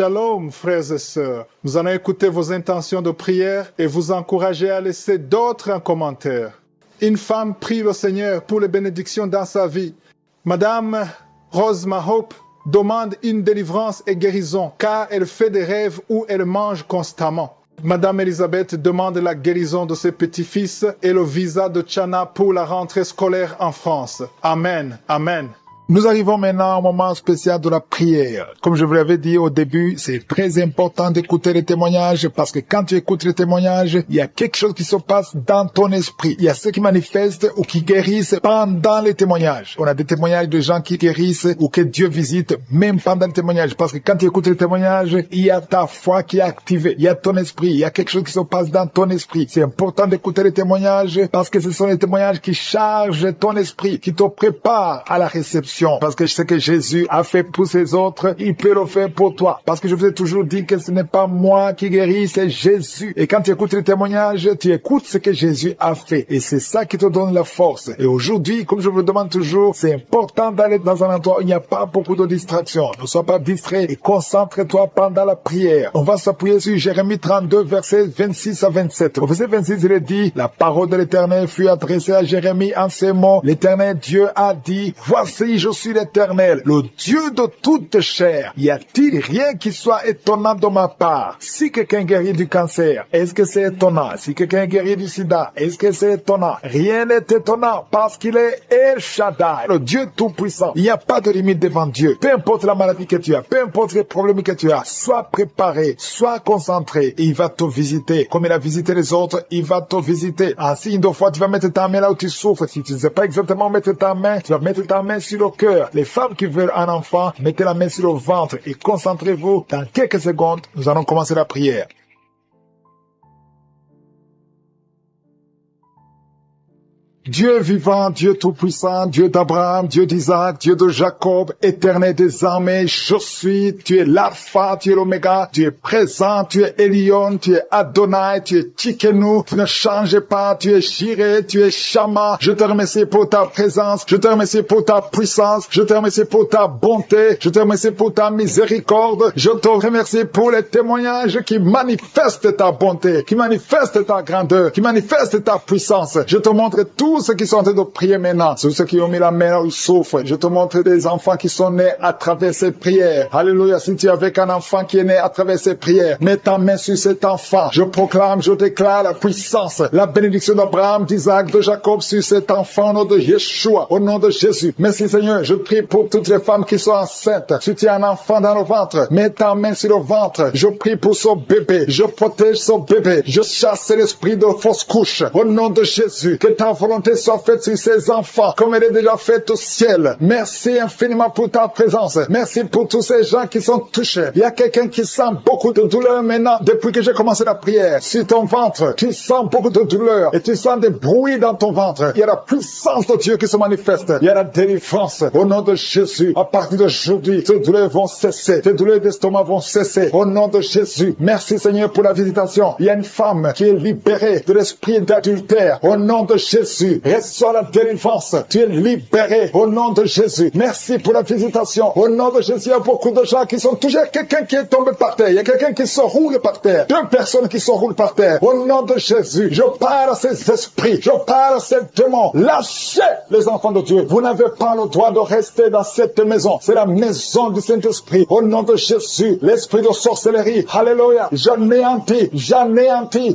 Shalom, frères et sœurs. Nous allons écouter vos intentions de prière et vous encourager à laisser d'autres en commentaire. Une femme prie le Seigneur pour les bénédictions dans sa vie. Madame Rose Mahope demande une délivrance et guérison car elle fait des rêves où elle mange constamment. Madame Elisabeth demande la guérison de ses petits-fils et le visa de Tchana pour la rentrée scolaire en France. Amen. Amen. Nous arrivons maintenant au moment spécial de la prière. Comme je vous l'avais dit au début, c'est très important d'écouter les témoignages parce que quand tu écoutes les témoignages, il y a quelque chose qui se passe dans ton esprit. Il y a ceux qui manifestent ou qui guérissent pendant les témoignages. On a des témoignages de gens qui guérissent ou que Dieu visite même pendant les témoignages parce que quand tu écoutes les témoignages, il y a ta foi qui est activée. Il y a ton esprit. Il y a quelque chose qui se passe dans ton esprit. C'est important d'écouter les témoignages parce que ce sont les témoignages qui chargent ton esprit, qui te préparent à la réception. Parce que ce que Jésus a fait pour ses autres, il peut le faire pour toi. Parce que je vous ai toujours dit que ce n'est pas moi qui guéris, c'est Jésus. Et quand tu écoutes les témoignages, tu écoutes ce que Jésus a fait. Et c'est ça qui te donne la force. Et aujourd'hui, comme je vous le demande toujours, c'est important d'aller dans un endroit où il n'y a pas beaucoup de distractions. Ne sois pas distrait et concentre-toi pendant la prière. On va s'appuyer sur Jérémie 32, versets 26 à 27. Au verset 26, il est dit, la parole de l'Éternel fut adressée à Jérémie en ces mots. L'Éternel Dieu a dit, voici, je suis l'Éternel, le Dieu de toute chair. Y a-t-il rien qui soit étonnant de ma part? Si quelqu'un guérit du cancer, est-ce que c'est étonnant? Si quelqu'un guérit du sida, est-ce que c'est étonnant? Rien n'est étonnant parce qu'il est El Shaddai, le Dieu tout-puissant. Il n'y a pas de limite devant Dieu. Peu importe la maladie que tu as, peu importe les problèmes que tu as, sois préparé, sois concentré et il va te visiter. Comme il a visité les autres, il va te visiter. En signe de foi, tu vas mettre ta main là où tu souffres. Si tu ne sais pas exactement où mettre ta main, tu vas mettre ta main sur le cœur. Les femmes qui veulent un enfant, mettez la main sur le ventre et concentrez-vous. Dans quelques secondes, nous allons commencer la prière. Dieu vivant, Dieu tout-puissant, Dieu d'Abraham, Dieu d'Isaac, Dieu de Jacob, éternel des armées, je suis, tu es l'alpha, tu es l'oméga, tu es présent, tu es Elion, tu es Adonai, tu es Tsikenu, tu ne changes pas, tu es Jireh, tu es Shama. Je te remercie pour ta présence, je te remercie pour ta puissance, je te remercie pour ta bonté, je te remercie pour ta miséricorde, je te remercie pour les témoignages qui manifestent ta bonté, qui manifestent ta grandeur, qui manifestent ta puissance. Je te montre tous ceux qui sont en train de prier maintenant, tous ceux qui ont mis la main là où ils souffrent. Je te montre des enfants qui sont nés à travers ces prières. Alléluia, si tu es avec un enfant qui est né à travers ces prières, mets ta main sur cet enfant. Je proclame, je déclare la puissance, la bénédiction d'Abraham, d'Isaac, de Jacob sur cet enfant au nom de Yeshua, au nom de Jésus. Merci Seigneur, je prie pour toutes les femmes qui sont enceintes. Si tu as un enfant dans le ventre, mets ta main sur le ventre. Je prie pour son bébé, je protège son bébé, je chasse l'esprit de fausse couche. Au nom de Jésus, que ta volonté soit faite sur ces enfants comme elle est déjà faite au ciel. Merci infiniment pour ta présence. Merci pour tous ces gens qui sont touchés. Il y a quelqu'un qui sent beaucoup de douleur maintenant depuis que j'ai commencé la prière. Sur ton ventre, tu sens beaucoup de douleur et tu sens des bruits dans ton ventre. Il y a la puissance de Dieu qui se manifeste. Il y a la délivrance au nom de Jésus. À partir d'aujourd'hui, tes douleurs vont cesser. Tes douleurs d'estomac vont cesser au nom de Jésus. Merci Seigneur pour la visitation. Il y a une femme qui est libérée de l'esprit d'adultère au nom de Jésus. Reçois la délivrance. Tu es libéré au nom de Jésus. Merci pour la visitation. Au nom de Jésus, il y a beaucoup de gens qui sont touchés. Il y a quelqu'un qui est tombé par terre. Il y a quelqu'un qui se roule par terre. 2 personnes qui se roulent par terre. Au nom de Jésus, je parle à ces esprits. Je parle à ces démons. Lâchez les enfants de Dieu. Vous n'avez pas le droit de rester dans cette maison. C'est la maison du Saint-Esprit. Au nom de Jésus, l'esprit de sorcellerie. Alléluia. J'anéantis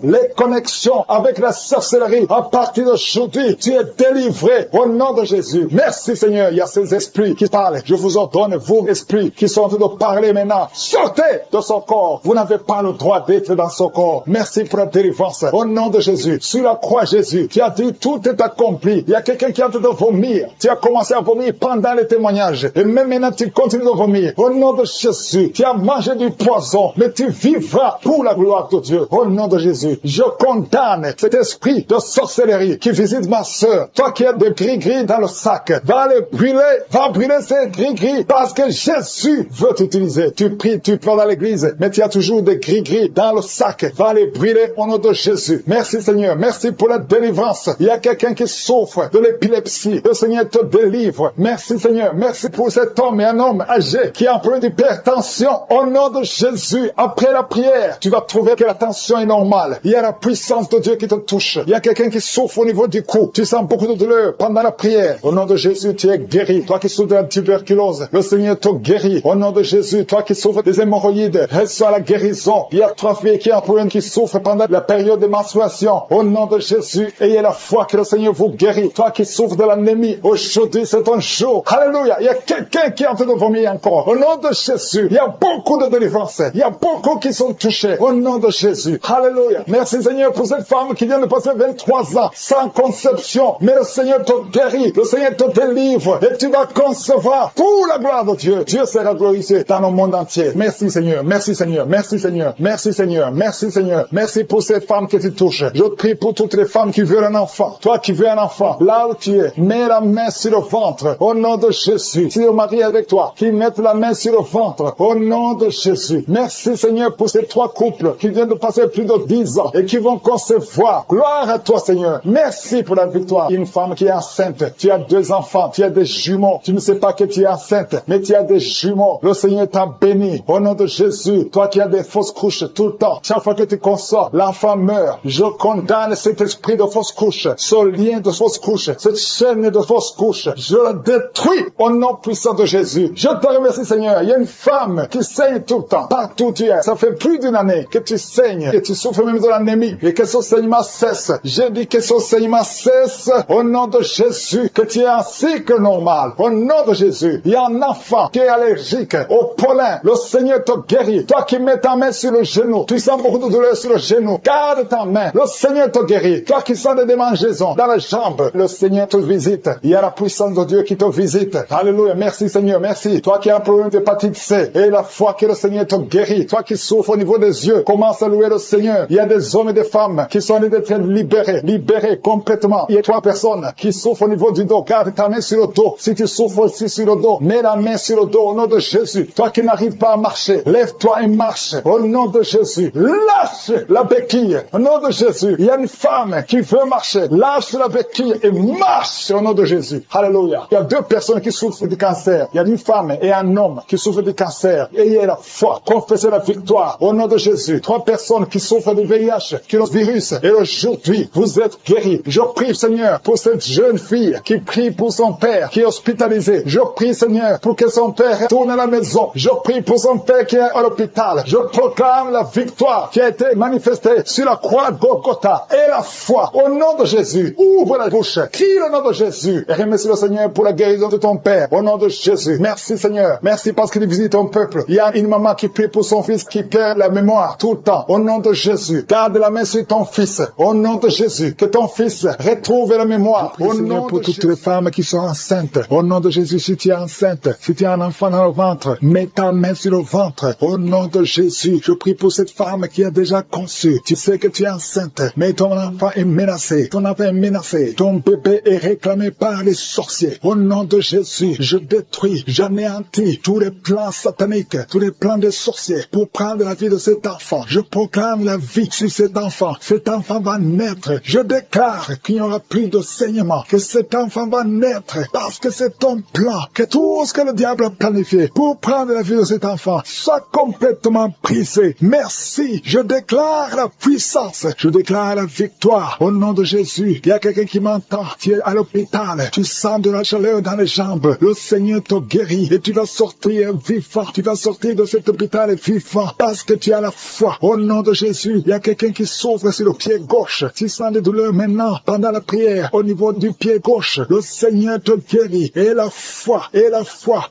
les connexions avec la sorcellerie. À partir d'aujourd'hui, tu es délivré au nom de Jésus. Merci Seigneur. Il y a ces esprits qui parlent. Je vous ordonne, vous esprits qui sont en train de parler maintenant, sortez de son corps. Vous n'avez pas le droit d'être dans son corps. Merci pour la délivrance. Au nom de Jésus. Sur la croix Jésus, tu as dit tout est accompli. Il y a quelqu'un qui est en train de vomir. Tu as commencé à vomir pendant les témoignages. Et même maintenant tu continues de vomir. Au nom de Jésus, tu as mangé du poison. Mais tu vivras pour la gloire de Dieu. Au nom de Jésus, je condamne cet esprit de sorcellerie qui visite ma sœur, toi qui as des gris-gris dans le sac, va brûler ces gris-gris, parce que Jésus veut t'utiliser. Tu pries, tu pleures dans l'église, mais tu as toujours des gris-gris dans le sac. Va les brûler au nom de Jésus. Merci Seigneur, merci pour la délivrance. Il y a quelqu'un qui souffre de l'épilepsie. Le Seigneur te délivre. Merci Seigneur, merci pour cet homme et un homme âgé qui a un problème d'hypertension. Au nom de Jésus, après la prière, tu vas trouver que la tension est normale. Il y a la puissance de Dieu qui te touche. Il y a quelqu'un qui souffre au niveau du cou. Tu sens beaucoup de douleur pendant la prière. Au nom de Jésus, tu es guéri. Toi qui souffres de la tuberculose, le Seigneur te guérit. Au nom de Jésus, toi qui souffres des hémorroïdes, reçois la guérison. Il y a 3 filles qui ont un problème qui souffrent pendant la période de menstruation. Au nom de Jésus, ayez la foi que le Seigneur vous guérit. Toi qui souffres de l'anémie, aujourd'hui c'est ton jour. Alléluia. Il y a quelqu'un qui est en train de vomir encore. Au nom de Jésus, il y a beaucoup de délivrance. Il y a beaucoup qui sont touchés. Au nom de Jésus. Alléluia. Merci Seigneur pour cette femme qui vient de passer 23 ans sans conception. Mais le Seigneur te guérit. Le Seigneur te délivre. Et tu vas concevoir pour la gloire de Dieu. Dieu sera glorifié dans le monde entier. Merci Seigneur. Merci Seigneur. Merci Seigneur. Merci Seigneur. Merci Seigneur. Merci pour cette femme qui te touche. Je prie pour toutes les femmes qui veulent un enfant. Toi qui veux un enfant, là où tu es, mets la main sur le ventre. Au nom de Jésus. Si le mari est avec toi, qu'il mette la main sur le ventre. Au nom de Jésus. Merci Seigneur pour ces 3 couples qui viennent de passer plus de 10 ans et qui vont concevoir. Gloire à toi Seigneur. Merci pour la victoire. Une femme qui est enceinte. Tu as 2 enfants. Tu as des jumeaux. Tu ne sais pas que tu es enceinte, mais tu as des jumeaux. Le Seigneur t'a béni. Au nom de Jésus. Toi qui as des fausses couches tout le temps. Chaque fois que tu consors, l'enfant meurt. Je condamne cet esprit de fausse couche. Ce lien de fausse couche. Cette chaîne de fausse couche. Je la détruis au nom puissant de Jésus. Je te remercie Seigneur. Il y a une femme qui saigne tout le temps. Partout où tu es. Ça fait plus d'une année que tu saignes. Et tu souffres même de l'anémie. Et que ce saignement cesse. J'ai dit que ce saignement cesse au nom de Jésus. Que tu es un cycle normal. Au nom de Jésus. Il y a un enfant qui est allergique au pollen. Le Seigneur te guérit. Toi qui mets ta main sur le genou. Tu sens beaucoup de douleur sur le genou. Garde ta main. Le Seigneur te guérit. Toi qui sens des démangeaisons dans les jambes. Le Seigneur te visite. Il y a la puissance de Dieu qui te visite. Alléluia. Merci Seigneur. Merci. Toi qui as un problème d'hépatite C. Et la foi que le Seigneur te guérit. Toi qui souffres au niveau des yeux. Commence à louer le Seigneur. Il y a des hommes et des femmes qui sont en train d'être libérés. Libérés complètement. Il y a 3 personnes qui souffrent au niveau du dos. Garde ta main sur le dos. Si tu souffres aussi sur le dos, mets la main sur le dos au nom de Jésus. Toi qui n'arrives pas à marcher, lève-toi et marche au nom de Jésus. Lâche la béquille au nom de Jésus. Il y a une femme qui veut marcher. Lâche la béquille et marche au nom de Jésus. Alléluia. Il y a 2 personnes qui souffrent du cancer. Il y a une femme et un homme qui souffrent du cancer. Ayez la foi. Confessez la victoire au nom de Jésus. 3 personnes qui souffrent du VIH, qui ont le virus. Et aujourd'hui, vous êtes guéris. Je prie Seigneur pour cette jeune fille qui prie pour son père qui est hospitalisé. Je prie Seigneur pour que son père retourne à la maison. Je prie pour son père qui est à l'hôpital. Je proclame la victoire qui a été manifestée sur la croix de Golgotha. Et la foi au nom de Jésus. Ouvre la bouche. Crie le nom de Jésus. Et remercie le Seigneur pour la guérison de ton père. Au nom de Jésus. Merci Seigneur. Merci parce qu'il visite ton peuple. Il y a une maman qui prie pour son fils qui perd la mémoire tout le temps. Au nom de Jésus. Garde la main sur ton fils. Au nom de Jésus. Que ton fils retrouve la mémoire. Au nom pour toutes les femmes qui sont enceintes. Au nom de Jésus, si tu es enceinte, si tu as un enfant dans le ventre, mets ta main sur le ventre. Au nom de Jésus, je prie pour cette femme qui a déjà conçu. Tu sais que tu es enceinte, mais ton enfant est menacé. Ton enfant est menacé. Ton bébé est réclamé par les sorciers. Au nom de Jésus, je détruis, j'anéantis tous les plans sataniques, tous les plans des sorciers pour prendre la vie de cet enfant. Je proclame la vie sur cet enfant. Cet enfant va naître. Je déclare qu'il n'y aura plus de saignement, que cet enfant va naître parce que c'est ton plan, que tout ce que le diable a planifié pour prendre la vie de cet enfant soit complètement brisé. Merci. Je déclare la puissance. Je déclare la victoire au nom de Jésus. Il y a quelqu'un qui m'entend. Tu es à l'hôpital. Tu sens de la chaleur dans les jambes. Le Seigneur te guérit et tu vas sortir vivant. Tu vas sortir de cet hôpital vivant parce que tu as la foi. Au nom de Jésus, il y a quelqu'un qui souffre sur le pied gauche. Tu sens des douleurs maintenant pendant la prière au niveau du pied gauche. Le Seigneur te guérit. Et la foi.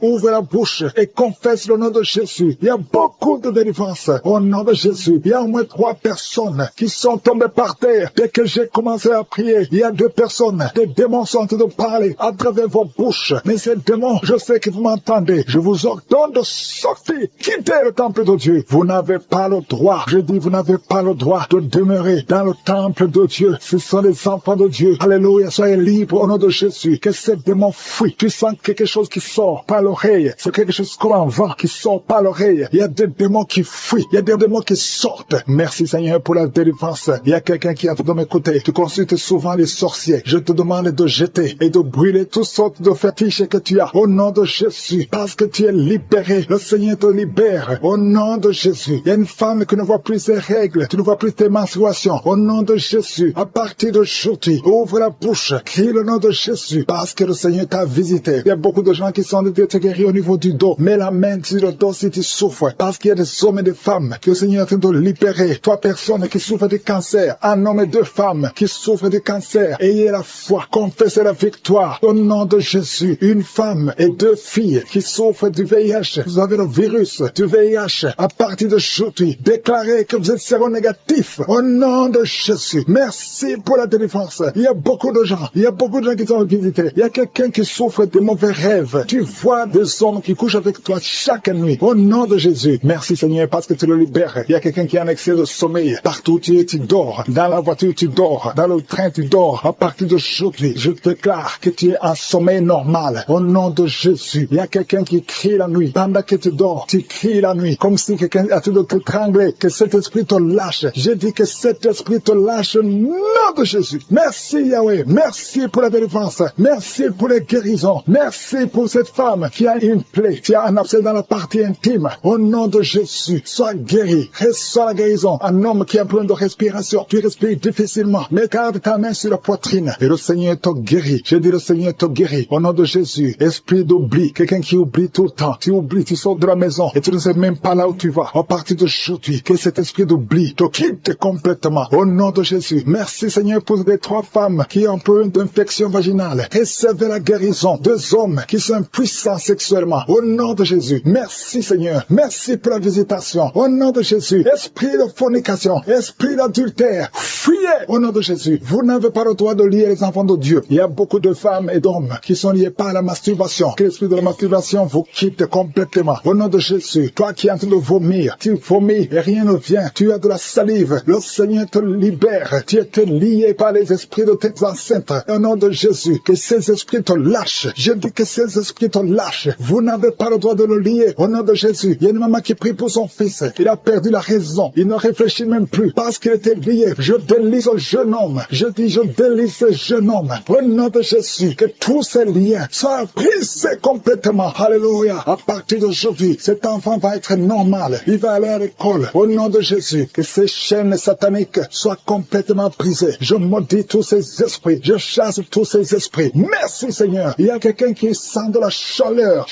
Ouvre la bouche et confesse le nom de Jésus. Il y a beaucoup de délivrance au nom de Jésus. Il y a au moins 3 personnes qui sont tombées par terre. Dès que j'ai commencé à prier, il y a 2 personnes. Des démons sont en train de parler à travers vos bouches. Mais ces démons, je sais que vous m'entendez. Je vous ordonne de sortir. Quittez le temple de Dieu. Vous n'avez pas le droit. Je dis, vous n'avez pas le droit de demeurer dans le temple de Dieu. Ce sont les enfants de Dieu Dieu. Alléluia, soyez libre au nom de Jésus. Que ces démons fuient. Tu sens quelque chose qui sort par l'oreille. C'est quelque chose comme un vent qui sort par l'oreille. Il y a des démons qui fuient. Il y a des démons qui sortent. Merci Seigneur pour la délivrance. Il y a quelqu'un qui est en train de m'écouter. Tu consultes souvent les sorciers. Je te demande de jeter et de brûler toutes sortes de fétiches que tu as. Au nom de Jésus. Parce que tu es libéré. Le Seigneur te libère. Au nom de Jésus. Il y a une femme qui ne voit plus ses règles. Tu ne vois plus tes menstruations. Au nom de Jésus. À partir d'aujourd'hui, ouvre la bouche. Crie le nom de Jésus. Parce que le Seigneur t'a visité. Il y a beaucoup de gens qui sont en train de te guérir au niveau du dos. Mets la main sur le dos si tu souffres. Parce qu'il y a des hommes et des femmes que le Seigneur est en train de libérer. Toi, personne qui souffre de cancer. Un homme et deux femmes qui souffrent de cancer. Ayez la foi. Confessez la victoire. Au nom de Jésus. Une femme et deux filles qui souffrent du VIH. Vous avez le virus du VIH. À partir d'aujourd'hui, déclarez que vous êtes séronégatif. Au nom de Jésus. Merci pour la délivrance. Il y a beaucoup de gens. Il y a beaucoup de gens qui sont visités. Il y a quelqu'un qui souffre de mauvais rêves. Tu vois des hommes qui couchent avec toi chaque nuit. Au nom de Jésus. Merci Seigneur parce que tu le libères. Il y a quelqu'un qui a un excès de sommeil. Partout tu dors. Dans la voiture tu dors. Dans le train tu dors. À partir d'aujourd'hui, je déclare que tu es en sommeil normal. Au nom de Jésus. Il y a quelqu'un qui crie la nuit. Pendant que tu dors, tu cries la nuit. Comme si quelqu'un a tout de t'étrangler. Que cet esprit te lâche. Je dis que cet esprit te lâche au nom de Jésus. Merci Yahweh. Merci pour la délivrance. Merci pour les guérisons. Merci pour cette femme qui a une plaie, qui a un abcès dans la partie intime. Au nom de Jésus, sois guéri. Reçois la guérison. Un homme qui a un problème de respiration. Tu respires difficilement. Mais garde ta main sur la poitrine. Et le Seigneur te guérit. Je dis le Seigneur te guérit. Au nom de Jésus, esprit d'oubli. Quelqu'un qui oublie tout le temps. Tu oublies, tu sors de la maison et tu ne sais même pas là où tu vas. À partir d'aujourd'hui, que cet esprit d'oubli te quitte complètement. Au nom de Jésus. Merci Seigneur pour les trois femmes qui ont un problème d'infection vaginale. Recevez la guérison. Deux hommes qui sont puissants sexuellement. Au nom de Jésus. Merci Seigneur. Merci pour la visitation. Au nom de Jésus. Esprit de fornication. Esprit d'adultère. Fuyez au nom de Jésus. Vous n'avez pas le droit de lier les enfants de Dieu. Il y a beaucoup de femmes et d'hommes qui sont liés par la masturbation. Que l'esprit de la masturbation vous quitte complètement. Au nom de Jésus. Toi qui es en train de vomir. Tu vomis et rien ne vient. Tu as de la salive. Le Seigneur te libère. Tu es lié par les esprits de tes ancêtres. Au nom de Jésus. Que ces esprits te lâchent. Je dis que ces esprits te lâchent. Vous n'avez pas le droit de le lier. Au nom de Jésus. Il y a une maman qui prie pour son fils. Il a perdu la raison. Il ne réfléchit même plus. Parce qu'il était lié. Je délie ce jeune homme. Je dis je délie ce jeune homme. Au nom de Jésus. Que tous ces liens soient brisés complètement. Alléluia. À partir d'aujourd'hui, cet enfant va être normal. Il va aller à l'école. Au nom de Jésus. Que ces chaînes sataniques soient complètement brisées. Je maudis tous ces esprits. Je chasse tous ces esprits. Merci Seigneur. Il y a quelqu'un qui sent de la chaleur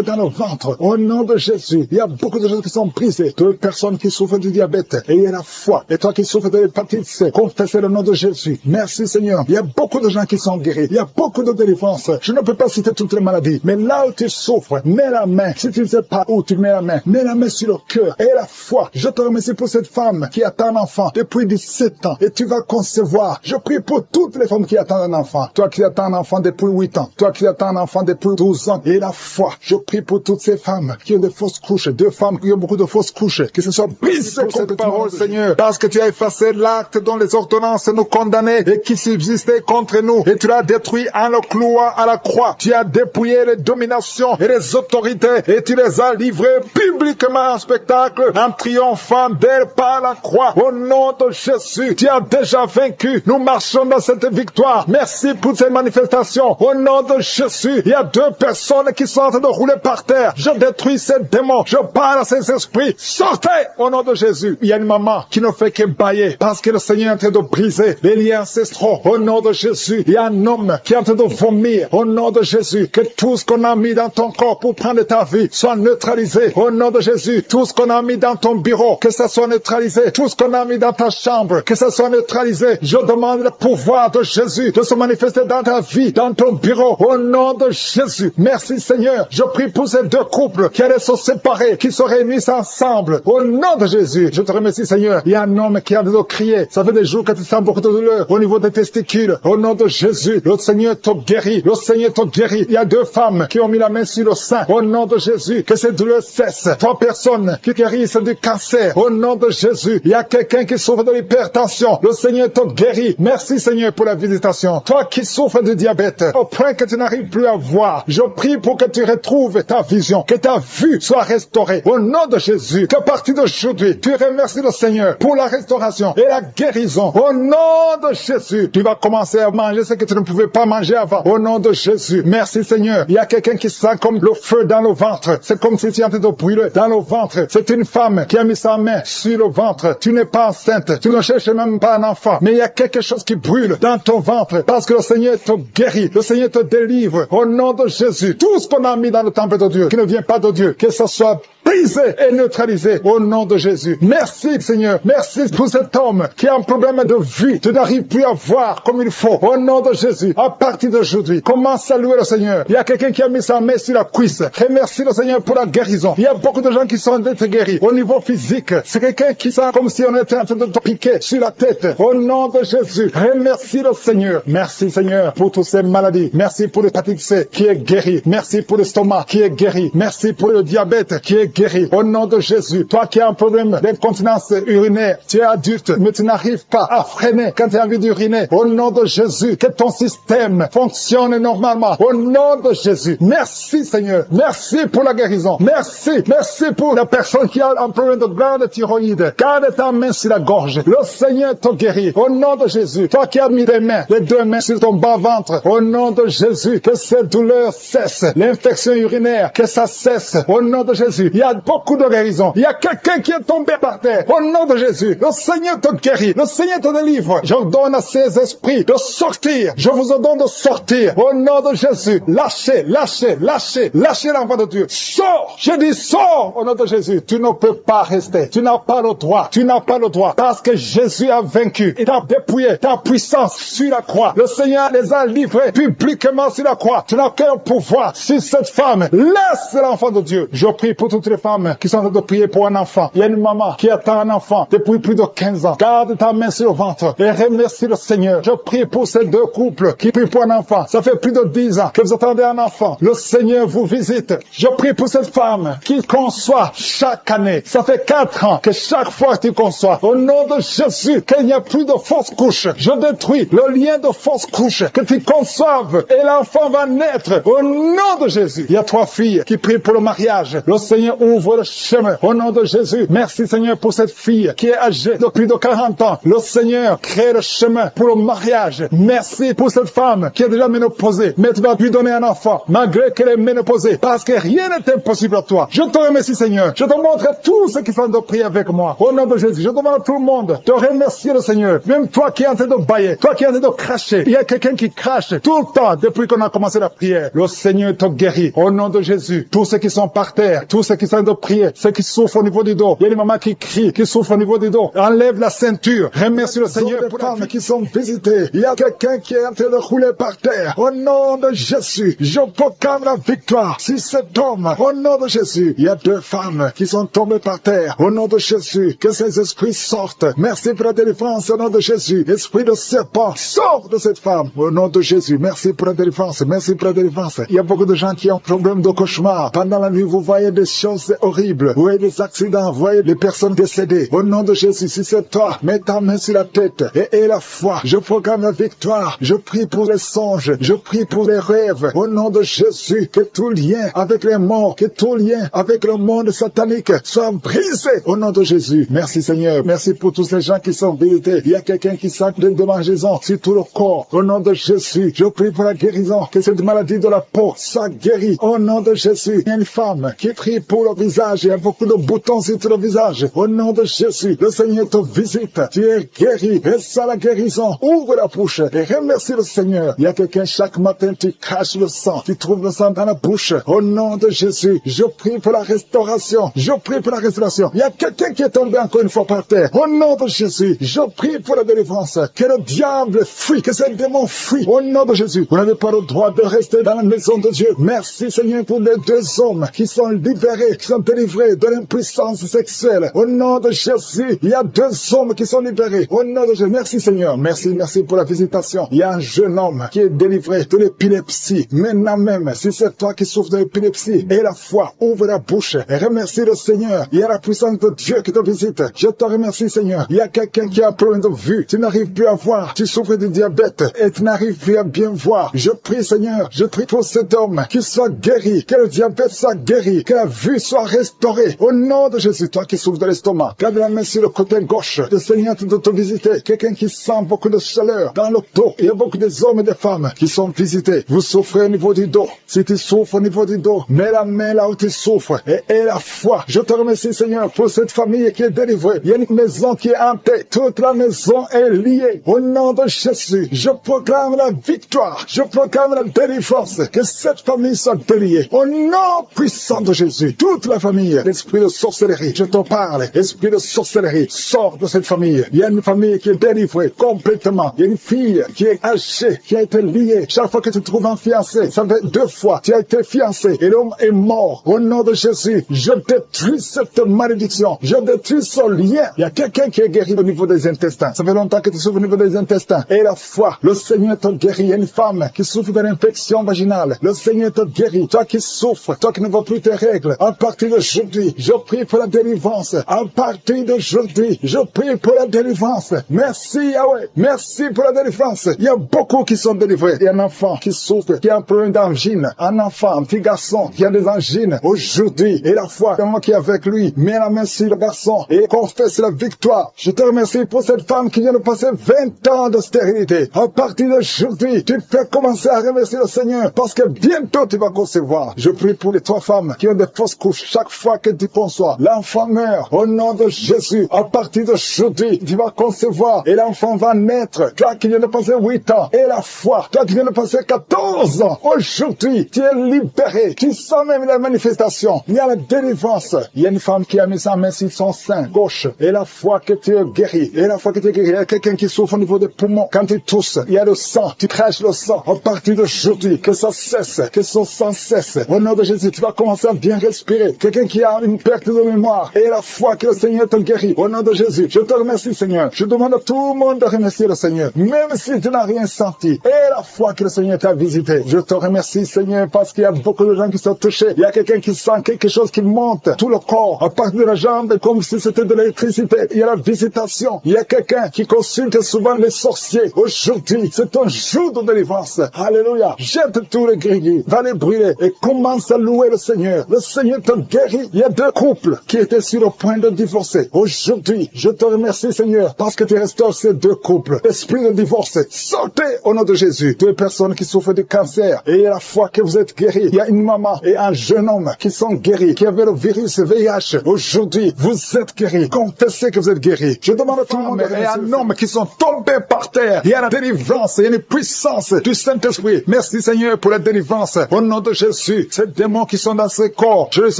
dans le ventre. Au nom de Jésus. Il y a beaucoup de gens qui sont brisés. Deux personnes qui souffrent du diabète. Ayez la foi. Et toi qui souffres de l'hépatite C, confessez le nom de Jésus. Merci Seigneur. Il y a beaucoup de gens qui sont guéris. Il y a beaucoup de délivrances. Je ne peux pas citer toutes les maladies. Mais là où tu souffres, mets la main. Si tu ne sais pas où tu mets la main sur le cœur. Et la foi. Je te remercie pour cette femme qui attend un enfant depuis 17 ans. Et tu vas concevoir. Je prie pour toutes les femmes qui attendent un enfant. Toi qui attends un enfant depuis 8 ans. Toi qui attends un enfant depuis 12 ans. Et la foi. Je prie pour toutes ces femmes qui ont des fausses couches. Deux femmes qui ont beaucoup de fausses couches. Que ce soit brisé pour cette parole, Seigneur. Parce que tu as effacé l'acte dont les ordonnances nous condamnaient et qui subsistait contre nous. Et tu l'as détruit en le clouant à la croix. Tu as dépouillé les dominations et les autorités. Et tu les as livrées publiquement en spectacle en triomphant d'elles par la croix. Au nom de Jésus, tu as déjà vaincu. Nous marchons dans cette victoire. Merci pour ces manifestations. Au nom de Jésus, il y a deux personnes qui sont en train de rouler par terre. Je détruis ces démons. Je parle à ces esprits. Sortez au nom de Jésus. Il y a une maman qui ne fait que bailler parce que le Seigneur est en train de briser les liens ancestraux. Au nom de Jésus, il y a un homme qui est en train de vomir. Au nom de Jésus, que tout ce qu'on a mis dans ton corps pour prendre ta vie soit neutralisé. Au nom de Jésus, tout ce qu'on a mis dans ton bureau, que ça soit neutralisé. Tout ce qu'on a mis dans ta chambre, que ça soit neutralisé. Je demande le pouvoir de Jésus de se manifester dans ta vie, dans ton bureau. Au nom de Jésus. Merci Seigneur. Je prie pour ces deux couples qui allaient se séparer, qui se réunissent ensemble. Au nom de Jésus. Je te remercie Seigneur. Il y a un homme qui a de crier. Ça fait des jours que tu sens beaucoup de douleur au niveau des testicules. Au nom de Jésus. Le Seigneur te guérit. Le Seigneur te guérit. Il y a deux femmes qui ont mis la main sur le sein. Au nom de Jésus. Que ces douleurs cessent. Trois personnes qui guérissent du cancer. Au nom de Jésus. Il y a quelqu'un qui souffre de l'hypertension. Le Seigneur te guérit. Merci Seigneur. Seigneur, pour la visitation. Toi qui souffres de diabète, au point que tu n'arrives plus à voir, je prie pour que tu retrouves ta vision, que ta vue soit restaurée. Au nom de Jésus, qu'à partir d'aujourd'hui, tu remercies le Seigneur pour la restauration et la guérison. Au nom de Jésus, tu vas commencer à manger ce que tu ne pouvais pas manger avant. Au nom de Jésus, merci Seigneur. Il y a quelqu'un qui sent comme le feu dans le ventre. C'est comme si tu es en train de brûler dans le ventre. C'est une femme qui a mis sa main sur le ventre. Tu n'es pas enceinte. Tu ne cherches même pas un enfant. Mais il y a quelque chose qui brûle dans ton ventre parce que le Seigneur te guérit. Le Seigneur te délivre. Au nom de Jésus, tout ce qu'on a mis dans le temple de Dieu, qui ne vient pas de Dieu, que ce soit brisé et neutralisé au nom de Jésus. Merci Seigneur. Merci pour cet homme qui a un problème de vue. Tu n'arrives plus à voir comme il faut. Au nom de Jésus, à partir d'aujourd'hui, commence à louer le Seigneur. Il y a quelqu'un qui a mis sa main sur la cuisse. Remercie le Seigneur pour la guérison. Il y a beaucoup de gens qui sont d'être guéris au niveau physique. C'est quelqu'un qui sent comme si on était en train de te piquer sur la tête. Au nom de Jésus, remercie le Seigneur. Merci Seigneur pour toutes ces maladies. Merci pour l'hépatite C qui est guéri. Merci pour l'estomac qui est guéri. Merci pour le diabète qui est guéri. Au nom de Jésus, toi qui as un problème d'incontinence urinaire, tu es adulte, mais tu n'arrives pas à freiner quand tu as envie d'uriner. Au nom de Jésus, que ton système fonctionne normalement. Au nom de Jésus, merci Seigneur. Merci pour la guérison. Merci. Merci pour la personne qui a un problème de glande thyroïde. Garde ta main sur la gorge. Le Seigneur te guérit. Au nom de Jésus, toi qui as mis les mains, les deux mains sur ton bas-ventre. Au nom de Jésus, que cette douleur cesse. L'infection urinaire, que ça cesse. Au nom de Jésus, il y a beaucoup de guérison. Il y a quelqu'un qui est tombé par terre. Au nom de Jésus, le Seigneur te guérit. Le Seigneur te délivre. J'ordonne à ces esprits de sortir. Je vous ordonne de sortir. Au nom de Jésus, lâchez, lâchez, lâchez, lâchez l'enfant de Dieu. Sors. Je dis sors au nom de Jésus. Tu ne peux pas rester. Tu n'as pas le droit. Tu n'as pas le droit. Parce que Jésus a vaincu. Il t'a dépouillé ta puissance sur la croix. Le Seigneur les a livrés publiquement sur la croix. Tu n'as qu'un pouvoir sur cette femme. Laisse l'enfant de Dieu. Je prie pour toutes les femmes qui sont en train de prier pour un enfant. Il y a une maman qui attend un enfant depuis plus de 15 ans. Garde ta main sur le ventre et remercie le Seigneur. Je prie pour ces deux couples qui prient pour un enfant. Ça fait plus de 10 ans que vous attendez un enfant. Le Seigneur vous visite. Je prie pour cette femme qui conçoit chaque année. Ça fait 4 ans que chaque fois que tu conçois, au nom de Jésus, qu'il n'y a plus de fausses couches. Je détruis le lien de fausses couches. Que tu conçoives et l'enfant va naître au nom de Jésus. Il y a 3 filles qui prient pour le mariage. Le Seigneur ouvre le chemin au nom de Jésus. Merci Seigneur pour cette fille qui est âgée de plus de 40 ans. Le Seigneur crée le chemin pour le mariage. Merci pour cette femme qui est déjà ménopausée. Mais tu vas lui donner un enfant malgré qu'elle est ménopausée. Parce que rien n'est impossible à toi. Je te remercie Seigneur. Je te montre tous ceux qui sont de prier avec moi. Au nom de Jésus, je demande à tout le monde de remercier le Seigneur. Même toi qui es en train de bailler, toi qui es en train de cracher. Il y a quelqu'un qui crache tout le temps depuis qu'on a commencé la prière. Le Seigneur te guérit. Au nom de Jésus, tous ceux qui sont par terre, tous ceux qui sont en train de prier, ceux qui souffrent au niveau du dos. Il y a des mamans qui crient, qui souffrent au niveau du dos. Enlève la ceinture. Remercie le Seigneur pour les femmes qui sont visitées. Il y a quelqu'un qui est en train de rouler par terre. Au nom de Jésus, je proclame la victoire sur cet homme. Au nom de Jésus, il y a 2 femmes qui sont tombées par terre. Au nom de Jésus, que ces esprits sortent. Merci pour la délivrance au nom de Jésus. Esprit de serpent, sors de cette femme. Au nom de Jésus, merci pour la délivrance. Merci pour la délivrance. Il y a beaucoup de gens qui ont problème de cauchemar. Pendant la nuit, vous voyez des choses horribles. Vous voyez des accidents. Vous voyez des personnes décédées. Au nom de Jésus, si c'est toi, mets ta main sur la tête et la foi. Je proclame la victoire. Je prie pour les songes. Je prie pour les rêves. Au nom de Jésus, que tout lien avec les morts, que tout lien avec le monde satanique soit brisé. Au nom de Jésus. Merci Seigneur. Merci pour tous ces gens qui sont visités. Il y a quelqu'un qui sent de démangeaison sur tout le corps. Au nom de Jésus, je prie pour la guérison. Que cette maladie de la peau soit guérie. Au nom de Jésus. Il y a une femme qui prie pour le visage. Il y a beaucoup de boutons sur tout le visage. Au nom de Jésus, le Seigneur te visite. Tu es guéri. Et ça la guérison. Ouvre la bouche et remercie le Seigneur. Il y a quelqu'un chaque matin, tu craches le sang. Tu trouves le sang dans la bouche. Au nom de Jésus, je prie pour la restauration. Je prie pour la restauration. Il y a quelqu'un qui est tombé encore une fois par terre. Au nom de Jésus, je prie pour la délivrance. Que le diable fuit, que ces démons fuient. Au nom de Jésus, vous n'avez pas le droit de rester dans la maison de Dieu. Merci Seigneur pour les 2 hommes qui sont libérés sont délivrés de l'impuissance sexuelle. Au nom de Jésus, il y a 2 hommes qui sont libérés. Au nom de Jésus, merci Seigneur. Merci pour la visitation. Il y a un jeune homme qui est délivré de l'épilepsie. Maintenant même, si c'est toi qui souffres de l'épilepsie, et la foi, ouvre la bouche et remercie le Seigneur. Il y a la puissance de Dieu qui te visite. Je te remercie Seigneur. Il y a quelqu'un qui a un problème de vue. Tu n'arrives plus à voir. Tu souffres de diabète et tu n'arrives plus à bien voir. Je prie Seigneur. Je prie pour cet homme qu'il soit guéri, que le diabète soit guéri, que la vue soit restaurée. Au nom de Jésus, toi qui souffres de l'estomac, garde la main sur le côté gauche. Le Seigneur de te visiter. Quelqu'un qui sent beaucoup de chaleur dans le dos. Il y a beaucoup d'hommes et de femmes qui sont visités. Vous souffrez au niveau du dos. Si tu souffres au niveau du dos, mets la main là où tu souffres et aie la foi. Je te remercie Seigneur pour cette famille qui est délivrée. Il y a une maison qui est hantée. Toute la maison est liée. Au nom de Jésus, je proclame la victoire. Je proclame la délivrance. Que cette famille soit déliée. Au nom puissant de Jésus, toute la famille, l'esprit de sorcellerie, je te parle. Esprit de sorcellerie, sors de cette famille. Il y a une famille qui est délivrée complètement. Il y a une fille qui est âgée, qui a été liée. Chaque fois que tu trouves un fiancé, ça fait 2 fois, tu as été fiancé et l'homme est mort. Au nom de Jésus, je détruis cette malédiction. Je détruis ce lien. Il y a quelqu'un qui est guéri au niveau des intestins. Ça fait longtemps que tu souffres au niveau des intestins. Et la foi, le Seigneur te guérit. Il y a une femme qui souffre de l'infection vaginale. Le Seigneur te guérit. Toi qui souffres, toi qui ne vois plus tes règles, à partir d'aujourd'hui, je prie pour la délivrance. À partir d'aujourd'hui, je prie pour la délivrance. Merci Yahweh. Merci pour la délivrance. Il y a beaucoup qui sont délivrés. Il y a un enfant qui souffre, qui a un problème d'angine. Un enfant, un petit garçon qui a des angines. Aujourd'hui, et la foi, le moment qui est avec lui, met la main sur le garçon et confesse la victoire. Je te remercie pour cette femme qui vient de passer 20 ans de stérilité. À partir d'aujourd'hui, tu peux commencer à remercier le Seigneur parce que bientôt tu vas concevoir. Je prie pour les 3 femmes qui ont des fausses couches. Chaque fois que tu conçois, l'enfant meurt. Au nom de Jésus, à partir d'aujourd'hui, tu vas concevoir et l'enfant va naître. Toi qui viens de passer 8 ans, et la foi, toi qui viens de passer 14 ans, aujourd'hui, tu es libéré. Tu sens même la manifestation. Il y a la délivrance. Il y a une femme qui a mis sa main sur son sein gauche. Et la foi que tu es guéri. Et la foi que tu es guéri. Il y a quelqu'un qui souffre au niveau des poumons. Quand tu tousses, il y a le sang. Tu craches le sang. À partir d'aujourd'hui, que ça cesse. Que son sang cesse. Au nom de Jésus, tu vas commencer à bien respirer. Quelqu'un qui a une perte de mémoire. Et la foi que le Seigneur te guérit. Au nom de Jésus, je te remercie, Seigneur. Je demande à tout le monde de remercier le Seigneur. Même si tu n'as rien senti. Et la foi que le Seigneur t'a visité. Je te remercie, Seigneur, parce qu'il y a beaucoup de gens qui sont touchés. Il y a quelqu'un qui sent quelque chose qui monte. Tout le corps, à partir de la jambe, comme si c'était de l'électricité. Il y a la visitation. Il y a quelqu'un qui consulte souvent les sorciers. Aujourd'hui, c'est un jour de délivrance. Alléluia. Jette tous les gris, va les brûler et commence à louer le Seigneur. Le Seigneur te guérit. Il y a 2 couples qui étaient sur le point de divorcer. Aujourd'hui, je te remercie, Seigneur, parce que tu restaures ces 2 couples. Esprit de divorce, sortez au nom de Jésus. 2 personnes qui souffrent de cancer et à la fois que vous êtes guéris. Il y a une maman et un jeune homme qui sont guéris, qui avaient le virus VIH. Aujourd'hui, vous êtes guéris. Confessez que vous êtes guéris. Je demande à tout le monde et un homme qui sont tombés par terre. Il y a la délivrance, il y a une puissance du Saint-Esprit. Merci Seigneur pour la délivrance. Au nom de Jésus, ces démons qui sont dans ces corps, je les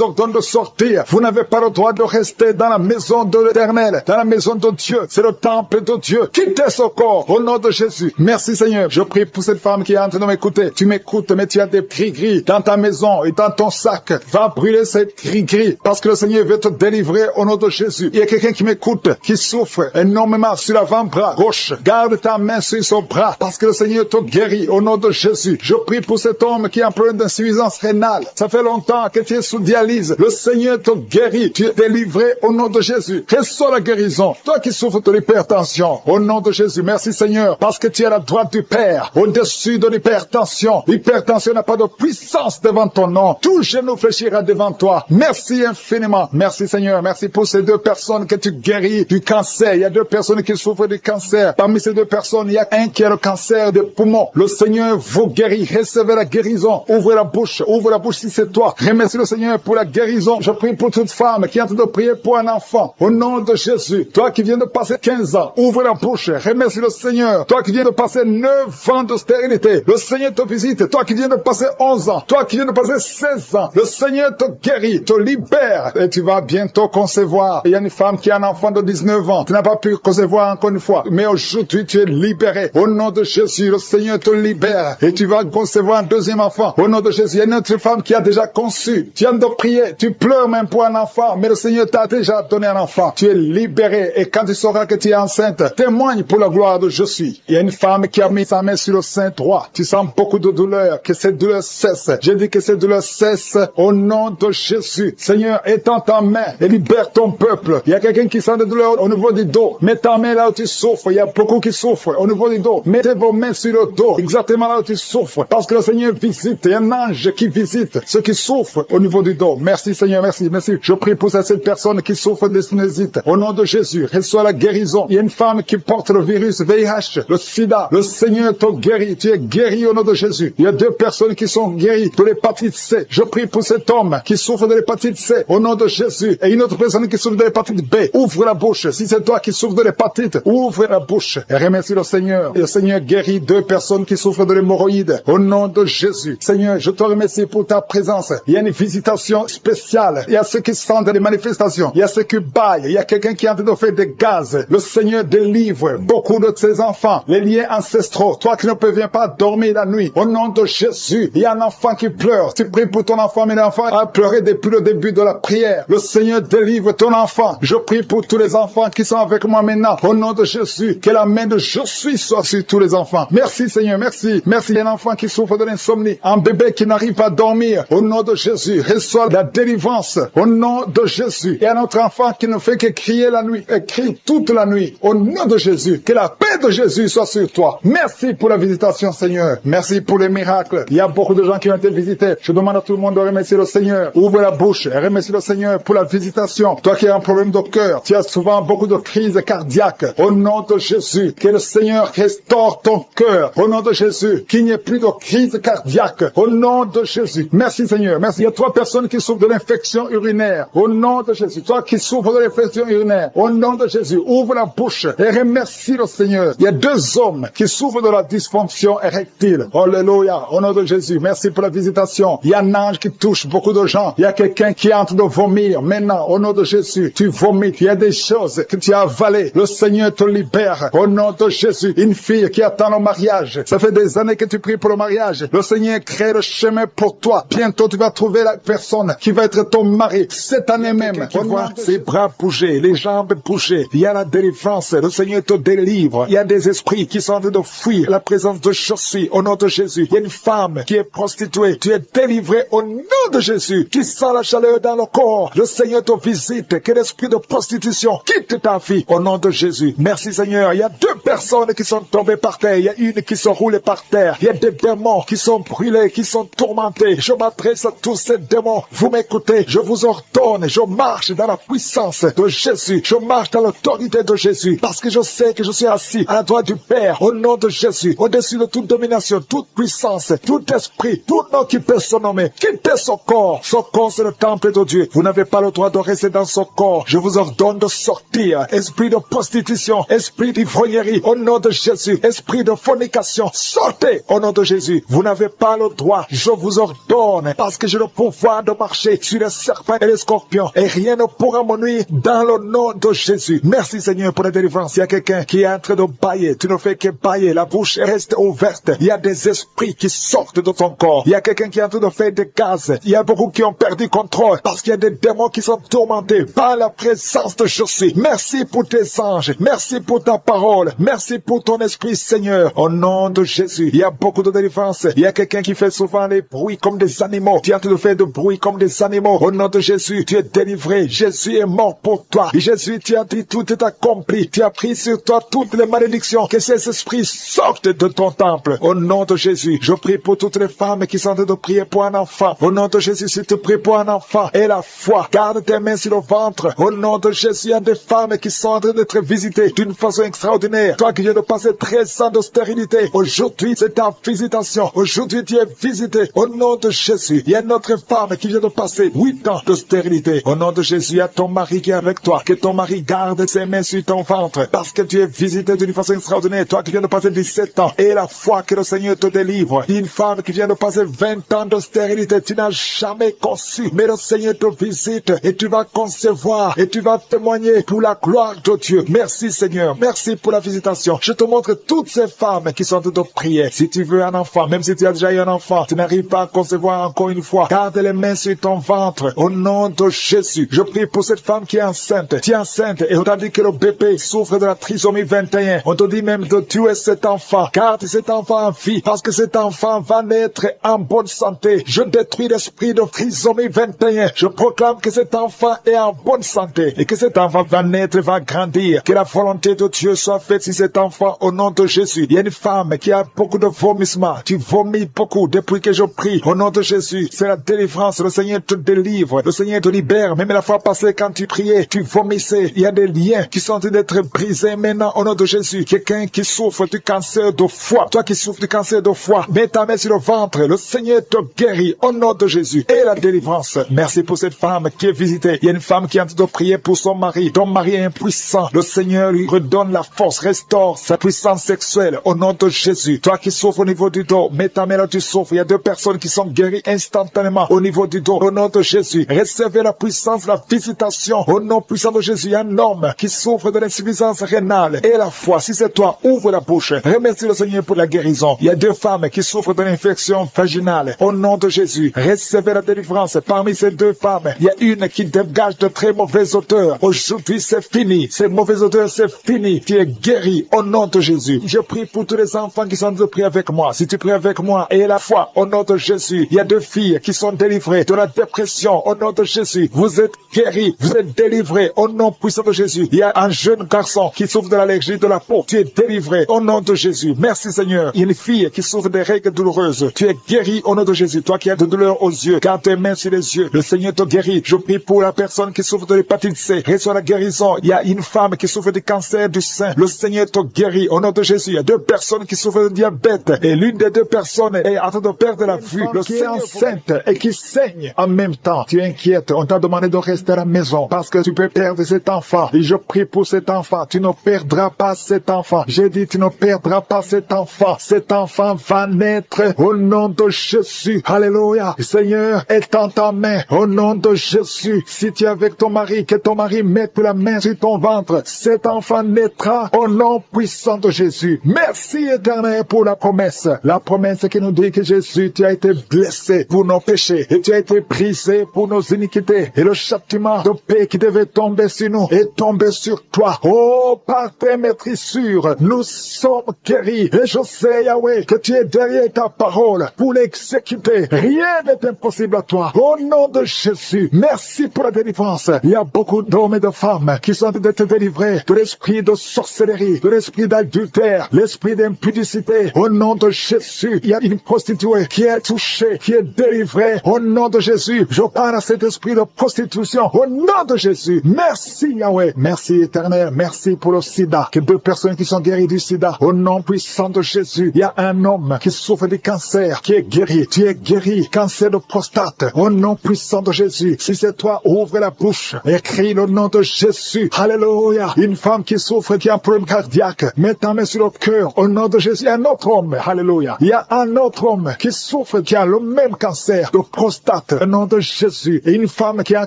ordonne de sortir. Vous n'avez pas le droit de rester dans la maison de l'Éternel, dans la maison de Dieu. C'est le temple de Dieu. Quittez ce corps au nom de Jésus. Merci Seigneur. Je prie pour cette femme qui est en train de m'écouter. Tu m'écoutes, mais tu as des gris-gris dans ta maison et dans ton sac. Va brûler ces gris-gris parce que le Seigneur veut te délivrer au nom de Jésus. Il y a quelqu'un qui m'écoute, qui souffre énormément sur l'avant-bras gauche. Garde ta main sur son bras parce que le Seigneur te guérit au nom de Jésus. Je prie pour cet homme qui a un problème d'insuffisance rénale. Ça fait longtemps que tu es sous dialyse. Le Seigneur te guérit. Tu es délivré au nom de Jésus. Reçois la guérison. Toi qui souffres de l'hypertension, au nom de Jésus. Merci Seigneur parce que tu es à la droite du Père, au-dessus de l'hypertension. L'hypertension n'a pas de puissance devant ton nom. Tout genou fléchira devant toi. Merci infiniment. Merci Seigneur. Merci pour ces 2 personnes que tu guéris du cancer. Il y a 2 personnes qui souffrent du cancer. Parmi ces 2 personnes, il y a un qui a le cancer des poumons. Le Seigneur vous guérit. Recevez la guérison. Ouvrez la bouche. Ouvre la bouche si c'est toi. Remercie le Seigneur pour la guérison. Je prie pour toute femme qui est en train de prier pour un enfant. Au nom de Jésus. Toi qui viens de passer 15 ans, ouvre la bouche. Remercie le Seigneur. Toi qui viens de passer 9 ans de stérilité. Le Seigneur te visite. Toi qui viens de passer 11 ans. Toi qui viens de passer 16 ans. Le Seigneur te guérit, te libère. Et tu vas bientôt concevoir. Il y a une femme qui a un enfant de 19 ans. Tu n'as pas pu concevoir encore une fois. Mais aujourd'hui, tu es libéré. Au nom de Jésus, le Seigneur te libère. Et tu vas concevoir un 2e enfant. Au nom de Jésus, il y a une autre femme qui a déjà conçu. Tu viens de prier prié, tu pleures même pour un enfant, mais le Seigneur t'a déjà donné un enfant. Tu es libéré et quand tu sauras que tu es enceinte, témoigne pour la gloire de je suis. Il y a une femme qui a mis sa main sur le sein droit. Tu sens beaucoup de douleur, que cette douleur cesse. Je dis que cette douleur cesse au nom de Jésus. Seigneur, étends ta main et libère ton peuple. Il y a quelqu'un qui sent de douleur au niveau du dos. Mets ta main là où tu souffres. Il y a beaucoup qui souffrent au niveau du dos. Mettez vos mains sur le dos, exactement là où tu souffres. Parce que le Seigneur visite. Il y a un ange qui visite ceux qui souffrent au niveau du dos. Merci Seigneur, merci, merci. Je prie pour cette personne qui souffre de sinusite. Au nom de Jésus, reçois la guérison. Il y a une femme qui porte le virus VIH, le sida. Le Seigneur te guérit. Tu es guéri au nom de Jésus. Il y a 2 personnes qui sont guéries de l'hépatite C. Je prie pour cet homme qui souffre de l'hépatite C au nom de Jésus. Et une autre personne qui souffre de l'hépatite B. Ouvre la bouche. Si c'est toi qui souffres de l'hépatite, ouvre la bouche. Et remercie le Seigneur. Et le Seigneur guérit 2 personnes qui souffrent de l'hémorroïde au nom de Jésus. Seigneur, je te remercie pour ta présence. Il y a une visitation spéciale. Il y a ceux qui sentent les manifestations. Il y a ceux qui baillent. Il y a quelqu'un qui est en train de faire des gaz. Le Seigneur délivre beaucoup de ses enfants. Les liens ancestraux. Toi qui ne parviens pas à dormir la nuit. Au nom de Jésus. Il y a un enfant qui pleure. Tu pries pour ton enfant, mais l'enfant a pleuré depuis le début de la prière. Le Seigneur délivre ton enfant. Je prie pour tous les enfants qui sont avec moi maintenant. Au nom de Jésus. Que la main de je suis soit sur tous les enfants. Merci Seigneur, merci. Merci. Il y a un enfant qui souffre de l'insomnie. Un bébé qui n'arrive pas à dormir. Au nom de Jésus. Reçois la délivrance. Au nom de Jésus. Il y a un autre enfant qui ne fait que crier la nuit. Et crie toute la nuit. Au nom de Jésus. Que la paix de Jésus soit sur toi. Merci pour la visitation Seigneur. Merci pour les miracles. Il y a beaucoup de gens qui ont été visités. Je demande à tout le monde de remercier le Seigneur. Ouvre la bouche et remercie le Seigneur pour la visitation. Toi qui as un problème de cœur, tu as souvent beaucoup de crises cardiaques. Au nom de Jésus, que le Seigneur restaure ton cœur. Au nom de Jésus, qu'il n'y ait plus de crise cardiaque. Au nom de Jésus. Merci Seigneur. Merci. Il y a 3 personnes qui souffrent de l'infection urinaire. Au nom de Jésus. Toi qui souffres de l'infection urinaire. Au nom de Jésus. Ouvre la bouche et remercie le Seigneur. Il y a 2 hommes qui souffrent de la dysfonction érectile. Alléluia. Au nom de Jésus. Merci pour la visitation. Il y a un ange qui touche beaucoup de gens. Il y a quelqu'un qui est en train de vomir. Maintenant, au nom de Jésus, tu vomites. Il y a des choses que tu as avalées. Le Seigneur te libère. Au nom de Jésus. Une fille qui attend le mariage. Ça fait des années que tu pries pour le mariage. Le Seigneur crée le chemin pour toi. Bientôt, tu vas trouver la personne qui va être ton mari. Cette année même. Tu vois ses bras bouger, les jambes bouger. Il y a la délivrance. Le Seigneur te délivre. Il y a des esprits qui sont en train de fuir la présence de je suis. Au nom de Jésus. Il y a une femme qui est prostituée. Tu es délivré au nom de Jésus. Tu sens la chaleur dans le corps. Le Seigneur te visite. Que l'esprit de prostitution quitte ta vie. Au nom de Jésus. Merci Seigneur. Il y a 2 personnes qui sont tombées par terre. Il y a une qui se roule par terre. Il y a des démons qui sont brûlés, qui sont tourmentés. Je m'adresse à tous ces démons. Vous m'écoutez. Je vous ordonne. Je marche dans la puissance de Jésus. Je marche dans l'autorité de Jésus. Parce que je sais que je suis assis à la droite du Père. Au nom de Jésus. Au-dessus de toute domination, toute puissance, tout esprit, tout nom qui peut se nommer. Quittez son corps. Son corps, c'est le temple de Dieu. Vous n'avez pas le droit de rester dans son corps. Je vous ordonne de sortir. Esprit de prostitution, esprit d'ivrognerie, au nom de Jésus. Esprit de fornication, sortez au nom de Jésus. Vous n'avez pas le droit. Je vous ordonne, parce que j'ai le pouvoir de marcher sur les serpents et les scorpions. Et rien ne pourra me nuire dans le nom de Jésus. Merci Seigneur pour la délivrance. Il y a quelqu'un qui est en train de bailler. Tu ne fais que bailler. La bouche reste ouverte. Il y a des esprits qui sortent de ton corps. Il y a quelqu'un qui est en train de faire des gaz. Il y a beaucoup qui ont perdu contrôle parce qu'il y a des démons qui sont tourmentés par la présence de Jésus. Merci pour tes anges. Merci pour ta parole. Merci pour ton esprit, Seigneur. Au nom de Jésus, il y a beaucoup de délivrance. Il y a quelqu'un qui fait souvent les bruits comme des animaux. Tu es en train de faire des bruits comme des animaux. Au nom de Jésus, tu es délivré. Jésus est mort pour toi. Et Jésus, tu as dit tout est accompli. Tu as pris sur toi toutes les malédictions. Que ces esprits sortent de ton temple. Au nom de Jésus, je prie pour toutes les femmes qui sont en train de prier pour un enfant. Au nom de Jésus, si tu pries pour un enfant et la foi, garde tes mains sur le ventre. Au nom de Jésus, il y a des femmes qui sont en train d'être visitées d'une façon extraordinaire. Toi qui viens de passer 13 ans de stérilité, aujourd'hui c'est ta visitation. Aujourd'hui tu es visité. Au nom de Jésus, il y a une autre femme qui vient de passer 8 ans de stérilité. Au nom de Jésus, il y a ton mari qui est avec toi. Que ton mari garde ses mains sur ton ventre parce que tu es visité d'une façon extraordinaire. Toi qui viens de passer 17 ans et la foi que le Seigneur te délivre. Une femme qui vient de passer 20 ans de stérilité, tu n'as jamais conçu, mais le Seigneur te visite et tu vas concevoir et tu vas témoigner pour la gloire de Dieu. Merci Seigneur, merci pour la visitation. Je te montre toutes ces femmes qui sont en train de prier. Si tu veux un enfant, même si tu as déjà eu un enfant, tu n'arrives pas à concevoir encore une fois, garde les mains sur ton ventre. Au nom de Jésus, je prie pour cette femme qui est enceinte. Tu es enceinte et on t'a dit que le bébé souffre de la trisomie 21. On te dit même de tuer cet enfant. Garde cet enfant en vie parce que cet enfant va naître en bonne santé. Je détruis l'esprit de trisomie 21. Je proclame que cet enfant est en bonne santé et que cet enfant va naître, va grandir. Que la volonté de Dieu soit faite sur cet enfant au nom de Jésus. Il y a une femme qui a beaucoup de vomissements. Tu vomis beaucoup depuis que je prie. Au nom de Jésus, c'est la délivrance. Le Seigneur te délivre. Le Seigneur te libère. Même la fois passée, quand tu priais, tu vomissais. Il y a des liens qui sont en train d'être brisés maintenant au nom de Jésus. Quelqu'un qui souffre du cancer de foie. Toi qui souffres du cancer de foie, mets ta main sur le ventre. Le Seigneur te guérit au nom de Jésus. Et la délivrance. Merci pour cette femme qui est visitée. Il y a une femme qui est en train de prier pour son mari. Ton mari est impuissant. Le Seigneur lui redonne la force, restaure sa puissance sexuelle au nom de Jésus. Toi qui souffres au niveau du dos, mets ta main là, tu souffres. Il y a 2 personnes qui sont guéries instantanément au niveau du dos. Au nom de Jésus, recevez la puissance, la visitation. Au nom puissant de Jésus, il y a un homme qui souffre de l'insuffisance rénale. Et la foi, si c'est toi, ouvre la bouche. Remercie le Seigneur pour la guérison. Il y a 2 femmes qui souffrent de l'infection vaginale. Au nom de Jésus, recevez la délivrance. Parmi ces 2 femmes, il y a une qui dégage de très mauvaises odeurs. Aujourd'hui, c'est fini. Ces mauvaises odeurs, c'est fini. Tu es guéri au nom de Jésus. Je prie pour tous les enfants qui sont en train de prier avec moi. Si tu pries avec moi et la foi, au nom de Jésus, il y a 2 filles qui sont délivrées de la dépression. Au nom de Jésus, vous êtes guéris, vous êtes délivrés au nom puissant de Jésus. Il y a un jeune garçon qui souffre de l'allergie de la peau. Tu es délivré au nom de Jésus. Merci Seigneur. Il y a une fille qui souffre des règles douloureuses. Tu es guéri au nom de Jésus. Toi qui as de douleur aux yeux, garde tes mains sur les yeux. Le Seigneur te guérit. Je prie pour la personne qui souffre de l'hépatite C. Reçois la guérison. Il y a une femme qui souffre du cancer du sein. Le Seigneur te guérit au nom de Jésus. Il y a 2 personnes qui souffrent de diabète et l'une des 2 personnes est en train de perdre la vue. Le Seigneur est enceinte et qui saigne en même temps. Tu es inquiète. On t'a demandé de rester à la maison parce que tu peux perdre cet enfant. Et je prie pour cet enfant. Tu ne perdras pas cet enfant. J'ai dit tu ne perdras pas cet enfant. Cet enfant va naître au nom de Jésus. Alléluia. Seigneur, étends ta main au nom de Jésus. Si tu es avec ton mari, que ton mari mette la main sur ton ventre. Cet enfant naîtra au nom puissant de Jésus. Merci éternel pour la promesse. La promesse qui nous dit que Jésus, tu as été blessé pour nos péchés et tu as été brisé pour nos iniquités. Et le châtiment de paix qui devait tomber sur nous est tombé sur toi. Oh, par tes maîtrissures, nous sommes guéris. Et je sais, Yahweh, que tu es derrière ta parole pour l'exécuter. Rien n'est impossible à toi. Au nom de Jésus, merci pour la délivrance. Il y a beaucoup d'hommes et de femmes qui sont en train d'être délivrés de l'esprit de sorcellerie, de l'esprit d'adultère, l'esprit d'impudicité. Au nom de Jésus, il y a une prostituée qui est touchée, qui est délivrée. Au nom de Jésus, je parle à cet esprit de prostitution. Au nom de Jésus, merci Yahweh. Merci éternel, merci pour le sida. Que 2 personnes qui sont guéries du sida. Au nom puissant de Jésus, il y a un homme qui souffre du cancer, qui est guéri. Tu es guéri, cancer de prostate. Au nom puissant de Jésus, si c'est toi, ouvre la bouche et crie le nom de Jésus. Alléluia. Une femme qui souffre, qui a un problème cardiaque, mets ta main sur le cœur. Au nom de Jésus, il y a un autre homme. Alléluia. Il y a un autre homme qui souffre, qui a le même cancer de prostate. Au nom de Jésus. Et une femme qui a un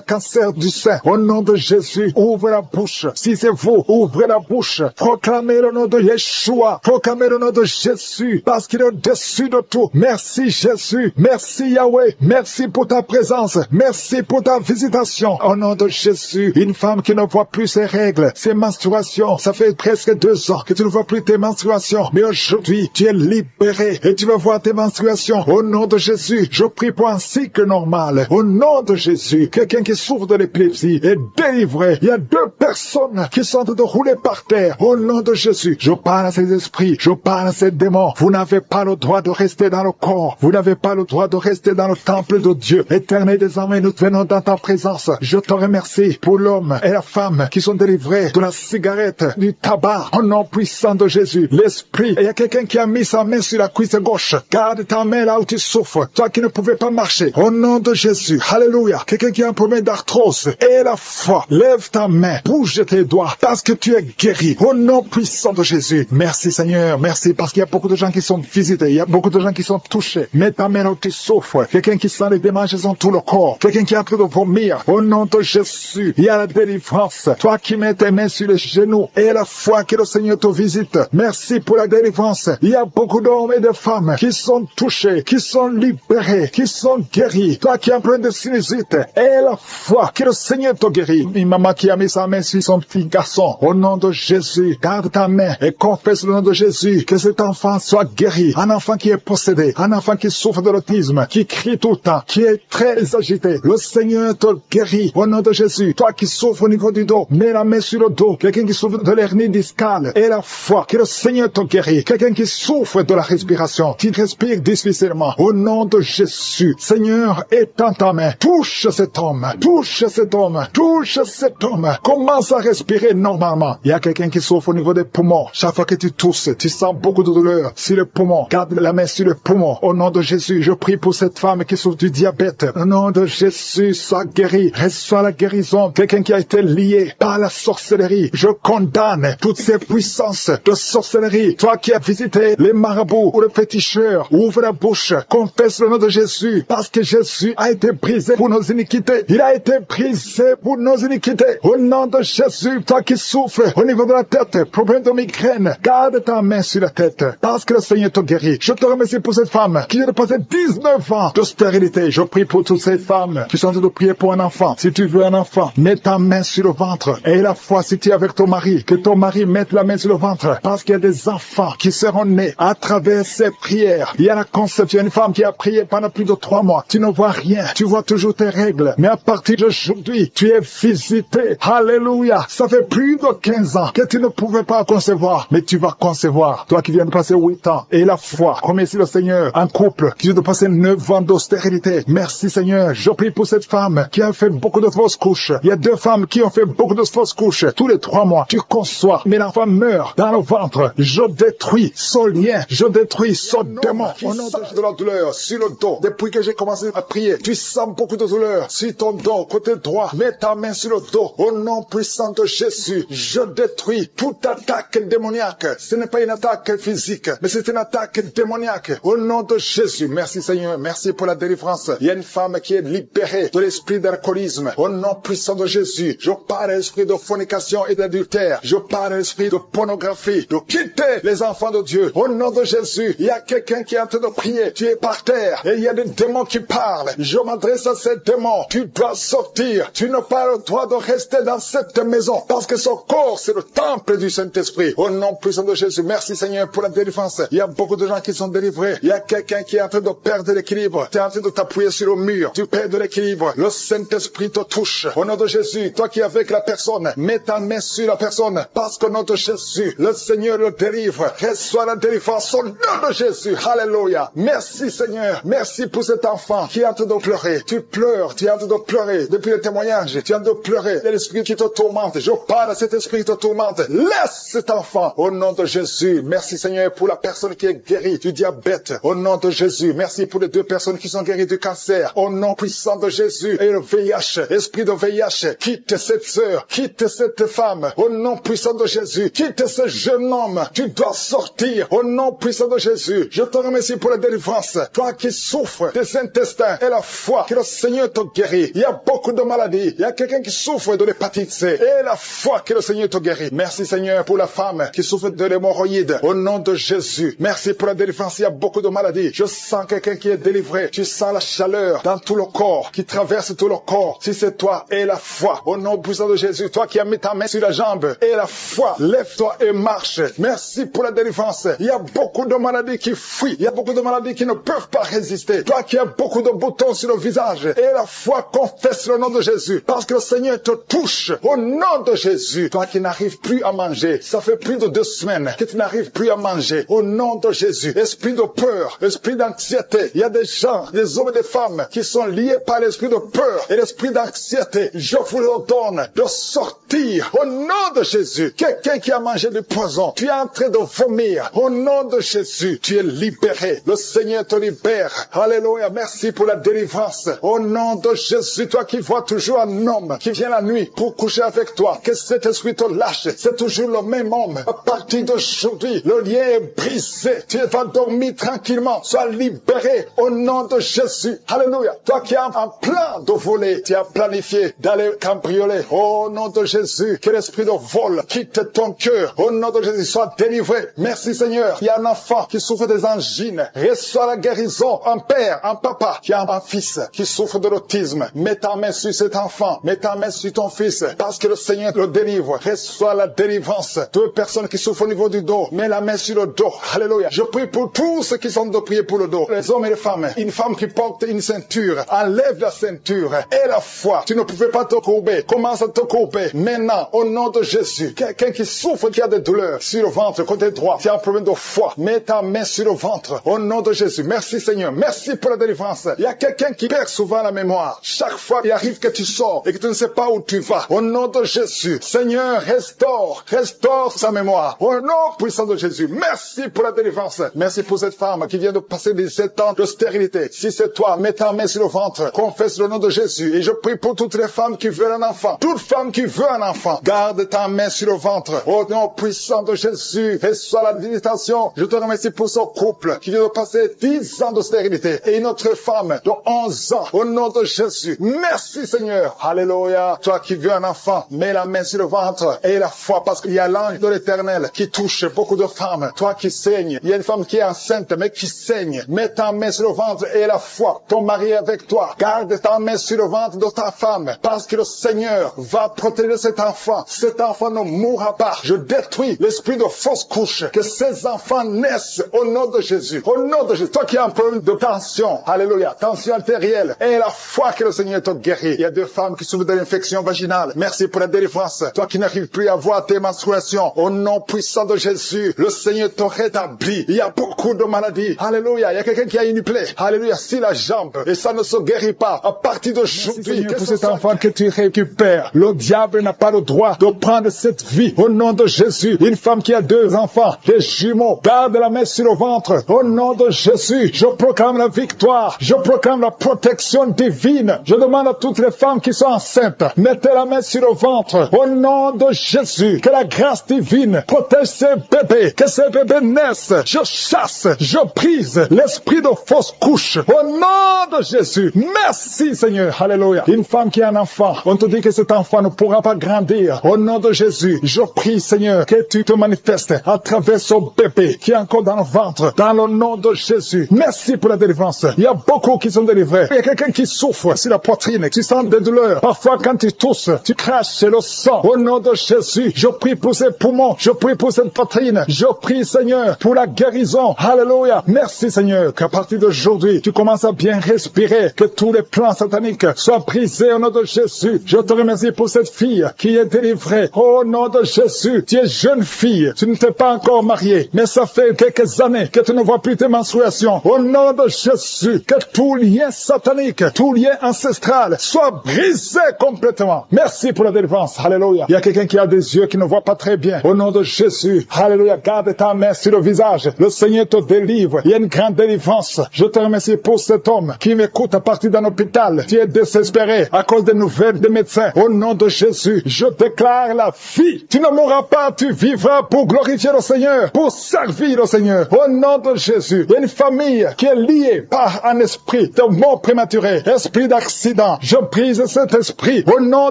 cancer du sein. Au nom de Jésus, ouvre la bouche. Si c'est vous, ouvrez la bouche. Proclamez le nom de Yeshua. Proclamez le nom de Jésus. Parce qu'il est au-dessus de tout. Merci Jésus. Merci Yahweh. Merci pour ta présence. Merci pour ta visitation. Au nom de Jésus. Une femme qui ne voit plus ses règles, ses menstruations. Ça fait presque 2 ans que tu ne vois plus tes menstruations. Mais aujourd'hui, tu es libéré et tu vas voir tes menstruations. Au nom de Jésus, je prie pour un cycle normal. Au nom de Jésus, quelqu'un qui souffre de l'épilepsie est délivré. Il y a 2 personnes qui sont en train de rouler par terre. Au nom de Jésus, je parle à ces esprits, je parle à ces démons. Vous n'avez pas le droit de rester dans le corps. Vous n'avez pas le droit de rester dans le temple de Dieu. Éternel des armées, nous venons dans ta présence. Je te remercie pour l'homme et la femme qui sont délivrés de la cigarette, du tabac. Au nom puissant de Jésus, l'esprit. Et il y a quelqu'un qui a mis sa main sur la cuisse gauche. Garde ta main là où tu souffres. Toi qui ne pouvais pas marcher. Au nom de Jésus. Alléluia. Quelqu'un qui a un problème d'arthrose. Et la foi. Lève ta main. Bouge tes doigts. Parce que tu es guéri. Au nom puissant de Jésus. Merci Seigneur. Merci parce qu'il y a beaucoup de gens qui sont visités. Il y a beaucoup de gens qui sont touchés. Mets ta main là où tu souffres. Quelqu'un qui sent les démanges dans tout le corps. Quelqu'un qui est en train de vomir. Au nom de Jésus. Il y a la délivrance. Toi qui mets tes mains sur les genoux. Et la foi que le Seigneur te visite. Merci pour la délivrance. Il y a beaucoup d'hommes et de femmes qui sont touchés, qui sont libérés, qui sont guéris. Toi qui est en plein de sinusite, et la foi que le Seigneur te guérit. Une maman qui a mis sa main sur son petit garçon, au nom de Jésus, garde ta main et confesse le nom de Jésus, que cet enfant soit guéri. Un enfant qui est possédé, un enfant qui souffre de l'autisme, qui crie tout le temps, qui est très agité. Le Seigneur te guérit au nom de Jésus. Toi qui souffres au niveau du dos, mets la main sur le dos. Quelqu'un qui souffre de l'hernie discale, et la foi que le Seigneur te guérit. Quelqu'un qui souffre de la respiration, qui respire difficilement, au nom de Jésus. Seigneur, étends ta main, touche cet homme, touche cet homme, touche cet homme. Commence à respirer normalement. Il y a quelqu'un qui souffre au niveau des poumons. Chaque fois que tu tousses, tu sens beaucoup de douleur sur le poumon. Garde la main sur le poumon. Au nom de Jésus, je prie pour cette femme qui souffre du diabète. Au nom de Jésus, sois guéri. Reçois la guérison. Quelqu'un qui a été lié par la sorcellerie. Je condamne toutes ces puissances de sorcellerie. Toi qui as visité les marabouts ou les féticheurs, ouvre la bouche. Confesse le nom de Jésus. Parce que Jésus a été brisé pour nos iniquités. Il a été brisé pour nos iniquités. Au nom de Jésus, toi qui souffres au niveau de la tête, problème de migraine, garde ta main sur la tête. Parce que le Seigneur te guérit. Je te remercie pour cette femme qui vient de passer 19 ans de stérilité. Je prie pour toutes ces femmes qui sont en train de prier pour un enfant. Si tu veux un enfant, mets ta main sur le ventre. Et la foi, si tu es avec ton mari, que ton mari mette la main sur le ventre. Parce qu'il y a des enfants qui seront nés à travers ces prières. Il y a la conception. Une femme qui a prié pendant plus de 3 mois. Tu ne vois rien. Tu vois toujours tes règles. Mais à partir d'aujourd'hui, tu es visité. Alléluia. Ça fait plus de 15 ans que tu ne pouvais pas concevoir. Mais tu vas concevoir. Toi qui viens de passer 8 ans. Et la foi. Remercie le Seigneur. Un couple qui vient de passer 9 ans d'austérité. Merci Seigneur. Je prie pour cette femme qui a fait beaucoup de fausses couches. Il y a 2 femmes qui ont fait beaucoup de fausses couches. Tous les 3 mois, tu conçois. Mais l'enfant meurt dans le ventre. Je détruis ce lien. Je détruis ce démon. Au nom de la douleur sur le dos. Depuis que j'ai commencé à prier, tu sens beaucoup de douleur sur ton dos, côté droit. Mets ta main sur le dos. Au nom puissant de Jésus, je détruis toute attaque démoniaque. Ce n'est pas une attaque physique, mais c'est une attaque démoniaque. Au nom de Jésus, merci Seigneur. Merci pour la délivrance. Il y a une femme qui est libérée de l'esprit d'alcoolisme. Au nom puissant de Jésus, je parle à l'esprit de fornication et d'adultère. Je parle à l'esprit de pornographie, de quitter les enfants de Dieu. Au nom de Jésus, il y a quelqu'un qui est en train de prier. Tu es par terre et il y a des démons qui parlent. Je m'adresse à ces démons. Tu dois sortir. Tu n'as pas le droit de rester dans cette maison parce que son corps, c'est le temple du Saint-Esprit. Au nom puissant de Jésus, merci Seigneur pour la délivrance. Il y a beaucoup de gens qui sont délivrés. Il y a quelqu'un qui est en train de perdre l'équilibre. Tu es en train de t'appuyer sur le mur. Tu perds de l'équilibre. Le Saint-Esprit te touche. Au nom de Jésus, toi qui es avec la personne, mets ta main sur la personne parce qu'au nom de Jésus, le Seigneur le délivre. Reçois la délivrance au nom de Jésus. Alléluia. Merci Seigneur. Merci pour cet enfant qui est en train de pleurer. Tu pleures. Tu es en train de pleurer. Depuis le témoignage, tu es en train de pleurer. Il y a l'esprit qui te tourmente. Je parle à cet esprit qui te tourmente. Laisse cet enfant. Au nom de Jésus. Merci Seigneur pour la personne qui est guérie du diabète. Au nom de Jésus. Merci pour les 2 personnes qui sont guéries du cancer. Au nom puissant de Jésus. Et le VIH. Esprit de VIH. Quitte cette sœur. Quitte cette femme. Au nom puissant de Jésus. Quitte ce jeune homme. Tu dois sortir. Au nom puissant de Jésus. Je te remercie pour la délivrance. Toi qui souffres des intestins et la foi que le Seigneur te guérit. Il y a beaucoup de maladies. Il y a quelqu'un qui souffre de l'hépatite C. Et la foi que le Seigneur te guérit. Merci Seigneur pour la femme qui souffre de l'hémorroïde. Au nom de Jésus. Merci pour la délivrance. Il y a beaucoup de maladies. Je sens quelqu'un qui est délivré. Tu sens la chaleur dans tout le corps, qui traverse tout le corps. Si c'est toi, et la foi. Au nom puissant de Jésus. Toi qui as mis ta main sur la jambe. Et la foi. Lève-toi et marche. Merci pour la délivrance. Il y a beaucoup de maladies qui fuient. Il y a beaucoup de maladies qui ne peuvent pas résister. Toi qui as beaucoup de boutons sur le visage. Et la foi, confesse le nom de Jésus. Parce que le Seigneur te touche. Au nom de Jésus. Toi qui n'arrives plus à manger. Ça fait plus de 2 semaines que tu n'arrives plus à manger. Au nom de Jésus. Esprit de peur. Esprit d'anxiété. Il y a des gens, des hommes et des femmes qui sont liés par l'esprit de peur et l'esprit d'anxiété. Je vous ordonne de sortir. Au nom de Jésus. Quelqu'un qui a mangé du poison. Tu es en train de vomir. Au nom de Jésus. Tu es libéré. Le Seigneur te libère. Alléluia. Merci pour la délivrance. Au nom de Jésus. Toi qui vois toujours un homme qui vient la nuit pour coucher avec toi. Que cet esprit te lâche. C'est toujours le même homme. À partir d'aujourd'hui, le lien est brisé. Tu vas dormir tranquillement. Sois libéré au nom de Jésus. Alléluia. Toi qui as un plan de voler, tu as planifié d'aller cambrioler. Au nom de Jésus, que l'esprit de vol quitte ton cœur. Au nom de Jésus, sois délivré. Merci Seigneur. Il y a un enfant qui souffre des angines. Reçois la guérison. Un père, un papa qui a un fils fils qui souffre de l'autisme. Mets ta main sur cet enfant. Mets ta main sur ton fils. Parce que le Seigneur le délivre. Reçois la délivrance. Deux personnes qui souffrent au niveau du dos. Mets la main sur le dos. Alléluia. Je prie pour tous ceux qui sont de prier pour le dos. Les hommes et les femmes. Une femme qui porte une ceinture. Enlève la ceinture. Et la foi. Tu ne pouvais pas te courber. Commence à te courber. Maintenant, au nom de Jésus. Quelqu'un qui souffre, qui a des douleurs sur le ventre, côté droit. Tu as un problème de foi. Mets ta main sur le ventre. Au nom de Jésus. Merci Seigneur. Merci pour la délivrance. Il y a quelqu'un qui perd souvent la mémoire. Chaque fois, il arrive que tu sors et que tu ne sais pas où tu vas. Au nom de Jésus. Seigneur, restaure sa mémoire. Au nom puissant de Jésus. Merci pour la délivrance. Merci pour cette femme qui vient de passer 17 ans de stérilité. Si c'est toi, mets ta main sur le ventre. Confesse le nom de Jésus. Et je prie pour toutes les femmes qui veulent un enfant. Toute femme qui veut un enfant. Garde ta main sur le ventre. Au nom puissant de Jésus. Reçois la visitation. Je te remercie pour ce couple qui vient de passer 10 ans de stérilité. Et une autre femme de 11 ans. Au nom de Jésus. Merci Seigneur. Alléluia. Toi qui veux un enfant, mets la main sur le ventre et la foi, parce qu'il y a l'ange de l'Éternel qui touche beaucoup de femmes. Toi qui saignes, il y a une femme qui est enceinte mais qui saigne. Mets ta main sur le ventre et la foi. Ton mari est avec toi. Garde ta main sur le ventre de ta femme, parce que le Seigneur va protéger cet enfant. Cet enfant ne mourra pas. Je détruis l'esprit de fausse couche. Que ces enfants naissent au nom de Jésus. Au nom de Jésus. Toi qui as un problème de tension, alléluia, tension artérielle, et la foi que le Seigneur te guérit. Il y a deux femmes qui souffrent de l'infection vaginale. Merci pour la délivrance. Toi qui n'arrives plus à voir tes menstruations, au nom puissant de Jésus, le Seigneur te rétablit. Il y a beaucoup de maladies. Alléluia. Il y a quelqu'un qui a une plaie. Alléluia. Si la jambe, et ça ne se guérit pas. À partir d'aujourd'hui, pour cet enfant que tu récupères, le diable n'a pas le droit de prendre cette vie. Au nom de Jésus, une femme qui a 2 enfants, des jumeaux, garde la main sur le ventre. Au nom de Jésus, je proclame la victoire. Je proclame la protection divine. Je demande à toutes les femmes qui sont enceintes, mettez la main sur le ventre. Au nom de Jésus, que la grâce divine protège ces bébés, que ces bébés naissent. Je chasse, je brise l'esprit de fausse couche. Au nom de Jésus, merci Seigneur. Alléluia. Une femme qui a un enfant, on te dit que cet enfant ne pourra pas grandir. Au nom de Jésus, je prie Seigneur que tu te manifestes à travers ce bébé qui est encore dans le ventre. Dans le nom de Jésus. Merci pour la délivrance. Il y a beaucoup qui sont délivrés. Il y a quelqu'un qui souffre sur la poitrine. Tu sens des douleurs. Parfois quand tu tousses, tu craches le sang. Au nom de Jésus, je prie pour ces poumons. Je prie pour cette poitrine. Je prie Seigneur pour la guérison. Alléluia. Merci Seigneur qu'à partir d'aujourd'hui, tu commences à bien respirer. Que tous les plans sataniques soient brisés au nom de Jésus. Je te remercie pour cette fille qui est délivrée. Au nom de Jésus, tu es jeune fille. Tu ne t'es pas encore mariée. Mais ça fait quelques années que tu ne vois plus tes menstruations. Au nom de Jésus, que tout lien satanique, tout lien ancestral soit brisé complètement. Merci pour la délivrance. Alléluia. Il y a quelqu'un qui a des yeux qui ne voit pas très bien. Au nom de Jésus. Alléluia. Garde ta main sur le visage. Le Seigneur te délivre. Il y a une grande délivrance. Je te remercie pour cet homme qui m'écoute à partir d'un hôpital. Tu es désespéré à cause des nouvelles des médecins. Au nom de Jésus, je déclare la vie. Tu ne mourras pas, tu vivras pour glorifier le Seigneur, pour servir le Seigneur. Au nom de Jésus, il y a une famille qui est liée par un esprit de mort prématurée, esprit d'accident. Je brise cet esprit au nom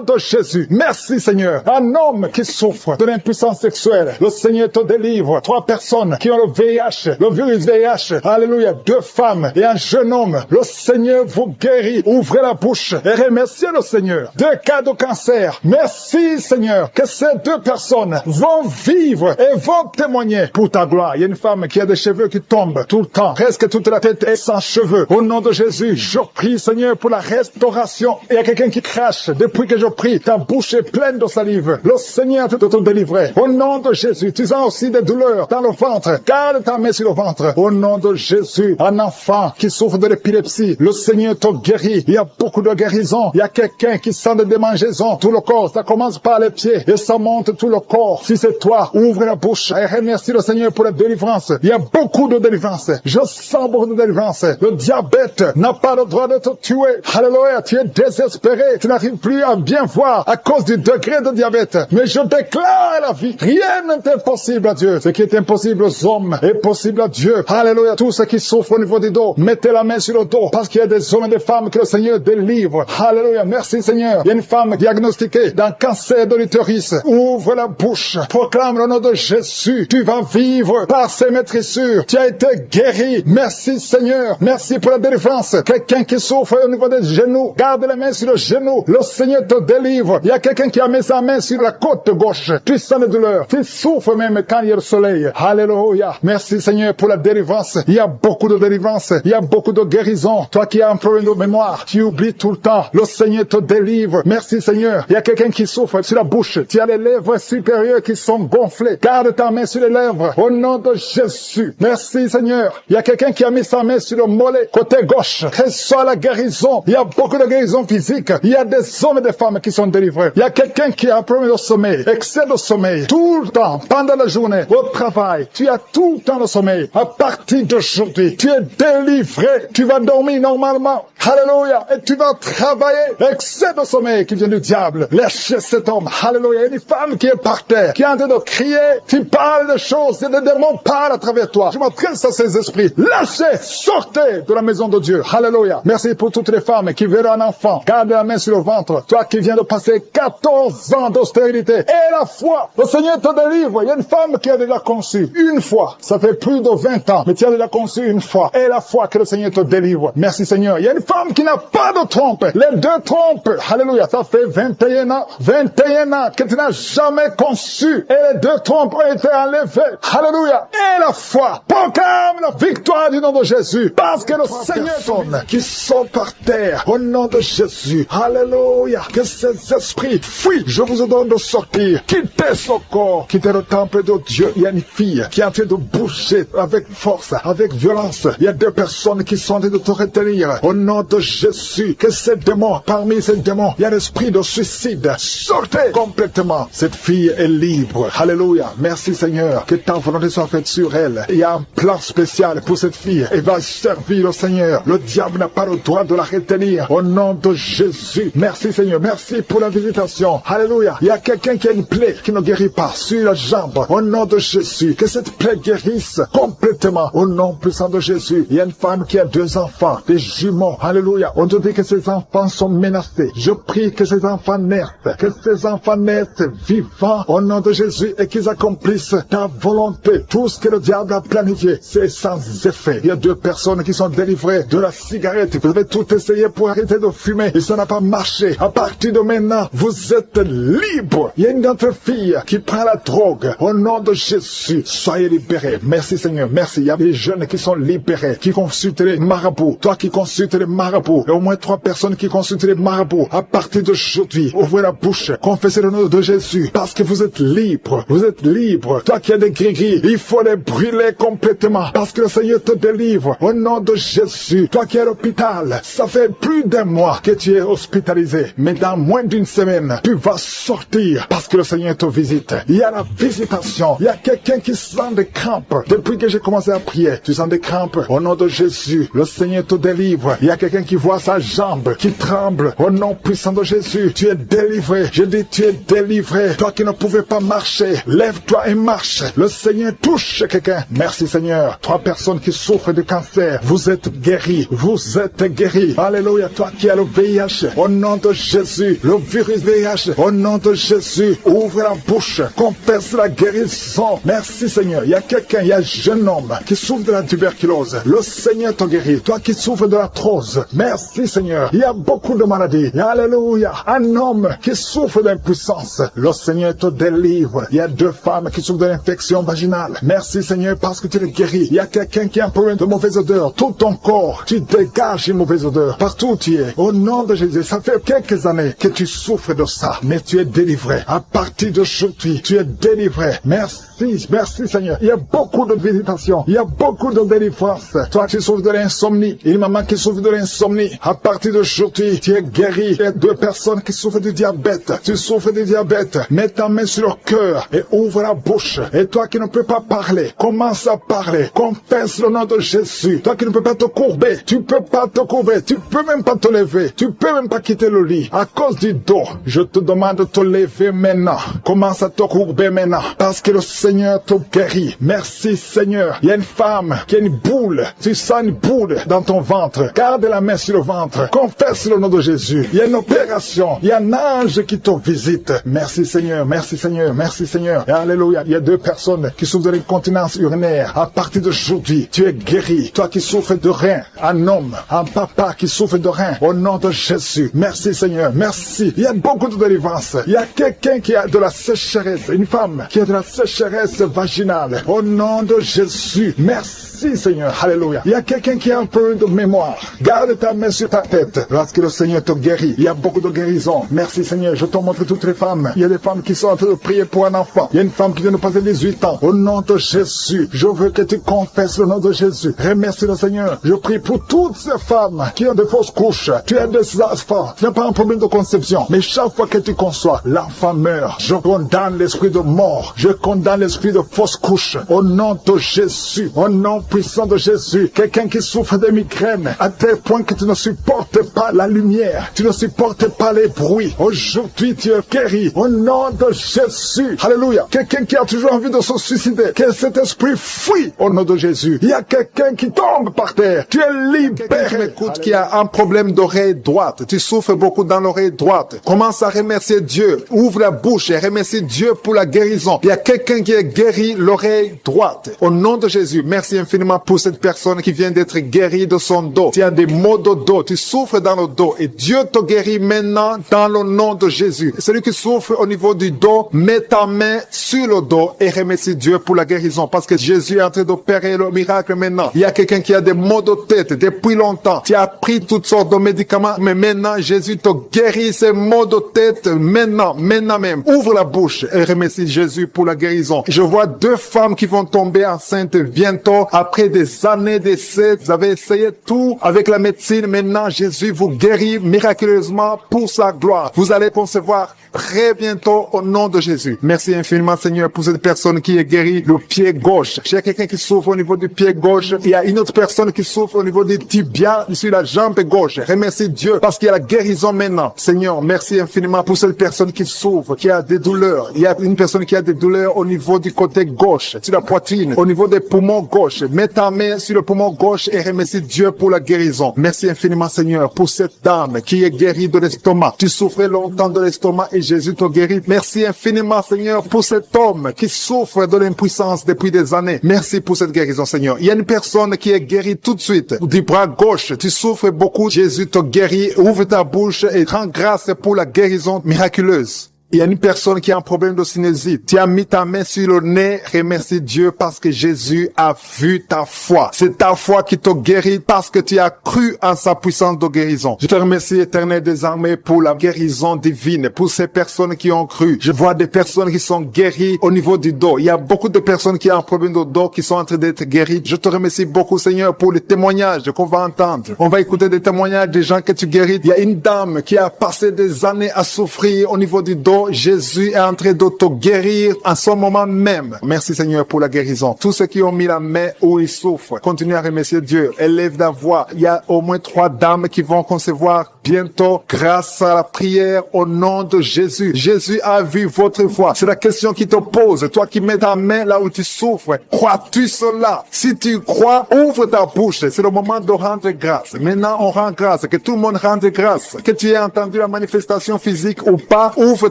de Jésus. Merci Seigneur. Un homme qui souffre de l'impuissance sexuelle, le Seigneur te délivre. 3 personnes qui ont le VIH, le virus VIH. Alléluia. 2 femmes et un jeune homme. Le Seigneur vous guérit. Ouvrez la bouche et remerciez le Seigneur. 2 cas de cancer. Merci Seigneur que ces 2 personnes vont vivre et vont témoigner pour ta gloire. Il y a une femme qui a des cheveux qui tombent tout le temps. Presque toute la tête est sans cheveux. Au nom de Jésus, je prie Seigneur pour la restauration. Il y a quelqu'un qui crache. Depuis que je prie, ta bouche est pleine de salive. Le Seigneur te délivrer. Au nom de Jésus, tu sens aussi des douleurs dans le ventre. Garde ta main sur le ventre. Au nom de Jésus, un enfant qui souffre de l'épilepsie, le Seigneur te guérit. Il y a beaucoup de guérisons. Il y a quelqu'un qui sent des démangeaisons. Tout le corps, ça commence par les pieds et ça monte tout le corps. Si c'est toi, ouvre la bouche et remercie le Seigneur pour la délivrance. Il y a beaucoup de délivrance. Je sens beaucoup de délivrance. Le diabète n'a pas le droit de te tuer. Alléluia, tu es désespéré. Tu n'arrives plus à bien voir à cause du degré de diabète. Mais je déclare la vie. Rien n'est impossible à Dieu. Ce qui est impossible aux hommes est possible à Dieu. Alléluia, tous ceux qui souffrent au niveau du dos, mettez la main sur le dos parce qu'il y a des hommes et des femmes que le Seigneur délivre. Alléluia, merci Seigneur. Il y a une femme diagnostiquée d'un cancer de l'utérus. Ouvre la bouche. Proclame le nom de Jésus. Tu vas vivre par ses maîtrissures. Tu as été guéri. Merci Seigneur. Merci pour la délivrance. Que quelqu'un qui souffre au niveau des genoux. Garde les mains sur le genou. Le Seigneur te délivre. Il y a quelqu'un qui a mis sa main sur la côte gauche. Tu sens la douleur. Tu souffres même quand il y a le soleil. Alléluia. Merci Seigneur pour la délivrance. Il y a beaucoup de délivrance. Il y a beaucoup de guérison. Toi qui as un problème de mémoire, tu oublies tout le temps. Le Seigneur te délivre. Merci Seigneur. Il y a quelqu'un qui souffre sur la bouche. Tu as les lèvres supérieures qui sont gonflées. Garde ta main sur les lèvres. Au nom de Jésus. Merci Seigneur. Il y a quelqu'un qui a mis sa main sur le mollet, côté gauche. Que soit la guérison. Il y a beaucoup de guérison physique. Il y a des hommes et des femmes qui sont délivrés. Il y a quelqu'un qui a un problème de sommeil, excès de sommeil, tout le temps, pendant la journée, au travail. Tu as tout le temps le sommeil. À partir d'aujourd'hui, tu es délivré. Tu vas dormir normalement. Alléluia. Et tu vas travailler. Excès de sommeil qui vient du diable. Lâchez cet homme. Alléluia. Il y a une femme qui est par terre, qui est en train de crier. Tu parles de choses et les démons parlent à travers toi. Je m'adresse à ces esprits. Lâchez, sortez de la maison de Dieu. Alléluia. Merci pour toutes les femmes qui verront un enfant. Garde la main sur le ventre. Toi qui viens de passer 14 ans d'austérité. Et la foi. Le Seigneur te délivre. Il y a une femme qui a déjà conçu une fois. Ça fait plus de 20 ans. Mais tu as déjà conçu une fois. Et la foi que le Seigneur te délivre. Merci Seigneur. Il y a une femme qui n'a pas de trompe. Les deux trompes. Alléluia. Ça fait 21 ans. 21 ans que tu n'as jamais conçu. Et les deux trompes ont été enlevées. Alléluia. Et la foi. Proclame la victoire du nom de Jésus. Parce que le Seigneur qui sont par terre. Au nom de Jésus. Alléluia. Que ces esprits fuient. Je vous ordonne de sortir. Quittez ce corps. Quittez le temple de Dieu. Il y a une fille qui est en train de bouger avec force, avec violence. Il y a deux personnes qui sont en train de te retenir. Au nom de Jésus. Que ces démons, parmi ces démons, il y a l'esprit de suicide. Sortez complètement. Cette fille est libre. Alléluia. Merci Seigneur. Que ta volonté soit faite sur elle. Il y a un plan spécial pour cette fille. Elle va servir le Seigneur. Le diable n'a pas le droit de la retenir. Au nom de Jésus. Merci Seigneur. Merci pour la visitation. Alléluia. Il y a quelqu'un qui a une plaie qui ne guérit pas sur la jambe. Au nom de Jésus. Que cette plaie guérisse complètement. Au nom puissant de Jésus. Il y a une femme qui a 2 enfants. Des jumeaux. Alléluia. On te dit que ces enfants sont menacés. Je prie que ces enfants naissent. Que ces enfants naissent vivants. Au nom de Jésus. Et qu'ils accomplissent ta volonté. Tout ce que le diable a planifié, c'est sans effet. Il y a 2 personnes qui sont délivrées de la cigarette. Vous avez tout essayé pour arrêter de fumer et ça n'a pas marché. À partir de maintenant, vous êtes libre. Il y a une autre fille qui prend la drogue. Au nom de Jésus, soyez libérés. Merci Seigneur, merci. Il y a des jeunes qui sont libérés, qui consultent les marabouts. Toi qui consultes les marabouts, il y a au moins 3 personnes qui consultent les marabouts. À partir d'aujourd'hui, ouvrez la bouche, confessez le nom de Jésus, parce que vous êtes libre. Vous êtes libre. Toi qui as des gris-gris, il faut les brûler complètement, parce que le Seigneur te délivre. Au nom de Jésus, toi qui es à l'hôpital, ça fait plus d'1 mois que tu es hospitalisé, mais dans moins d'1 semaine, tu vas sortir, parce que le Seigneur te visite. Il y a la visitation. Il y a quelqu'un qui sent des crampes. Depuis que j'ai commencé à prier, tu sens des crampes. Au nom de Jésus, le Seigneur te délivre. Il y a quelqu'un qui voit sa jambe, qui tremble. Au nom puissant de Jésus, tu es délivré. Je dis, tu es délivré. Toi qui ne pouvais pas marcher, lève-toi et marche. Le Seigneur touche quelqu'un. Merci Seigneur. 3 personnes qui souffrent de cancer, vous êtes guéris. Vous êtes guéris. Alléluia. Toi qui as le VIH, au nom de Jésus, le virus VIH, au nom de Jésus, ouvre la bouche, confesse la guérison. Merci Seigneur. Il y a quelqu'un, il y a un jeune homme qui souffre de la tuberculose. Le Seigneur te guérit. Toi qui souffres de l'arthrose, merci Seigneur. Il y a beaucoup de maladies. Alléluia. Un homme qui souffre d'impuissance, le Seigneur te délivre. Il y a 2 femmes qui souffrent de l'infection vaginale. Merci Seigneur parce que tu les guéris. Il y a quelqu'un qui a un problème de mauvaise odeur. Tout ton corps, tu dégages une mauvaise odeur. Partout où tu es. Au nom de Jésus, ça fait quelques années que tu souffres de ça. Mais tu es délivré. À partir d'aujourd'hui, tu es délivré. Merci, merci Seigneur. Il y a beaucoup de visitations. Il y a beaucoup de délivrance. Toi qui souffres de l'insomnie. Une maman qui souffre de l'insomnie. À partir d'aujourd'hui, tu es guéri. Il y a 2 personnes qui souffrent du diabète. Tu souffres du diabète. Mets ta main sur le cœur et ouvre la bouche. Et toi qui ne peux pas parler, commence à parler. Confesse le nom de Jésus. Toi qui ne peux pas te courber, tu peux pas te courber. Tu peux même pas te lever. Tu peux même pas quitter le lit. À cause du dos, je te demande de te lever maintenant. Commence à te courber maintenant. Parce que le Seigneur te guérit. Merci Seigneur. Il y a une femme qui a une boule. Tu sens une boule dans ton ventre. Garde la main sur le ventre. Confesse le nom de Jésus. Il y a une opération. Il y a un ange qui te visite. Merci Seigneur. Merci Seigneur. Merci Seigneur. Et alléluia. Il y a 2 personnes qui souffrent de l'incontinence urinaire. À partir d'aujourd'hui, tu es guéri. Toi qui souffres de rein, un homme, un papa qui souffre de rein. Au nom de Jésus. Merci Seigneur, merci. Il y a beaucoup de délivrance. Il y a quelqu'un qui a de la sécheresse, une femme qui a de la sécheresse vaginale. Au nom de Jésus. Merci Seigneur. Alléluia. Il y a quelqu'un qui a un peu de mémoire. Garde ta main sur ta tête. Lorsque le Seigneur te guérit, il y a beaucoup de guérison. Merci Seigneur. Je te montre toutes les femmes. Il y a des femmes qui sont en train de prier pour un enfant. Il y a une femme qui vient de passer 18 ans. Au nom de Jésus, je veux que tu confesses le nom de Jésus. Remercie le Seigneur. Je prie pour toutes ces femmes qui ont de fausses couches. Tu as des enfants. Tu n'as pas un problème de conception. Mais chaque fois que tu conçois, l'enfant meurt. Je condamne l'esprit de mort. Je condamne l'esprit de fausse couche. Au nom de Jésus. Au nom puissant de Jésus. Quelqu'un qui souffre de migraines à tel point que tu ne supportes pas la lumière. Tu ne supportes pas les bruits. Aujourd'hui, tu es guéri. Au nom de Jésus. Alléluia. Quelqu'un qui a toujours envie de se suicider. Que cet esprit fuit au nom de Jésus. Il y a quelqu'un qui tombe par terre. Tu es libéré. Quelqu'un qui m'écoute qui a un problème d'oreille droite. Tu souffres beaucoup dans l'oreille droite. Commence à remercier Dieu. Ouvre la bouche et remercie Dieu pour la guérison. Il y a quelqu'un qui est guéri l'oreille droite. Au nom de Jésus, merci infiniment pour cette personne qui vient d'être guérie de son dos. Tu as des maux de dos. Tu souffres dans le dos et Dieu te guérit maintenant dans le nom de Jésus. Celui qui souffre au niveau du dos, mets ta main sur le dos et remercie Dieu pour la guérison parce que Jésus est en train d'opérer le miracle maintenant. Il y a quelqu'un qui a des maux de tête depuis longtemps. Tu as pris toutes sortes de médicaments, mais maintenant Jésus te guérit ces maux de tête maintenant même. Ouvre la bouche et remercie Jésus pour la guérison. Je vois 2 femmes qui vont tomber enceintes bientôt après des années d'essais. Vous avez essayé tout avec la médecine. Maintenant, Jésus vous guérit miraculeusement pour sa gloire. Vous allez concevoir très bientôt au nom de Jésus. Merci infiniment Seigneur pour cette personne qui est guérie le pied gauche. Il y a quelqu'un qui souffre au niveau du pied gauche. Il y a une autre personne qui souffre au niveau du tibia sur la jambe gauche. Remercie Dieu parce qu'il y a la guérison maintenant. Seigneur, merci infiniment pour cette personne qui souffre, qui a des douleurs. Il y a une personne qui a des douleurs au niveau du côté gauche, sur la poitrine, au niveau des poumons gauche. Mets ta main sur le poumon gauche et remercie Dieu pour la guérison. Merci infiniment Seigneur pour cette dame qui est guérie de l'estomac. Tu souffrais longtemps de l'estomac et Jésus te guérit. Merci infiniment Seigneur pour cet homme qui souffre de l'impuissance depuis des années. Merci pour cette guérison Seigneur. Il y a une personne qui est guérie tout de suite du bras gauche. Tu souffres beaucoup. Jésus te guérit. Ouvre ta bouche et rends grâce pour la guérison miraculeuse. Il y a une personne qui a un problème de sinusite. Tu as mis ta main sur le nez. Remercie Dieu parce que Jésus a vu ta foi. C'est ta foi qui te guérit parce que tu as cru en sa puissance de guérison. Je te remercie, Éternel des armées, pour la guérison divine, pour ces personnes qui ont cru. Je vois des personnes qui sont guéries au niveau du dos. Il y a beaucoup de personnes qui ont un problème de dos qui sont en train d'être guéries. Je te remercie beaucoup, Seigneur, pour les témoignages qu'on va entendre. On va écouter des témoignages des gens que tu guéris. Il y a une dame qui a passé des années à souffrir au niveau du dos. Jésus est en train de te guérir en ce moment même. Merci Seigneur pour la guérison. Tous ceux qui ont mis la main où ils souffrent, continuez à remercier Dieu. Élève la voix. Il y a au moins 3 dames qui vont concevoir bientôt grâce à la prière au nom de Jésus. Jésus a vu votre foi. C'est la question qui te pose. Toi qui mets ta main là où tu souffres, crois-tu cela? Si tu crois, ouvre ta bouche. C'est le moment de rendre grâce. Maintenant, on rend grâce. Que tout le monde rende grâce. Que tu aies entendu la manifestation physique ou pas, ouvre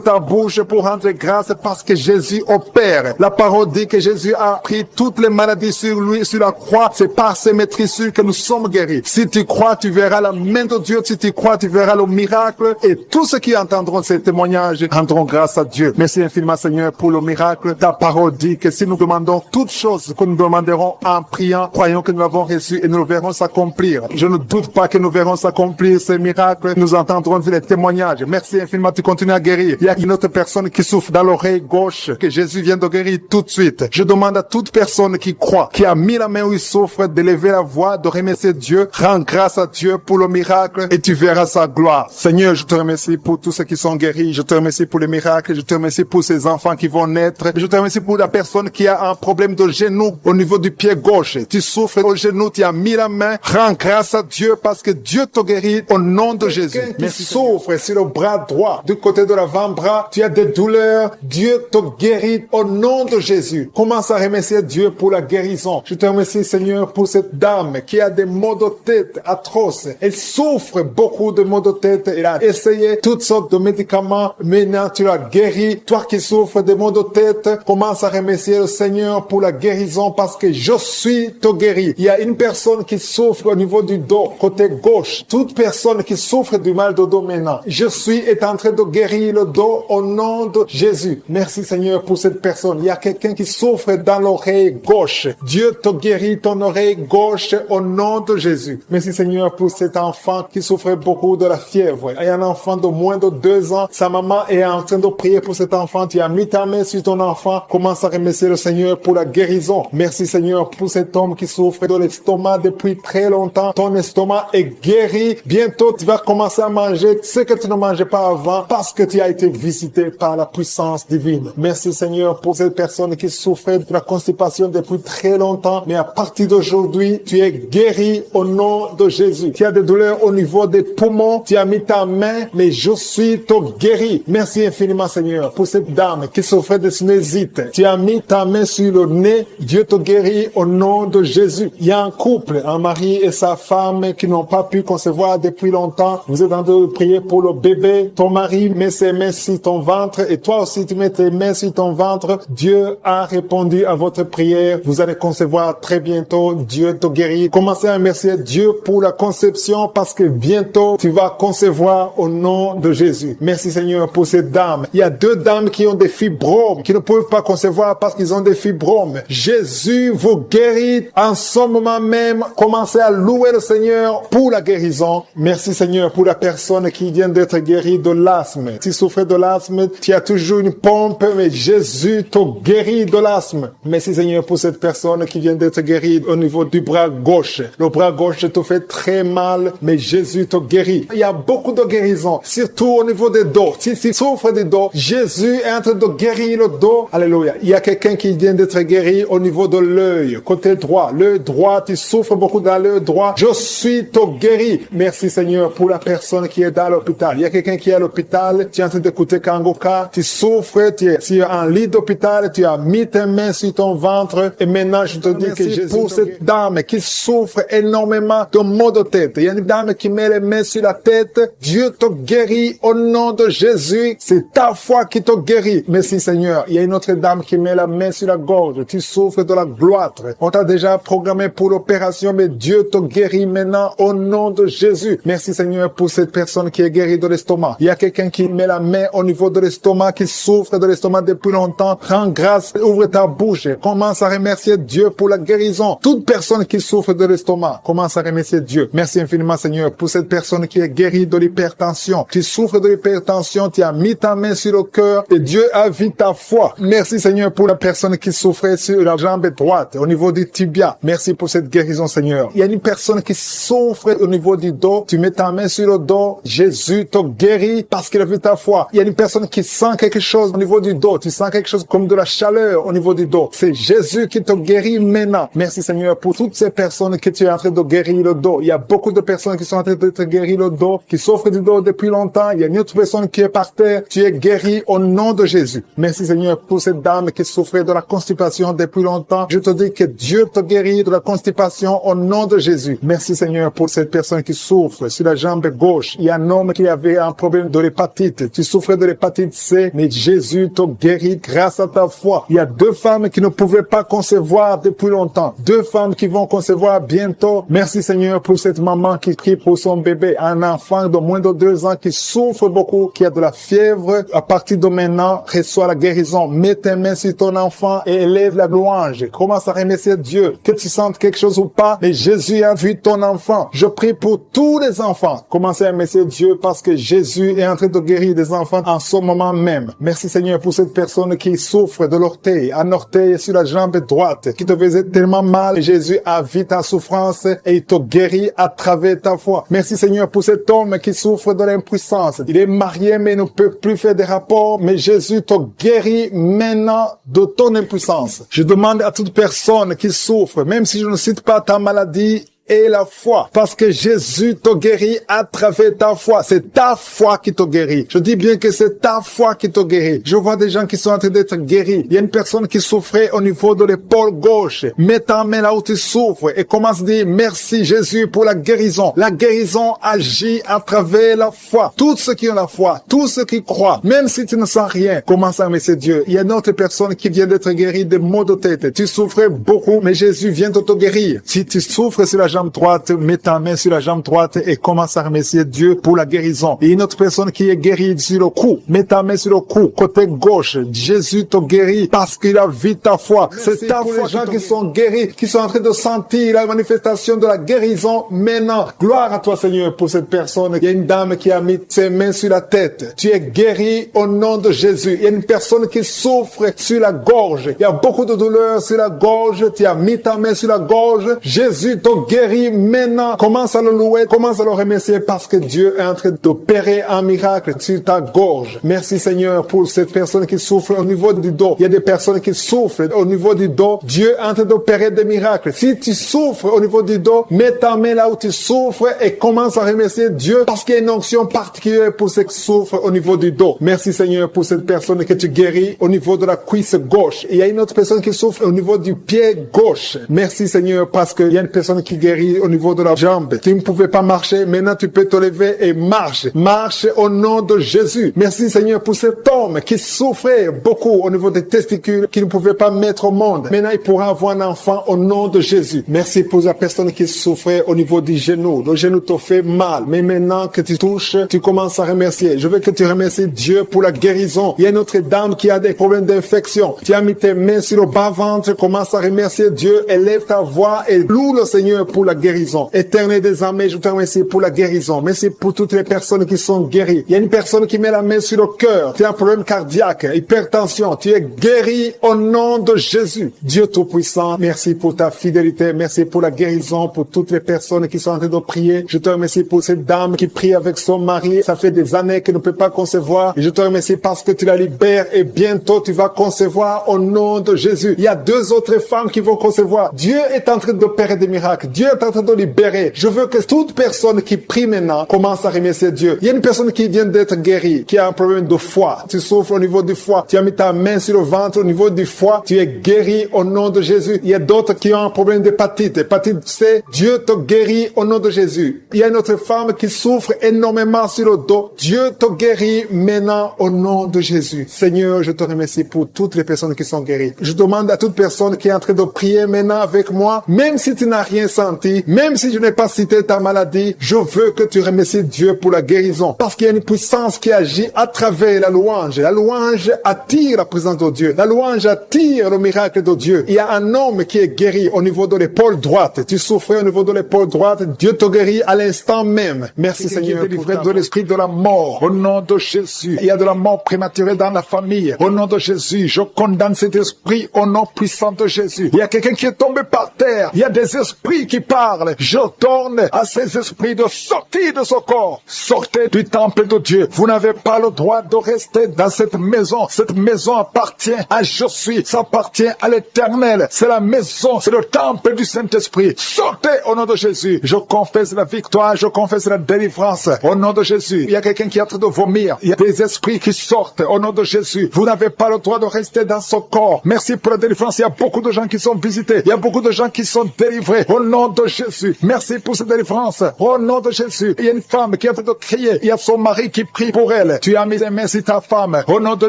ta bouche pour rendre grâce parce que Jésus opère. La parole dit que Jésus a pris toutes les maladies sur lui, sur la croix. C'est par ses maîtrisures que nous sommes guéris. Si tu crois, tu verras la main de Dieu. Si tu crois, tu verras le miracle. Et tous ceux qui entendront ces témoignages rendront grâce à Dieu. Merci infiniment, Seigneur, pour le miracle. Ta parole dit que si nous demandons toutes choses que nous demanderons en priant, croyons que nous l'avons reçu et nous le verrons s'accomplir. Je ne doute pas que nous verrons s'accomplir ces miracles. Nous entendrons les témoignages. Merci infiniment, tu continues à guérir. Il y a une autre personne qui souffre dans l'oreille gauche, que Jésus vient de guérir tout de suite. Je demande à toute personne qui croit, qui a mis la main où il souffre, de lever la voix, de remercier Dieu. Rends grâce à Dieu pour le miracle et tu verras sa gloire. Seigneur, je te remercie pour tous ceux qui sont guéris. Je te remercie pour les miracles. Je te remercie pour ces enfants qui vont naître. Je te remercie pour la personne qui a un problème de genou au niveau du pied gauche. Tu souffres au genou, tu as mis la main. Rends grâce à Dieu parce que Dieu te guérit au nom de Jésus. Mais souffre sur le bras droit, du côté de l'avant-bras, tu as des douleurs. Dieu te guérit au nom de Jésus. Commence à remercier Dieu pour la guérison. Je te remercie, Seigneur, pour cette dame qui a des maux de tête atroces. Elle souffre beaucoup de maux de tête. Il a essayé toutes sortes de médicaments. Maintenant, tu l'as guéri. Toi qui souffres de maux de tête, commence à remercier le Seigneur pour la guérison parce que je suis te guéri. Il y a une personne qui souffre au niveau du dos, côté gauche. Toute personne qui souffre du mal de dos maintenant, je suis est en train de guérir le dos au nom de Jésus. Merci Seigneur pour cette personne. Il y a quelqu'un qui souffre dans l'oreille gauche. Dieu te guérit ton oreille gauche au nom de Jésus. Merci Seigneur pour cet enfant qui souffrait beaucoup de la fièvre. Il y a un enfant de moins de 2 ans. Sa maman est en train de prier pour cet enfant. Tu as mis ta main sur ton enfant. Commence à remercier le Seigneur pour la guérison. Merci Seigneur pour cet homme qui souffre de l'estomac depuis très longtemps. Ton estomac est guéri. Bientôt, tu vas commencer à manger ce que tu ne mangeais pas avant parce que tu as été visité par la puissance divine. Merci Seigneur pour cette personne qui souffrait de la constipation depuis très longtemps. Mais à partir d'aujourd'hui, tu es guéri au nom de Jésus. Tu as des douleurs au niveau des poumons. Tu as mis ta main, mais je suis te guéri. Merci infiniment Seigneur pour cette dame qui souffrait de sinusite. Tu as mis ta main sur le nez. Dieu te guérit au nom de Jésus. Il y a un couple, un mari et sa femme qui n'ont pas pu concevoir depuis longtemps. Vous êtes en train de prier pour le bébé. Ton mari met ses mains sur ton ventre et toi aussi tu mets tes mains sur ton ventre. Dieu a répondu à votre prière. Vous allez concevoir très bientôt. Dieu te guérit. Commencez à remercier Dieu pour la conception parce que bientôt tu vas concevoir au nom de Jésus. Merci Seigneur pour ces dames. Il y a 2 dames qui ont des fibromes, qui ne peuvent pas concevoir parce qu'ils ont des fibromes. Jésus vous guérit en ce moment même. Commencez à louer le Seigneur pour la guérison. Merci Seigneur pour la personne qui vient d'être guérie de l'asthme. Tu souffres de l'asthme, tu as toujours une pompe, mais Jésus te guérit de l'asthme. Merci Seigneur pour cette personne qui vient d'être guérie au niveau du bras gauche. Le bras gauche te fait très mal, mais Jésus te guérit. Il y a beaucoup de guérisons, surtout au niveau des dos. Si tu souffres des dos, Jésus est en train de guérir le dos. Alléluia. Il y a quelqu'un qui vient d'être guéri au niveau de l'œil, côté droit. L'œil droit, tu souffres beaucoup dans l'œil droit. Je suis te guéri. Merci Seigneur pour la personne qui est dans l'hôpital. Il y a quelqu'un qui est à l'hôpital, tu es en train d'écouter Kangoka, tu souffres, tu es en lit d'hôpital, tu as mis tes mains sur ton ventre et maintenant je te dis que Jésus pour cette dame qui souffre énormément de maux de tête. Il y a une dame qui met les mains sur la tête. Dieu te guérit au nom de Jésus. C'est ta foi qui te guérit. Merci Seigneur. Il y a une autre dame qui met la main sur la gorge. Tu souffres de la gloître. On t'a déjà programmé pour l'opération, mais Dieu te guérit maintenant au nom de Jésus. Merci Seigneur pour cette personne qui est guérie de l'estomac. Il y a quelqu'un qui met la main au niveau de l'estomac, qui souffre de l'estomac depuis longtemps. Rends grâce, ouvre ta bouche. Commence à remercier Dieu pour la guérison. Toute personne qui souffre de l'estomac, commence à remercier Dieu. Merci infiniment Seigneur pour cette personne qui est guérie de l'hypertension. Tu souffres de l'hypertension, tu as mis ta main sur le cœur et Dieu a vu ta foi. Merci Seigneur pour la personne qui souffrait sur la jambe droite, au niveau du tibia. Merci pour cette guérison Seigneur. Il y a une personne qui souffre au niveau du dos. Tu mets ta main sur le dos. Jésus te guérit parce qu'il a vu ta foi. Il y a une personne qui sent quelque chose au niveau du dos. Tu sens quelque chose comme de la chaleur au niveau du dos. C'est Jésus qui te guérit maintenant. Merci Seigneur pour toutes ces personnes que tu es en train de guérir le dos. Il y a beaucoup de personnes qui sont en train de te guérir le dos, qui souffrent du dos depuis longtemps. Il y a une autre personne qui est par terre. Tu es guéri au nom de Jésus. Merci Seigneur pour cette dame qui souffrait de la constipation depuis longtemps. Je te dis que Dieu te guérit de la constipation au nom de Jésus. Merci Seigneur pour cette personne qui souffre sur la jambe gauche. Il y a un homme qui avait un problème de l'hépatite. Tu souffrais de l'hépatite C, mais Jésus te guérit grâce à ta foi. Il y a 2 femmes qui ne pouvaient pas concevoir depuis longtemps. 2 femmes qui vont concevoir bientôt. Merci Seigneur pour cette maman qui prie pour son bébé. Un enfant de moins de 2 ans qui souffre beaucoup, qui a de la fièvre. À partir de maintenant, reçois la guérison. Mets tes mains sur ton enfant et élève la louange. Commence à remercier Dieu. Que tu sentes quelque chose ou pas, mais Jésus a vu ton enfant. Je prie pour tous les enfants. Commencez à remercier Dieu parce que Jésus est en train de guérir des enfants en ce moment même. Merci Seigneur pour cette personne qui souffre de l'orteil, un orteil sur la jambe droite, qui te faisait tellement mal. Jésus a vu ta souffrance et il te guérit à travers ta foi. Merci Seigneur pour cet homme qui souffre de l'impuissance. Il est marié mais ne peut plus faire des rapports, mais Jésus te guérit maintenant de ton impuissance. Je demande à toute personne qui souffre, même si je ne cite pas ta maladie, et la foi. Parce que Jésus te guérit à travers ta foi. C'est ta foi qui te guérit. Je dis bien que c'est ta foi qui te guérit. Je vois des gens qui sont en train d'être guéris. Il y a une personne qui souffrait au niveau de l'épaule gauche. Mets ta main là où tu souffres et commence à dire merci Jésus pour la guérison. La guérison agit à travers la foi. Tous ceux qui ont la foi, tous ceux qui croient, même si tu ne sens rien, commence à remercier Dieu. Il y a une autre personne qui vient d'être guérie de maux de tête. Tu souffrais beaucoup, mais Jésus vient de te guérir. Si tu souffres sur la jambe droite, mets ta main sur la jambe droite et commence à remercier Dieu pour la guérison. Il y a une autre personne qui est guérie sur le cou. Mets ta main sur le cou, côté gauche. Jésus te guérit parce qu'il a vu ta foi. C'est ta foi. Les gens qui sont guéris, qui sont en train de sentir la manifestation de la guérison maintenant. Gloire à toi, Seigneur, pour cette personne. Il y a une dame qui a mis ses mains sur la tête. Tu es guéri au nom de Jésus. Il y a une personne qui souffre sur la gorge. Il y a beaucoup de douleur sur la gorge. Tu as mis ta main sur la gorge. Jésus te guérit maintenant. Commence à le louer, commence à le remercier parce que Dieu est en train d'opérer un miracle sur ta gorge. Merci Seigneur pour cette personne qui souffre au niveau du dos. Il y a des personnes qui souffrent au niveau du dos. Dieu est en train d'opérer des miracles. Si tu souffres au niveau du dos, mets ta main là où tu souffres et commence à remercier Dieu parce qu'il y a une onction particulière pour ceux qui souffrent au niveau du dos. Merci Seigneur pour cette personne que tu guéris au niveau de la cuisse gauche. Il y a une autre personne qui souffre au niveau du pied gauche. Merci Seigneur parce qu'il y a une personne qui guérit au niveau de la jambe. Tu ne pouvais pas marcher, maintenant tu peux te lever et marche. Marche au nom de Jésus. Merci Seigneur pour cet homme qui souffrait beaucoup au niveau des testicules, qui ne pouvait pas mettre au monde. Maintenant il pourra avoir un enfant au nom de Jésus. Merci pour la personne qui souffrait au niveau du genou. Le genou te fait mal, mais maintenant que tu touches, tu commences à remercier. Je veux que tu remercies Dieu pour la guérison. Il y a une autre dame qui a des problèmes d'infection. Tu as mis tes mains sur le bas-ventre, commence à remercier Dieu, élève ta voix et loue le Seigneur pour la guérison. Éternel des armées, je te remercie pour la guérison. Merci pour toutes les personnes qui sont guéries. Il y a une personne qui met la main sur le cœur. Tu as un problème cardiaque, hypertension. Tu es guéri au nom de Jésus. Dieu Tout-Puissant, merci pour ta fidélité. Merci pour la guérison, pour toutes les personnes qui sont en train de prier. Je te remercie pour cette dame qui prie avec son mari. Ça fait des années qu'elle ne peut pas concevoir. Et je te remercie parce que tu la libères et bientôt tu vas concevoir au nom de Jésus. Il y a 2 autres femmes qui vont concevoir. Dieu est en train d'opérer des miracles. Dieu est en train de libérer. Je veux que toute personne qui prie maintenant commence à remercier Dieu. Il y a une personne qui vient d'être guérie, qui a un problème de foie. Tu souffres au niveau du foie. Tu as mis ta main sur le ventre au niveau du foie. Tu es guéri au nom de Jésus. Il y a d'autres qui ont un problème d'hépatite. Hépatite C. Dieu te guérit au nom de Jésus. Il y a une autre femme qui souffre énormément sur le dos. Dieu te guérit maintenant au nom de Jésus. Seigneur, je te remercie pour toutes les personnes qui sont guéries. Je demande à toute personne qui est en train de prier maintenant avec moi, même si tu n'as rien senti, même si je n'ai pas cité ta maladie, je veux que tu remercies Dieu pour la guérison. Parce qu'il y a une puissance qui agit à travers la louange. La louange attire la présence de Dieu. La louange attire le miracle de Dieu. Il y a un homme qui est guéri au niveau de l'épaule droite. Tu souffrais au niveau de l'épaule droite. Dieu te guérit à l'instant même. Merci Seigneur. Délivré de l'esprit de la mort. Au nom de Jésus. Il y a de la mort prématurée dans la famille. Au nom de Jésus, je condamne cet esprit au nom puissant de Jésus. Il y a quelqu'un qui est tombé par terre. Il y a des esprits qui parlent. Je donne à ces esprits de sortir de ce corps. Sortez du temple de Dieu. Vous n'avez pas le droit de rester dans cette maison. Cette maison appartient à Je suis. Ça appartient à l'Éternel. C'est la maison. C'est le temple du Saint-Esprit. Sortez au nom de Jésus. Je confesse la victoire. Je confesse la délivrance. Au nom de Jésus. Il y a quelqu'un qui est en train de vomir. Il y a des esprits qui sortent. Au nom de Jésus. Vous n'avez pas le droit de rester dans ce corps. Merci pour la délivrance. Il y a beaucoup de gens qui sont visités. Il y a beaucoup de gens qui sont délivrés. Au nom de Jésus. Merci pour cette délivrance. Au nom de Jésus. Il y a une femme qui est en train de crier. Il y a son mari qui prie pour elle. Tu as mis les mains sur ta femme. Au nom de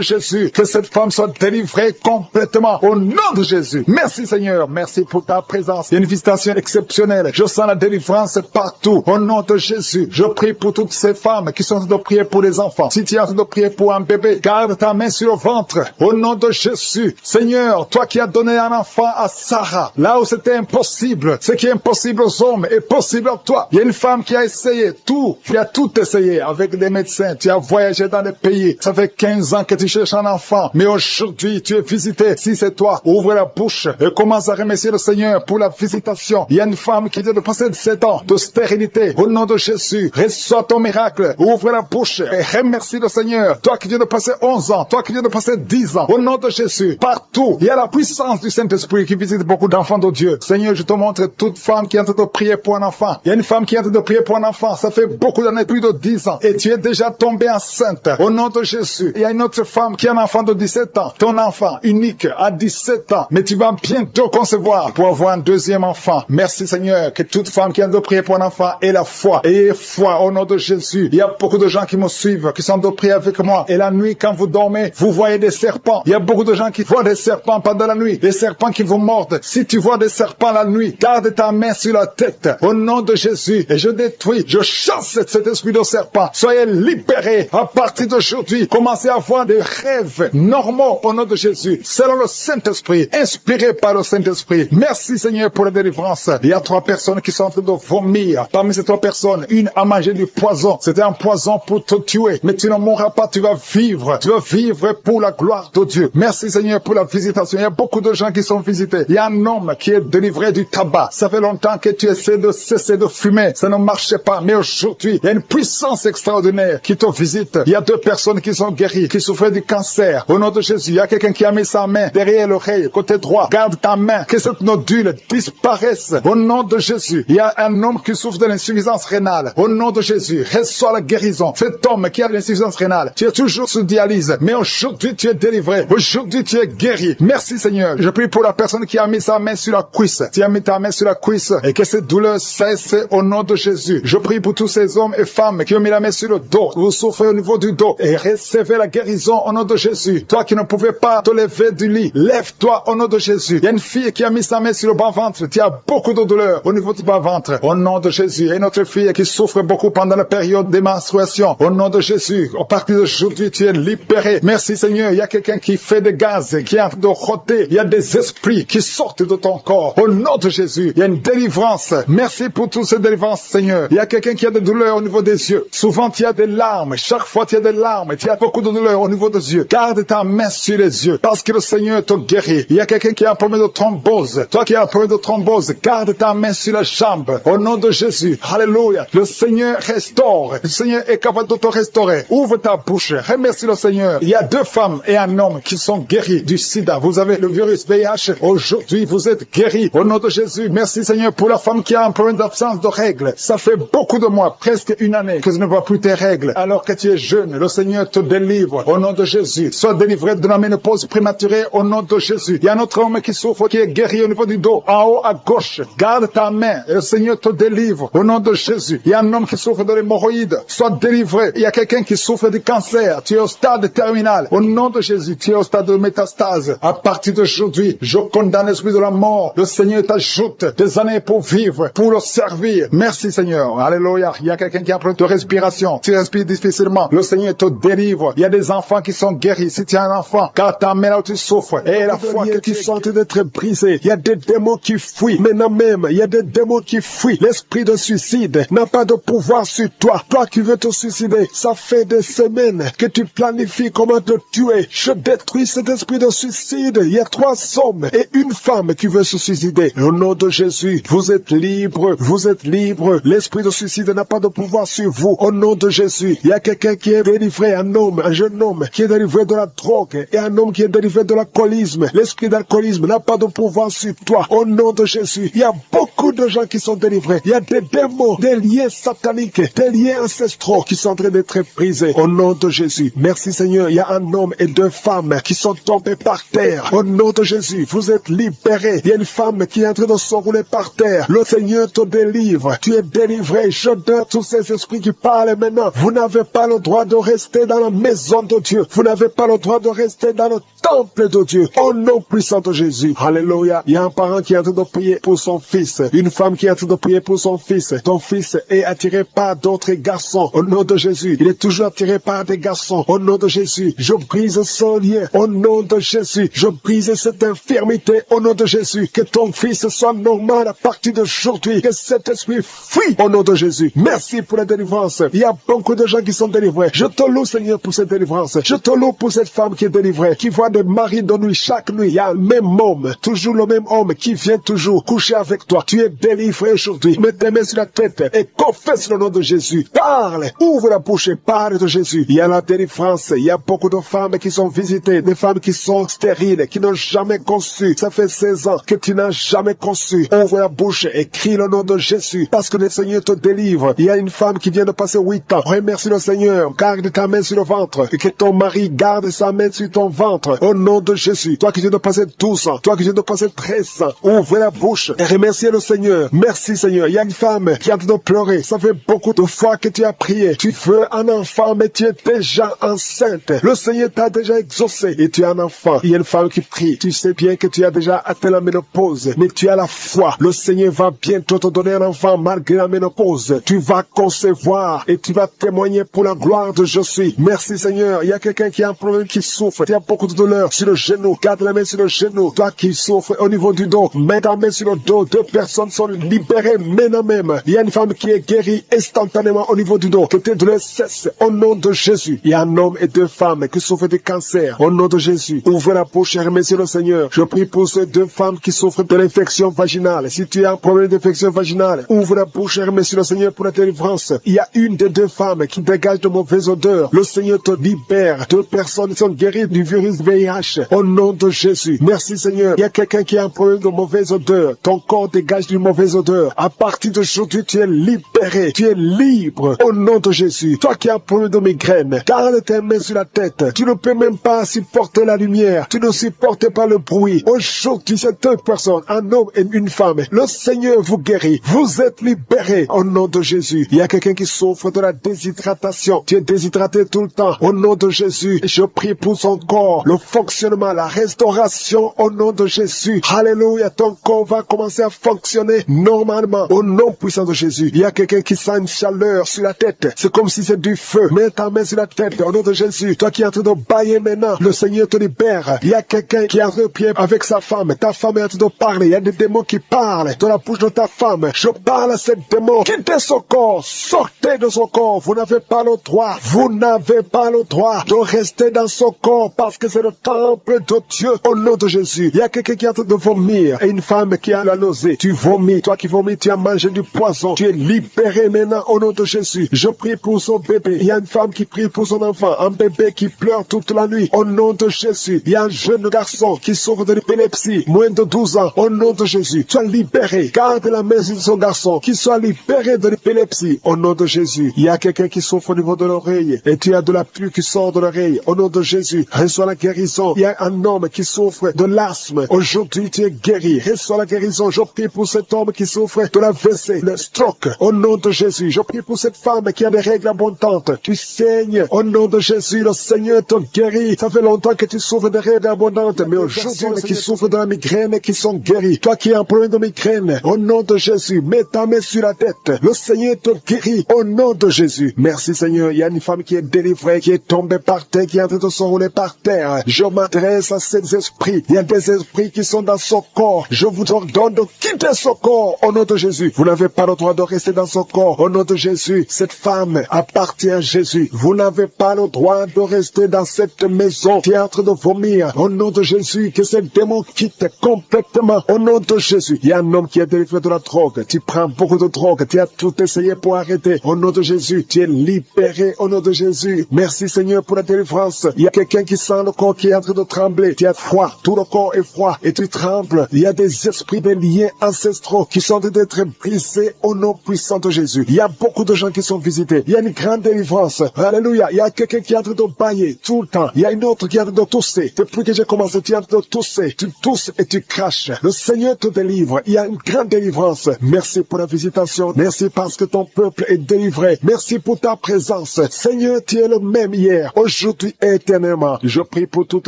Jésus. Que cette femme soit délivrée complètement. Au nom de Jésus. Merci Seigneur. Merci pour ta présence. Il y a une visitation exceptionnelle. Je sens la délivrance partout. Au nom de Jésus. Je prie pour toutes ces femmes qui sont en train de prier pour les enfants. Si tu es en train de prier pour un bébé, garde ta main sur le ventre. Au nom de Jésus. Seigneur, toi qui as donné un enfant à Sarah, là où c'était impossible, ce qui est impossible aux hommes est possible à toi. Il y a une femme qui a essayé tout. Tu as tout essayé avec des médecins. Tu as voyagé dans des pays. Ça fait 15 ans que tu cherches un enfant. Mais aujourd'hui, tu es visité. Si c'est toi, ouvre la bouche et commence à remercier le Seigneur pour la visitation. Il y a une femme qui vient de passer 7 ans de stérilité. Au nom de Jésus, reçois ton miracle. Ouvre la bouche et remercie le Seigneur. Toi qui viens de passer 11 ans, toi qui viens de passer 10 ans. Au nom de Jésus, partout, il y a la puissance du Saint-Esprit qui visite beaucoup d'enfants de Dieu. Seigneur, je te montre toute femme femme qui est en train de prier pour un enfant. Il y a une femme qui est en train de prier pour un enfant. Ça fait beaucoup d'années, plus de 10 ans. Et tu es déjà tombée enceinte. Au nom de Jésus. Il y a une autre femme qui a un enfant de 17 ans. Ton enfant unique à 17 ans. Mais tu vas bientôt concevoir pour avoir un deuxième enfant. Merci Seigneur. Que toute femme qui est en train de prier pour un enfant ait la foi. Ayez foi au nom de Jésus. Il y a beaucoup de gens qui me suivent, qui sont en train de prier avec moi. Et la nuit, quand vous dormez, vous voyez des serpents. Il y a beaucoup de gens qui voient des serpents pendant la nuit. Des serpents qui vous mordent. Si tu vois des serpents la nuit, garde ta main sur la tête. Au nom de Jésus. Et je détruis, je chasse cet esprit de serpent. Soyez libérés à partir d'aujourd'hui. Commencez à avoir des rêves normaux au nom de Jésus. Selon le Saint-Esprit. Inspiré par le Saint-Esprit. Merci Seigneur pour la délivrance. Il y a 3 personnes qui sont en train de vomir. Parmi ces 3 personnes, une a mangé du poison. C'était un poison pour te tuer. Mais tu ne mourras pas, tu vas vivre. Tu vas vivre pour la gloire de Dieu. Merci Seigneur pour la visitation. Il y a beaucoup de gens qui sont visités. Il y a un homme qui est délivré du tabac. Ça fait longtemps que tu essaies de cesser de fumer. Ça ne marchait pas. Mais aujourd'hui, il y a une puissance extraordinaire qui te visite. Il y a 2 personnes qui sont guéries, qui souffraient du cancer. Au nom de Jésus, il y a quelqu'un qui a mis sa main derrière l'oreille, côté droit. Garde ta main, que cette nodule disparaisse. Au nom de Jésus, il y a un homme qui souffre de l'insuffisance rénale. Au nom de Jésus, reçois la guérison. Cet homme qui a de l'insuffisance rénale, tu es toujours sous dialyse, mais aujourd'hui tu es délivré. Aujourd'hui tu es guéri. Merci Seigneur. Je prie pour la personne qui a mis sa main sur la cuisse. Tu as mis ta main sur la cuisse et que cette douleur cesse au nom de Jésus. Je prie pour tous ces hommes et femmes qui ont mis la main sur le dos. Vous souffrez au niveau du dos et recevez la guérison au nom de Jésus. Toi qui ne pouvais pas te lever du lit, lève-toi au nom de Jésus. Il y a une fille qui a mis sa main sur le bas-ventre. Tu as beaucoup de douleur au niveau du bas-ventre. Au nom de Jésus. Il y a une autre fille qui souffre beaucoup pendant la période des menstruations. Au nom de Jésus. À partir d'aujourd'hui, tu es libéré. Merci Seigneur. Il y a quelqu'un qui fait des gaz, qui est en train de rôter. Il y a des esprits qui sortent de ton corps. Au nom de Jésus. Il y a une délivrance. Merci pour toutes ces délivrances, Seigneur. Il y a quelqu'un qui a des douleurs au niveau des yeux. Souvent, tu as des larmes. Chaque fois, tu as des larmes. Tu as beaucoup de douleurs au niveau des yeux. Garde ta main sur les yeux parce que le Seigneur te guérit. Il y a quelqu'un qui a un problème de thrombose. Toi qui as un problème de thrombose, garde ta main sur la jambe. Au nom de Jésus. Alléluia. Le Seigneur restaure. Le Seigneur est capable de te restaurer. Ouvre ta bouche. Remercie le Seigneur. Il y a 2 femmes et un homme qui sont guéris du sida. Vous avez le virus VIH. Aujourd'hui, vous êtes guéris. Au nom de Jésus. Merci Seigneur pour la femme qui a un problème d'absence de règles. Ça fait beaucoup de mois, presque une année, que tu ne vois plus tes règles. Alors que tu es jeune, le Seigneur te délivre. Au nom de Jésus. Sois délivré de la ménopause prématurée au nom de Jésus. Il y a un autre homme qui souffre, qui est guéri au niveau du dos, en haut à gauche. Garde ta main et le Seigneur te délivre. Au nom de Jésus. Il y a un homme qui souffre de l'hémorroïde. Sois délivré. Il y a quelqu'un qui souffre du cancer. Tu es au stade terminal. Au nom de Jésus, tu es au stade de métastase. À partir d'aujourd'hui, je condamne l'esprit de la mort. Le Seigneur t'ajoute des années pour vivre, pour le servir. Merci Seigneur. Alléluia. Il y a quelqu'un qui a un problème de respiration. Tu respires difficilement. Le Seigneur te délivre. Il y a des enfants qui sont guéris. Si tu as un enfant, garde ta main là où tu souffres. Et la foi que tu sens d'être brisé. Il y a des démons qui fuient. Maintenant même, il y a des démons qui fuient. L'esprit de suicide n'a pas de pouvoir sur toi. Toi qui veux te suicider, ça fait des semaines que tu planifies comment te tuer. Je détruis cet esprit de suicide. Il y a 3 hommes et une femme qui veut se suicider. Au nom de Jésus, vous êtes libres. Vous êtes libres. L'esprit de suicide n'a pas de pouvoir sur vous. Au nom de Jésus, il y a quelqu'un qui est délivré, un homme, un jeune homme qui est délivré de la drogue et un homme qui est délivré de l'alcoolisme. L'esprit d'alcoolisme n'a pas de pouvoir sur toi. Au nom de Jésus, il y a beaucoup de gens qui sont délivrés. Il y a des démons, des liens sataniques, des liens ancestraux qui sont en train d'être brisés. Au nom de Jésus. Merci Seigneur. Il y a un homme et 2 femmes qui sont tombés par terre. Au nom de Jésus, vous êtes libérés. Il y a une femme qui est en train de s'enrouler par terre. Le Seigneur te délivre. Tu es délivré. Je donne tous ces esprits qui parlent maintenant. Vous n'avez pas le droit de rester dans la maison de Dieu. Vous n'avez pas le droit de rester dans le temple de Dieu. Au nom puissant de Jésus. Alléluia. Il y a un parent qui est en train de prier pour son fils. Une femme qui est en train de prier pour son fils. Ton fils est attiré par d'autres garçons. Au nom de Jésus. Il est toujours attiré par des garçons. Au nom de Jésus. Je brise son lien. Au nom de Jésus. Je brise cette infirmité. Au nom de Jésus. Que ton fils soit normal à partir d'aujourd'hui. Que cet esprit fuit. Au nom de Jésus. Merci pour la délivrance. Il y a beaucoup de gens qui sont délivrés. Je te loue, Seigneur, pour cette délivrance. Je te loue pour cette femme qui est délivrée, qui voit des maris de nuit chaque nuit. Il y a le même homme, toujours le même homme qui vient toujours coucher avec toi. Tu es délivré aujourd'hui. Mets tes mains sur la tête et confesse le nom de Jésus. Parle, ouvre la bouche et parle de Jésus. Il y a la délivrance. Il y a beaucoup de femmes qui sont visitées, des femmes qui sont stériles, qui n'ont jamais conçu. Ça fait 16 ans que tu n'as jamais conçu. Ouvre la bouche et crie le nom de Jésus, parce que le Seigneur te délivre. Il y a une femme qui vient de passer 8 ans. Remercie le Seigneur. Garde ta main sur le ventre et que ton mari garde sa main sur ton ventre. Au nom de Jésus. Toi qui viens de passer 12 ans, toi qui viens de passer 13 ans, ouvre la bouche et remercie le Seigneur. Merci Seigneur. Il y a une femme qui est en train de pleurer. Ça fait beaucoup de fois que tu as prié. Tu veux un enfant, mais tu es déjà enceinte. Le Seigneur t'a déjà exaucé et tu as un enfant. Il y a une femme qui prie. Tu sais bien que tu as déjà atteint la ménopause, mais tu as la foi. Le Seigneur va bientôt te donner un enfant malgré la ménopause. Tu vas concevoir et tu vas témoigner pour la gloire de je suis. Merci Seigneur. Il y a quelqu'un qui a un problème, qui souffre. Tu as beaucoup de douleur sur le genou. Garde la main sur le genou. Toi qui souffres au niveau du dos, mets ta main sur le dos. 2 personnes sont libérées maintenant même. Il y a une femme qui est guérie instantanément au niveau du dos. Que tes douleurs cessent au nom de Jésus. Il y a un homme et 2 femmes qui souffrent de cancer au nom de Jésus. Ouvre la bouche et remercie le Seigneur. Je prie pour ces 2 femmes qui souffrent de l'infection vaginale. Si tu as un problème d'infection vaginale, ouvre la bouche et remercie le Seigneur pour la délivrance. Il y a une des 2 femmes qui dégage de mauvaises odeurs. Le Seigneur te libère. 2 personnes sont guéries du virus VIH au nom de Jésus. Merci Seigneur. Il y a quelqu'un qui a un problème de mauvaise odeur. Ton corps dégage d'une mauvaise odeur. À partir d'aujourd'hui, tu es libéré. Tu es libre au nom de Jésus. Toi qui as un problème de migraine, garde tes mains sur la tête. Tu ne peux même pas supporter la lumière. Tu ne supportes pas le bruit. Aujourd'hui, c'est 2 personnes, un homme et une femme. Le Seigneur vous guérit. Vous êtes libérés au nom de Jésus. Il y a quelqu'un qui souffre de la déshydratation. Tu es déshydraté tout le temps. Au nom de Jésus, je prie pour son corps, le fonctionnement, la restauration au nom de Jésus. Alléluia, ton corps va commencer à fonctionner normalement au nom puissant de Jésus. Il y a quelqu'un qui sent une chaleur sur la tête. C'est comme si c'est du feu. Mets ta main sur la tête au nom de Jésus. Toi qui es en train de bailler maintenant, le Seigneur te libère. Il y a quelqu'un qui est en train de prier avec sa femme. Ta femme est en train de parler. Il y a des démons qui parlent de la bouche de ta femme. Je parle à ces démons. Quittez son corps. Sortez de son corps. Vous n'avez pas le droit. Vous n'avez pas le droit de rester dans son corps parce que c'est le temple de Dieu au nom de Jésus. Il y a quelqu'un qui est en train de vomir et une femme qui a la nausée. Tu vomis. Toi qui vomis, tu as mangé du poison. Tu es libéré maintenant au nom de Jésus. Je prie pour son bébé. Il y a une femme qui prie pour son enfant. Un bébé qui pleure toute la nuit au nom de Jésus. Il y a un jeune garçon qui souffre de l'épilepsie. Moins de 12 ans au nom de Jésus. Sois libéré. Garde la main sur son garçon. Qu'il soit libéré de l'épilepsie au nom de Jésus. Il y a quelqu'un qui souffre au niveau de l'oreille et tu as de la pluie qui sort de l'oreille au nom de Jésus. Reçois la guérison. Il y a un homme qui souffre de l'asthme. Aujourd'hui tu es guéri. Reçois la guérison. Je prie pour cet homme qui souffre de la WC, le stroke au nom de Jésus. Je prie pour cette femme qui a des règles abondantes. Tu saignes au nom de Jésus. Le Seigneur te guérit. Ça fait longtemps que tu souffres de règles abondantes, mais aujourd'hui qui souffrent de la migraine qui sont guéris. Toi qui as un problème de migraine, au nom de Jésus, mets ta main sur la tête. Le Seigneur te guérit au nom de Jésus. Merci Seigneur. Il y a une femme qui est délivrée, qui est tombée par terre, qui est en train de se rouler par terre. Je m'adresse à ces esprits. Il y a des esprits qui sont dans son corps. Je vous ordonne de quitter son corps au nom de Jésus. Vous n'avez pas le droit de rester dans son corps au nom de Jésus. Cette femme appartient à Jésus. Vous n'avez pas le droit de rester dans cette maison qui est en train de vomir au nom de Jésus. Que ces démons quittent complètement au nom de Jésus. Il y a un homme qui est délivré de la drogue. Tu prends beaucoup de drogue. Tu as tout essayé pour arrêter. Au nom de Jésus, tu es libéré au nom de Jésus. Merci Seigneur pour la délivrance. Il y a quelqu'un qui sent le corps qui est en train de trembler. Tu as froid. Tout le corps est froid et tu trembles. Il y a des esprits, des liens ancestraux qui sont en train d'être brisés au nom puissant de Jésus. Il y a beaucoup de gens qui sont visités. Il y a une grande délivrance. Alléluia. Il y a quelqu'un qui est en train de bailler tout le temps. Il y a une autre qui est en train de tousser. Depuis que j'ai commencé, tu es en train de tousser. Tu tousses et tu craches. Le Seigneur te délivre. Il y a une grande délivrance. Merci pour la visitation. Merci parce que ton peuple est délivré. Merci pour ta présence. Seigneur, tu es le même hier, aujourd'hui et éternellement. Je prie pour toutes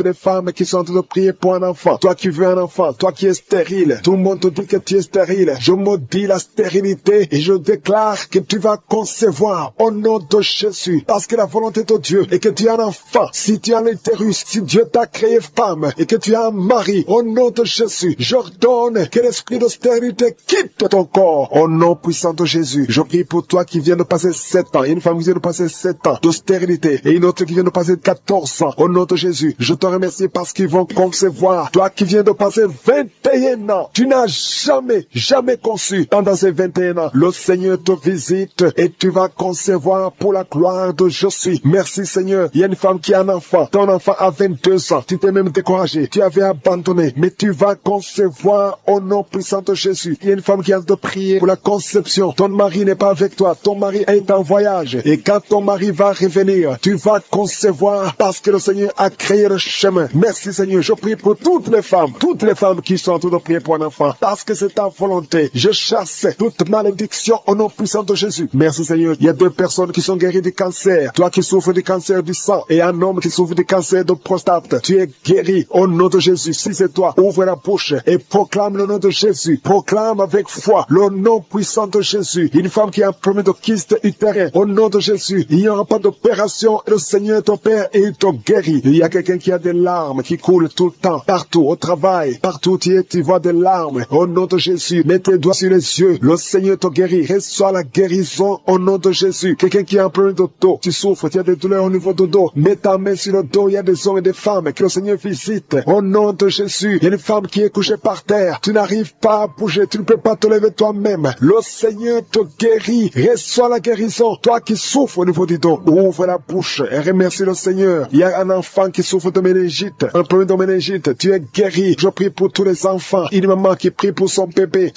les femmes qui sont en train de prier pour un enfant. Toi qui veux un enfant, toi qui es stérile. Tout le monde te dit que tu es stérile. Je maudis la stérilité et je déclare que tu vas concevoir au nom de Jésus. Parce que la volonté de Dieu est que tu as un enfant. Si tu as l'utérus, si Dieu t'a créé femme et que tu as un mari, au nom de Jésus, j'ordonne que l'esprit de stérilité quitte ton corps. Au nom puissant de Jésus, je prie pour toi qui viens de passer 7 ans. Il y a une femme qui vient de passer 7 ans de stérilité et une autre qui vient de passer 14 ans. Au nom de Jésus, je te remercie parce qu'ils vont concevoir. Toi qui viens de passer 21 ans, tu n'as jamais conçu. Pendant ces 21 ans, le Seigneur te visite et tu vas concevoir pour la gloire de Jésus. Merci Seigneur. Il y a une femme qui a un enfant. Ton enfant a 22 ans. Tu t'es même découragé. Tu avais abandonné. Mais tu vas concevoir au nom puissant de Jésus. Il y a une femme qui a de prier pour la conception. Ton mari n'est pas avec toi. Ton mari est en voyage. Et quand ton mari va revenir, tu vas concevoir parce que le Seigneur a créé le chemin. Merci Seigneur. Je prie pour toutes les femmes qui sont en train de prier pour un enfant. Parce que c'est ta volonté. Je chasse toute malédiction au nom puissant de Jésus. Merci Seigneur. Il y a 2 personnes qui sont guéries du cancer. Toi qui souffres du cancer du sang et un homme qui souffre du cancer de prostate. Tu es guéri au nom de Jésus. Si c'est toi, ouvre la bouche et proclame le nom de Jésus. Proclame avec foi le nom puissant de Jésus. Une femme qui a un problème de kyste utérin. Au nom de Jésus, il n'y aura pas d'opération. Le Seigneur t'opère et il te guérit. Il y a quelqu'un qui a des larmes qui coulent tout le temps. Partout, au travail, partout où tu es, tu vois des larmes. Au nom de Jésus, mets tes doigts sur les yeux. Le Seigneur te guérit. Reçois la guérison au nom de Jésus. Quelqu'un qui a un problème de dos, tu souffres, tu as des douleurs au niveau du dos. Mets ta main sur le dos. Il y a des hommes et des femmes que le Seigneur visite. Au nom de Jésus, il y a une femme qui est couchée par terre. Tu n'arrives pas à bouger. Tu ne peux pas te lever toi-même. Le Seigneur te guérit. Reçois la guérison. Toi qui souffres au niveau du dos, ouvre la bouche et remercie le Seigneur. Il y a un enfant qui souffre de méningite, un problème de méningite. Tu es guéri. Je prie pour tous les enfants. Une maman qui prie pour son bébé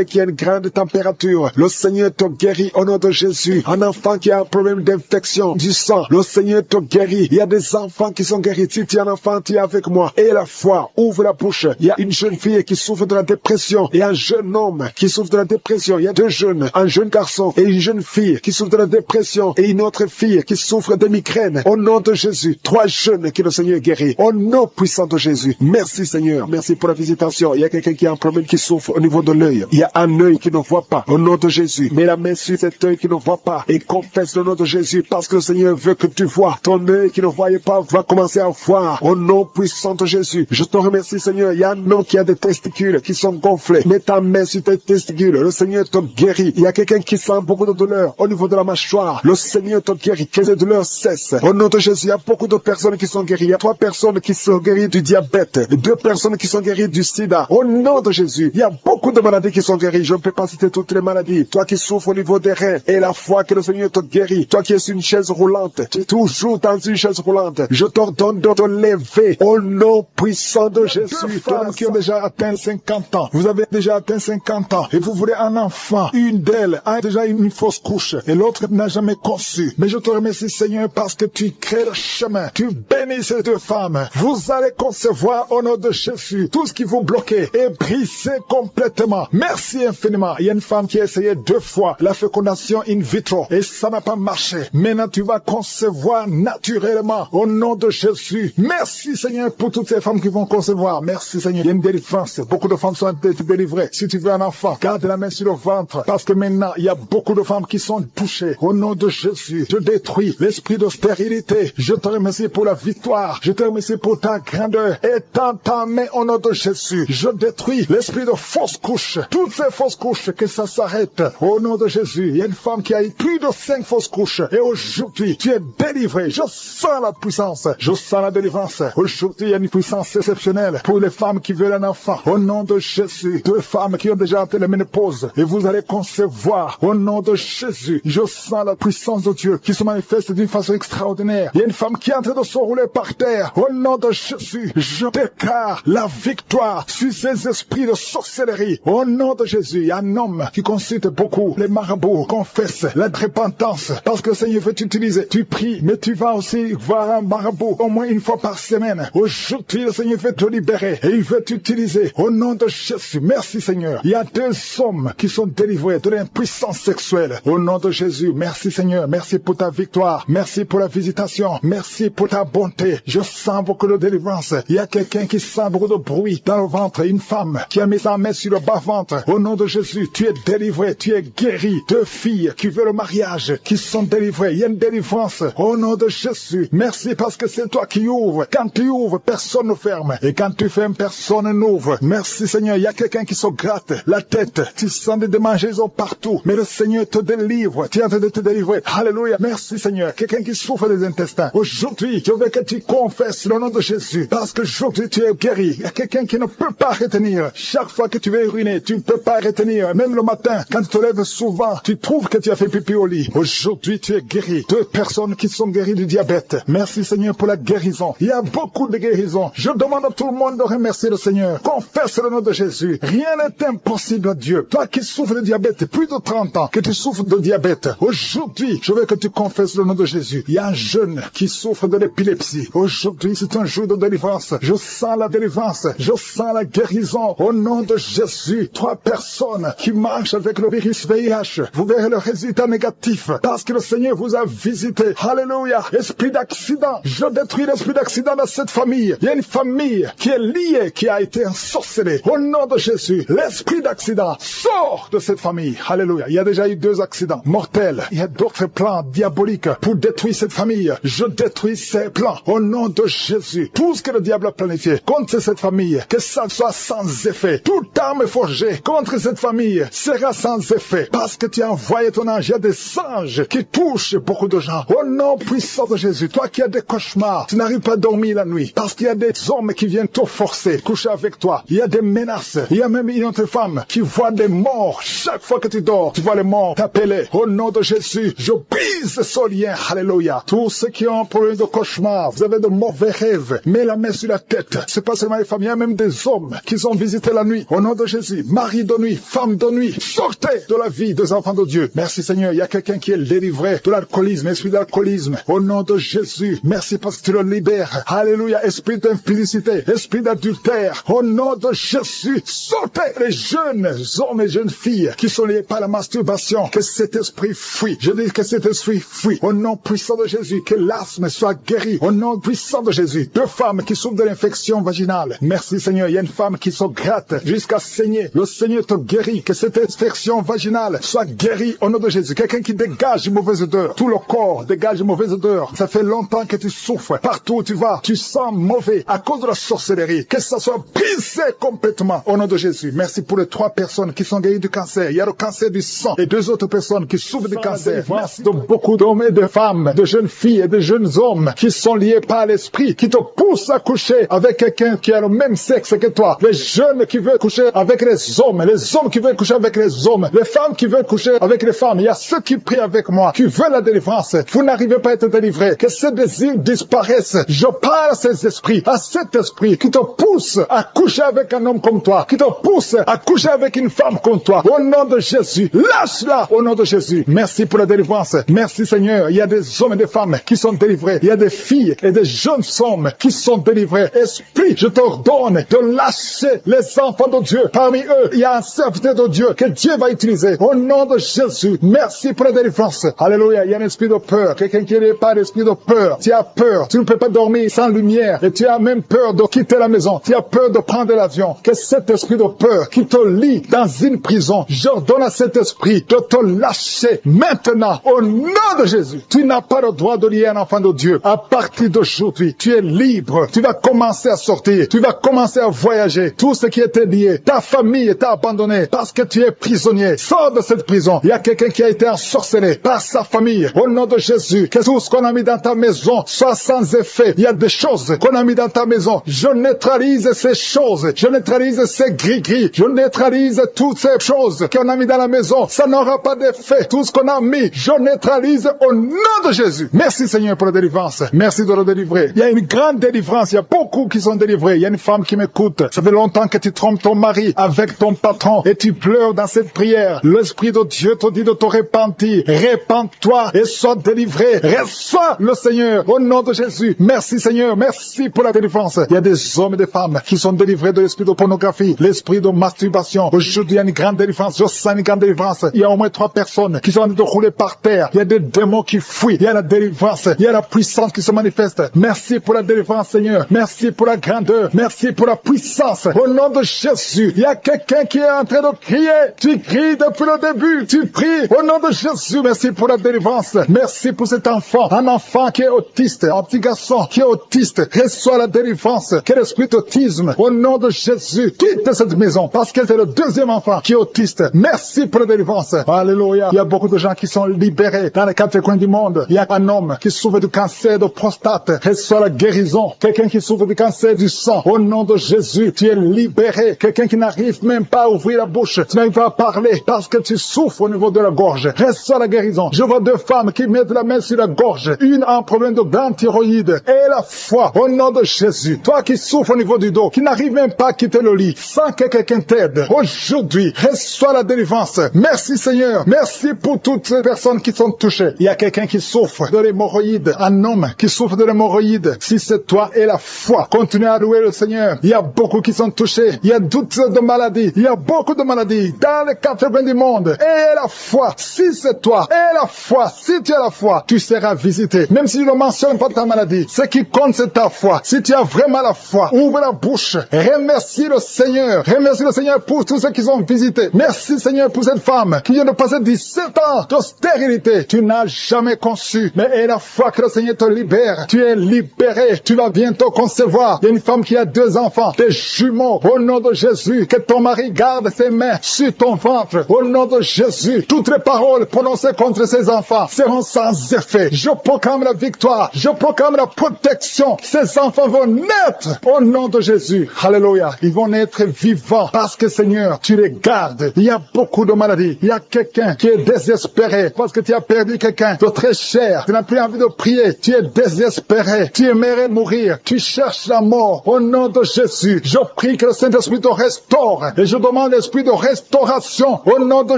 qui a une grande température. Le Seigneur te guérit au nom de Jésus. Un enfant qui a un problème d'infection du sang. Le Seigneur te guérit. Il y a des enfants qui sont guéris. Si tu es un enfant, tu es avec moi. Et la foi, ouvre la bouche. Il y a une jeune fille qui souffre de la dépression et un jeune homme qui souffre de la dépression. Il y a 2 jeunes, un jeune garçon et une jeune fille qui souffre de la dépression et une autre fille qui souffre de migraine. Au nom de Jésus, 3 jeunes que le Seigneur guérit. Au nom puissant de Jésus. Merci Seigneur. Merci pour la visitation. Il y a quelqu'un qui a un problème qui souffre au niveau de l'œil. Il y a un œil qui ne voit pas. Au nom de Jésus. Mets la main sur cet œil qui ne voit pas et confesse le nom de Jésus parce que le Seigneur veut que tu vois. Ton œil qui ne voyait pas va commencer à voir. Au nom puissant de Jésus. Je te remercie Seigneur. Il y a un homme qui a des testicules qui sont gonflés. Mets ta main sur tes testicules. Le Seigneur te guérit. Il y a quelqu'un qui sent beaucoup de douleur au niveau de la mâchoire. Le Seigneur te guérit. Que ces douleurs cessent. Au nom de Jésus, il y a beaucoup de personnes qui sont guéries. Il y a 3 personnes qui sont guéries du diabète. 2 personnes qui sont guéries du sida. Au nom de Jésus, il y a beaucoup de maladies qui sont guéries. Je ne peux pas citer toutes les maladies. Toi qui souffres au niveau des reins et la foi que le Seigneur te guérit. Toi qui es sur une chaise roulante. Tu es toujours dans une chaise roulante. Je t'ordonne de te lever. Au nom puissant de Jésus. 2 femmes qui ont déjà atteint 50 ans. Vous avez déjà atteint 50 ans et vous voulez un enfant. Une d'elles a déjà une fausse couche et l'autre n'a jamais conçu. Mais je te remercie Seigneur parce que tu crées le chemin. Tu bénis ces 2 femmes. Vous allez concevoir au nom de Jésus. Tout ce qui vous bloquait est brisé complètement. Merci infiniment. Il y a une femme qui a essayé 2 fois la fécondation in vitro et ça n'a pas marché. Maintenant tu vas concevoir naturellement au nom de Jésus. Merci Seigneur pour toutes ces femmes qui vont concevoir. Merci Seigneur. Il y a une délivrance. Beaucoup de femmes sont délivrées. Si tu veux un enfant, garde la main sur le ventre parce que maintenant il y a beaucoup de femmes qui sont touchées. Au nom de Jésus, je détruis l'esprit de stérilité. Je te remercie pour la victoire. Je te remercie pour ta grandeur. Étends ta main au nom de Jésus. Je détruis l'esprit de fausse couche. Toutes ces fausses couches, que ça s'arrête. Au nom de Jésus, il y a une femme qui a eu plus de 5 fausses couches. Et aujourd'hui, tu es délivré. Je sens la puissance. Je sens la délivrance. Aujourd'hui, il y a une puissance exceptionnelle pour les femmes qui veulent un enfant. Au nom de Jésus, 2 femmes qui ont déjà atteint la ménopause. Et vous allez concevoir. Au nom de Jésus, je sens la puissance de Dieu qui se manifeste d'une façon extraordinaire. Il y a une femme qui est en train de se rouler par terre. Au nom de Jésus, je déclare la victoire sur ces esprits de sorcellerie. Au nom de Jésus, il y a un homme qui consulte beaucoup les marabouts, confesse la repentance parce que le Seigneur veut t'utiliser. Tu pries, mais tu vas aussi voir un marabout au moins une fois par semaine. Aujourd'hui, le Seigneur veut te libérer et il veut t'utiliser. Au nom de Jésus, merci Seigneur. Il y a 2 hommes qui sont délivrés de l'impuissance sexuelle. Au nom de Jésus, merci Seigneur. Merci pour ta victoire. Merci pour la visitation. Merci pour ta bonté. Je sens beaucoup de délivrance. Il y a quelqu'un qui sent beaucoup de bruit dans le ventre. Une femme qui a mis sa main sur le bas-ventre. Au nom de Jésus, tu es délivré. Tu es guéri. 2 filles qui veulent le mariage, qui sont délivrées. Il y a une délivrance. Au nom de Jésus, merci parce que c'est toi qui ouvres. Quand tu ouvres, personne ne ferme. Et quand tu fermes, personne n'ouvre. Merci Seigneur. Il y a quelqu'un qui se gratte la tête. Tu sens des démangeaisons partout. Mais le Seigneur te délivre. Tu es en train de te délivrer. Alléluia. Merci Seigneur. Quelqu'un qui souffre des intestins. Aujourd'hui, je veux que tu confesses le nom de Jésus. Parce que aujourd'hui, tu es guéri. Il y a quelqu'un qui ne peut pas retenir. Chaque fois que tu veux uriner, tu ne peux pas retenir. Même le matin, quand tu te lèves souvent, tu trouves que tu as fait pipi au lit. Aujourd'hui, tu es guéri. 2 personnes qui sont guéries du diabète. Merci Seigneur pour la guérison. Il y a beaucoup de guérisons. Je demande à tout le monde de remercier le Seigneur. Confesse le nom de Jésus. Rien Rien n'est impossible à Dieu. Toi qui souffres de diabète, plus de 30 ans, que tu souffres de diabète, aujourd'hui, je veux que tu confesses le nom de Jésus. Il y a un jeune qui souffre de l'épilepsie. Aujourd'hui, c'est un jour de délivrance. Je sens la délivrance. Je sens la guérison. Au nom de Jésus, 3 personnes qui marchent avec le virus VIH, vous verrez le résultat négatif parce que le Seigneur vous a visité. Alléluia. Esprit d'accident. Je détruis l'esprit d'accident dans cette famille. Il y a une famille qui est liée, qui a été ensorcelée. Au nom de Jésus, l'esprit d'accident sort de cette famille. Alléluia. Il y a déjà eu 2 accidents mortels. Il y a d'autres plans diaboliques pour détruire cette famille. Je détruis ces plans. Au nom de Jésus, tout ce que le diable a planifié contre cette famille, que ça soit sans effet. Toute arme forgée contre cette famille sera sans effet. Parce que tu as envoyé ton ange. Il y a des anges qui touchent beaucoup de gens. Au nom puissant de Jésus, toi qui as des cauchemars, tu n'arrives pas à dormir la nuit. Parce qu'il y a des hommes qui viennent te forcer, coucher avec toi. Il y a des menaces. Il y a même une autre femme qui voit des morts. Chaque fois que tu dors, tu vois les morts t'appeler. Au nom de Jésus, je brise ce lien. Alléluia. Tous ceux qui ont un problème de cauchemar, vous avez de mauvais rêves, mets la main sur la tête. C'est pas seulement les femmes, il y a même des hommes qui sont visités la nuit. Au nom de Jésus, mari de nuit, femme de nuit, sortez de la vie des enfants de Dieu. Merci Seigneur, il y a quelqu'un qui est délivré de l'alcoolisme, esprit d'alcoolisme. Au nom de Jésus, merci parce que tu le libères. Alléluia, esprit d'impudicité, esprit d'adultère. Au nom de Jésus, sortez les jeunes hommes et jeunes filles qui sont liés par la masturbation. Que cet esprit fuit. Je dis que cet esprit fuit. Au nom puissant de Jésus, que l'asthme soit guéri. Au nom puissant de Jésus, 2 femmes qui souffrent de l'infection vaginale. Merci Seigneur, il y a une femme qui se gratte jusqu'à saigner. Le Seigneur te guérit. Que cette infection vaginale soit guérie au nom de Jésus. Quelqu'un qui dégage une mauvaise odeur. Tout le corps dégage une mauvaise odeur. Ça fait longtemps que tu souffres. Partout où tu vas, tu sens mauvais à cause de la sorcellerie. Que ça soit brisé complètement au nom de Jésus. Merci pour les 3 personnes qui sont guéries du cancer. Il y a le cancer du sang et 2 autres personnes qui souffrent du cancer. Merci de beaucoup d'hommes et de femmes, de jeunes filles et de jeunes hommes qui sont liés par l'esprit, qui te poussent à coucher avec quelqu'un qui a le même sexe que toi. Les jeunes qui veulent coucher avec les hommes qui veulent coucher avec les hommes, les femmes qui veulent coucher avec les femmes. Il y a ceux qui prient avec moi, qui veulent la délivrance. Vous n'arrivez pas à être délivrés. Que ces désirs disparaissent. Je parle à ces esprits, à cet esprit qui te pousse à coucher avec un homme comme toi, qui te pousse à coucher avec une femme comme toi. Au nom de Jésus, lâche-la au nom de Jésus. Merci pour la délivrance. Merci Seigneur. Il y a des hommes et des femmes qui sont délivrés. Il y a des filles et des jeunes hommes qui sont délivrés. Esprit, je t'ordonne de lâcher les enfants de Dieu. Parmi eux, il y a un serviteur de Dieu que Dieu va utiliser. Au nom de Jésus, merci pour la délivrance. Alléluia. Il y a un esprit de peur. Quelqu'un qui n'est pas l'esprit de peur. Tu as peur. Tu ne peux pas dormir sans lumière. Et tu as même peur de quitter la maison. Tu as peur de prendre l'avion. Que cet esprit de peur qui te lie dans une prison, j'ordonne à cet esprit de te lâcher maintenant. Au nom de Jésus, tu n'as pas le droit de lier un enfant de Dieu. À partir d'aujourd'hui, tu es libre. Tu vas commencer à sortir. Tu vas commencer à voyager. Tout ce qui était lié, ta famille t'a abandonné parce que tu es prisonnier. Sors de cette prison. Il y a quelqu'un qui a été ensorcelé par sa famille. Au nom de Jésus, que tout ce qu'on a mis dans ta maison soit sans effet. Il y a des choses qu'on a mis dans ta maison. Je neutralise ces choses. Je neutralise ces gris-gris. Je neutralise toutes ces choses qu'on a mis dans la maison. Ça n'aura pas d'effet. Tout ce qu'on a mis, je neutralise au nom de Jésus. Merci Seigneur pour la délivrance. Merci de le délivrer. Il y a une grande délivrance. Il y a beaucoup qui sont délivrés. Il y a une femme qui m'écoute. Ça fait longtemps que tu trompes ton mari avec ton patron et tu pleures dans cette prière. L'Esprit de Dieu te dit de te repentir. Répands-toi et sois délivré. Reçois le Seigneur au nom de Jésus. Merci Seigneur. Merci pour la délivrance. Il y a des hommes et des femmes qui sont délivrés de l'esprit de pornographie, l'esprit de masturbation. Aujourd'hui, il y a une grande délivrance. Je sens une grande délivrance. Il y a au moins 3 personnes qui sont en train de rouler par terre. Il y a des démons qui fuient. Il y a la délivrance. Il y a la puissance qui se manifeste. Merci pour la délivrance, Seigneur. Merci pour la grandeur. Merci pour la puissance. Au nom de Jésus, il y a quelqu'un qui est en train de crier. Tu cries depuis le début. Tu pries au nom de Jésus. Merci pour la délivrance. Merci pour cet enfant. Un enfant qui est autiste. Un petit garçon qui est autiste. Reçois la délivrance. Quel esprit d'autisme. Au nom de Jésus, quitte cette maison parce que c'est le 2e enfant qui est autiste. Merci pour la délivrance. Alléluia. Il y a beaucoup de gens qui sont libérés dans les 4 coins du monde. Il y a un homme qui souffre du cancer de prostate. Reçois la guérison. Quelqu'un qui souffre du cancer du sang. Au nom de Jésus, tu es libéré. Quelqu'un qui n'arrive même pas à ouvrir la bouche. Tu n'arrives pas à parler parce que tu souffres au niveau de la gorge. Reçois la guérison. Je vois 2 femmes qui mettent la main sur la gorge. Une a un problème de grande thyroïde et la foi. Au nom de Jésus. Toi qui souffres au niveau du dos, qui n'arrive même pas à quitter le lit, sans que quelqu'un t'aide. Aujourd'hui, reçois la délivrance. Merci Seigneur. Merci pour toutes ces personnes qui sont touchées. Il y a quelqu'un qui souffre de l'hémorroïde. Un homme qui souffre de l'hémorroïde. Si c'est toi et la foi, continue à louer le Seigneur. Il y a beaucoup qui sont touchés. Il y a toutes de maladies. Il y a beaucoup de maladies dans les 80 du monde. Et la foi, si c'est toi, et la foi, si tu as la foi, tu seras visité. Même si je ne mentionne pas ta maladie, ce qui compte c'est ta foi. Si tu as vraiment la foi, ouvre la bouche. Remercie le Seigneur. Remercie le Seigneur pour tous ceux qui sont visités. Merci Seigneur pour cette femme qui vient de passer 17 ans de stérilité. Tu n'as jamais conçu. Mais et la foi que le Seigneur te libère. Tu es libéré. Tu vas bientôt concevoir. Il y a une femme qui a 2 enfants, des jumeaux. Au nom de Jésus, que ton mari garde ses mains sur ton ventre. Au nom de Jésus, toutes les paroles prononcées contre ces enfants seront sans effet. Je proclame la victoire. Je proclame la protection. Ces enfants vont naître au nom de Jésus. Alléluia. Ils vont naître vivants parce que Seigneur, tu les gardes. Il y a beaucoup de maladies. Il y a quelqu'un qui est désespéré parce que tu as perdu quelqu'un de très cher. Tu n'as plus envie de prier. Tu es désespéré. Tu aimerais mourir. Tu cherches la mort. Au nom de Jésus, je prie que le Saint-Esprit te restaure. Et je demande l'esprit de restauration. Au nom de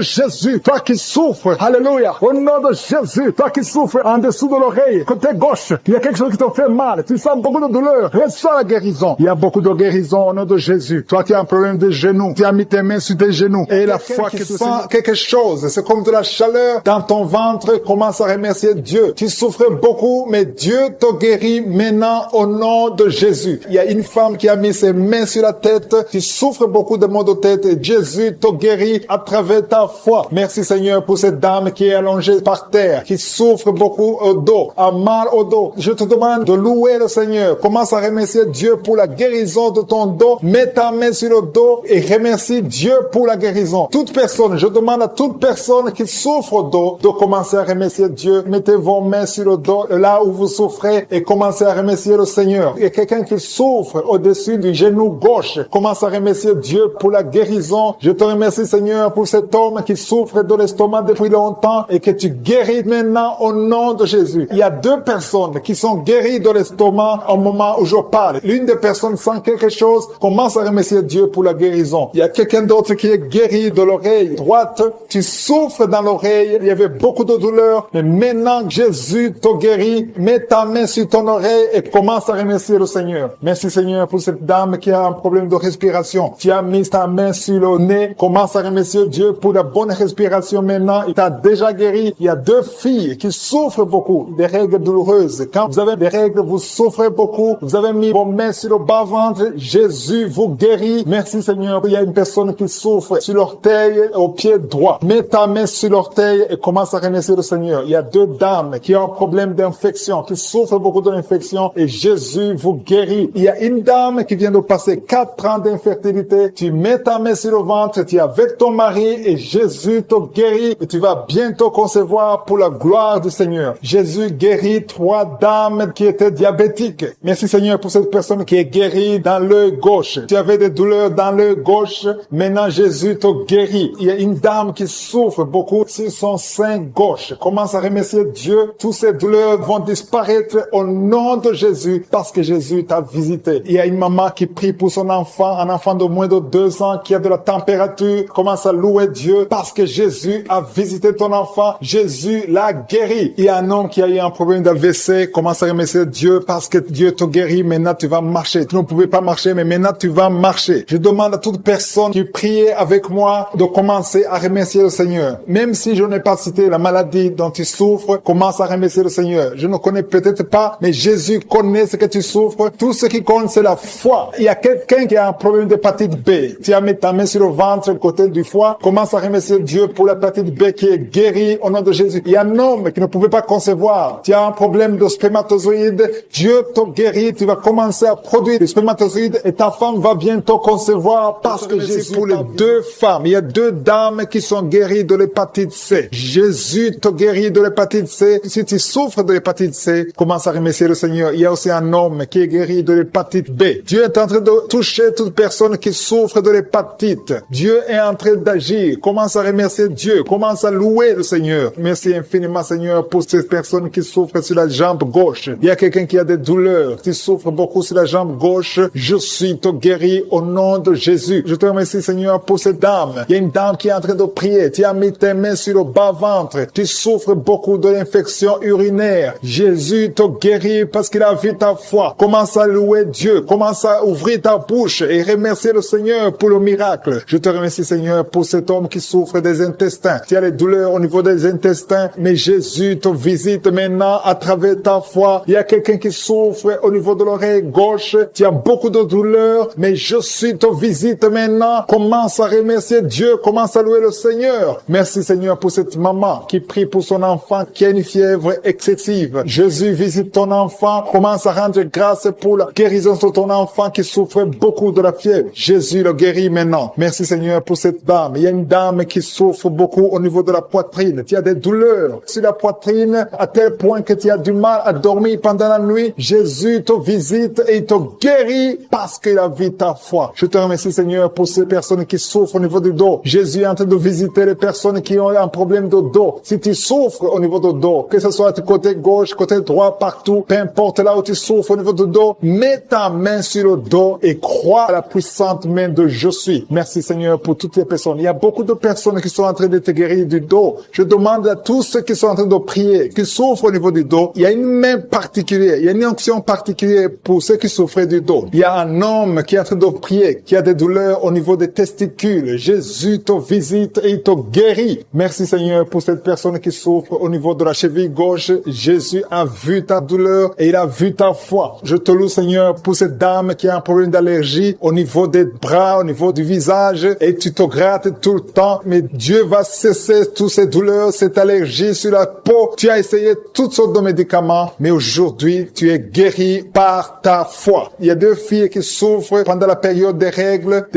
Jésus, toi qui souffres. Alléluia. Au nom de Jésus, toi qui souffres en dessous de l'oreille, côté gauche, il y a quelque chose qui te fait mal. Tu sens beaucoup de douleur. Reçois la guérison. Il y a beaucoup de guérison au nom de Jésus. Toi qui as un problème de genoux, tu as mis tes mains sur tes genoux. Et la foi que tu sens quelque chose, c'est comme de la chaleur dans ton ventre, commence à remercier Dieu. Tu souffres beaucoup, mais Dieu te guérit maintenant au nom de Jésus. Il y a une femme qui a mis ses mains sur la tête. Tu souffres beaucoup de maux de tête et Jésus te guérit à travers ta foi. Merci Seigneur pour cette dame qui est allongée par terre, qui souffre beaucoup au dos, a mal au dos. Je te demande de louer le Seigneur. Commence à remercier Dieu pour la guérison de ton dos. Mets ta main sur le dos et remercie Dieu pour la guérison. Toute personne, je demande à toute personne qui souffre au dos de commencer à remercier Dieu. Mettez vos mains sur le dos, là où vous souffrez, et commencez à remercier le Seigneur. Il y a quelqu'un qui souffre au-dessus du genou gauche. Commence à remercier Dieu pour la guérison. Je te remercie Seigneur pour cet homme qui souffre de l'estomac depuis longtemps et que tu guéris maintenant au nom de Jésus. Il y a 2 personnes qui sont guéries de l'estomac au moment où je parle. L'une des personnes sent quelque chose, commence à remercier Dieu pour la guérison. Il y a quelqu'un d'autre qui est guéri de l'oreille droite. Tu souffres dans l'oreille, il y avait beaucoup de douleur, mais maintenant Jésus te guérit. Mets ta main sur ton oreille et commence à remercier le Seigneur. Merci Seigneur pour cette dame qui a un problème de respiration. Tu as mis ta main sur le nez, commence à remercier Dieu pour la bonne respiration maintenant. Il t'a déjà guéri. Il y a 2 filles qui souffrent beaucoup des règles douloureuses. Quand vous avez des règles, vous souffrez beaucoup. Vous avez mis vos mains sur le bas-ventre. Jésus vous guérit. Merci Seigneur. Il y a une personne qui souffre sur l'orteil au pied droit. Mets ta main sur l'orteil et commence à remercier le Seigneur. Il y a 2 dames qui ont un problème d'infection, qui souffrent beaucoup de l'infection et Jésus vous guérit. Il y a une dame qui vient de passer 4 ans d'infertilité. Tu mets ta main sur le ventre, tu es avec ton mari et Jésus te guérit et tu vas bientôt concevoir pour la gloire du Seigneur. Jésus guérit 3 dames qui étaient diabétiques. Merci Seigneur pour cette personne qui est guérie dans l'œil gauche. Tu avais des douleurs dans l'œil gauche. Maintenant Jésus te guérit. Il y a une dame qui souffre beaucoup sur son sein gauche. Commence à remercier Dieu. Toutes ces douleurs vont disparaître au nom de Jésus parce que Jésus t'a visité. Il y a une maman qui prie pour son enfant, un enfant de moins de 2 ans qui a de la température. Commence à louer Dieu parce que Jésus a visité ton enfant. Jésus l'a guéri. Il y a un homme qui a eu un problème d'AVC. Commence à remercier Dieu parce que Dieu te guérit. Maintenant, tu vas marcher. Tu ne pouvais pas marcher, mais maintenant, tu vas marcher. Je demande à toute personne qui prie avec moi de commencer à remercier le Seigneur. Même si je n'ai pas cité la maladie dont tu souffres, commence à remercier le Seigneur. Je ne connais peut-être pas, mais Jésus connaît ce que tu souffres. Tout ce qui compte, c'est la foi. Il y a quelqu'un qui a un problème d'hépatite B. Tu as mis ta main sur le ventre, côté du foie. Commence à remercier Dieu pour l'hépatite B qui est guérie au nom de Jésus. Il y a un homme qui ne pouvait pas concevoir. Tu as un problème de spermatozoïde. Dieu te guérit. Tu vas commencer à produire des spermatozoïdes et ta femme va bientôt concevoir parce que Jésus pour les 2 femmes. Il y a 2 dames qui sont guéries de l'hépatite C. Jésus te guérit de l'hépatite C. Si tu souffres de l'hépatite C, commence à remercier le Seigneur. Il y a aussi un homme qui est guéri de l'hépatite B. Dieu est en train de toucher toute personne qui souffre de l'hépatite. Dieu est en train d'agir. Commence à remercier Dieu. Commence à louer le Seigneur. Merci infiniment, Seigneur, pour ces personnes qui souffrent sur la jambe gauche. Il y a quelqu'un qui a des douleurs, qui souffre beaucoup sur la jambe gauche. Je suis te guéri au nom de Jésus. Je te remercie, Seigneur, pour cette dame. Il y a une dame qui est en train de prier. Tu as mis tes mains sur le bas-ventre. Tu souffres beaucoup de l'infection urinaire. Jésus te guérit parce qu'il a vu ta foi. Commence à louer Dieu. Commence à ouvrir ta bouche et remercier le Seigneur pour le miracle. Je te remercie, Seigneur, pour cet homme qui souffre des intestins. Tu as les douleurs au niveau des intestins, mais Jésus te visite maintenant à travers ta foi. Il y a quelqu'un qui souffre au niveau de l'oreille gauche. Tu as beaucoup de douleurs, mais Jésus te visite maintenant. Commence à remercier Dieu. Commence à louer le Seigneur. Merci, Seigneur, pour cette maman qui prie pour son enfant qui a une fièvre excessive. Jésus visite ton enfant. Commence à rendre grâce pour la guérison de ton enfant qui souffre beaucoup de la fièvre. Jésus le guérit maintenant. Merci, Seigneur, pour cette dame. Il y a une dame qui souffre beaucoup au niveau de la poitrine. Tu as des douleurs sur la poitrine à tel point que tu as du mal à dormir pendant la nuit. Jésus te visite et il te guérit parce qu'il a vu ta foi. Je te remercie, Seigneur, pour ces personnes qui souffrent au niveau du dos. Jésus est en train de visiter les personnes qui ont un problème de dos. Si tu souffres au niveau du dos, que ce soit du côté gauche, côté droit, partout, peu importe là où tu souffres au niveau du dos, mets ta main sur le dos et crois à la puissante main de Je suis. Merci, Seigneur, pour toutes les personnes. Il y a beaucoup de personnes qui sont en train de te guérir du dos. Je demande à tous ceux qui sont en train de prier, qui souffrent au niveau du dos, il y a une main particulière, il y a une onction particulière pour ceux qui souffrent du dos. Il y a un homme qui est en train de prier, qui a des douleurs au niveau des testicules. Jésus te visite et il te guérit. Merci, Seigneur, pour cette personne qui souffre au niveau de la cheville gauche. Jésus a vu ta douleur et il a vu ta foi. Je te loue, Seigneur, pour cette dame qui a un problème d'allergie au niveau des bras, au niveau du visage, et tu te grattes tout le temps, mais Dieu va cesser toutes ces douleurs, cette allergie sur la peau. Tu as essayé toutes sortes de médicaments, mais aujourd'hui, tu es guéri par ta foi. Il y a 2 filles qui souffrent pendant la période des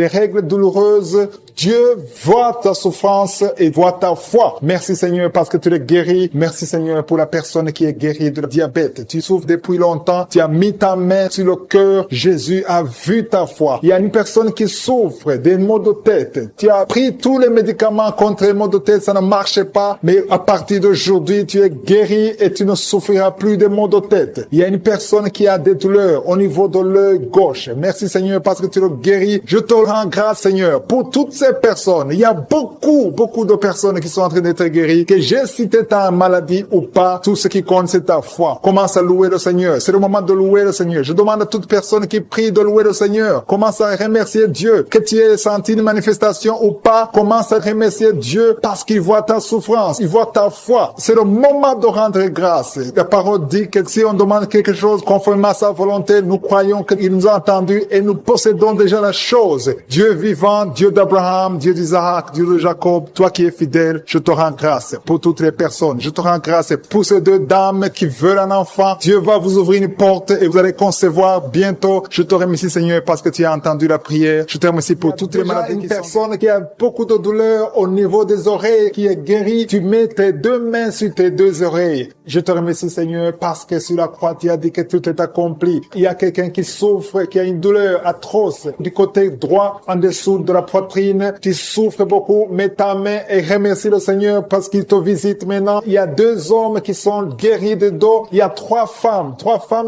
règles douloureuses. Dieu voit ta souffrance et voit ta foi. Merci, Seigneur, parce que tu es guéri. Merci, Seigneur, pour la personne qui est guérie de diabète. Tu souffres depuis longtemps. Tu as mis ta main sur le cœur. Jésus a vu ta foi. Il y a une personne qui souffre des maux de tête. Tu as pris tous les médicaments contre les maux de tête. Ça ne marchait pas. Mais à partir d'aujourd'hui, tu es guéri et tu ne souffriras plus des maux de tête. Il y a une personne qui a des douleurs au niveau de l'œil gauche. Merci, Seigneur, parce que tu le guéris. Je te rends grâce, Seigneur, pour toutes ces personnes. Il y a beaucoup de personnes qui sont en train d'être guéries, que j'ai cité ta maladie ou pas, tout ce qui compte, c'est ta foi. Commence à louer le Seigneur. C'est le moment de louer le Seigneur. Je demande à toute personne qui prie de louer le Seigneur. Commence à remercier Dieu. Que tu aies senti une manifestation ou pas, commence à remercier Dieu parce qu'il voit ta souffrance, il voit ta foi. C'est le moment de rendre grâce. La parole dit que si on demande quelque chose conformément à sa volonté, nous croyons qu'il nous a entendus et nous possédons déjà la chose. Dieu vivant, Dieu d'Abraham, Dieu d'Isaac, Dieu de Jacob, toi qui es fidèle, je te rends grâce pour toutes les personnes. Je te rends grâce pour ces 2 dames qui veulent un enfant. Dieu va vous ouvrir une porte et vous allez concevoir bientôt. Je te remercie, Seigneur, parce que tu as entendu la prière. Je te remercie pour toutes les maladies. Une personne qui a beaucoup de douleur au niveau des oreilles, qui est guérie, tu mets tes 2 mains sur tes 2 oreilles. Je te remercie, Seigneur, parce que sur la croix, tu as dit que tout est accompli. Il y a quelqu'un qui souffre, qui a une douleur atroce du côté droit, en dessous de la poitrine. Tu souffres beaucoup, mets ta main et remercie le Seigneur parce qu'il te visite maintenant. Il y a 2 hommes qui sont guéris de dos. Il y a 3 femmes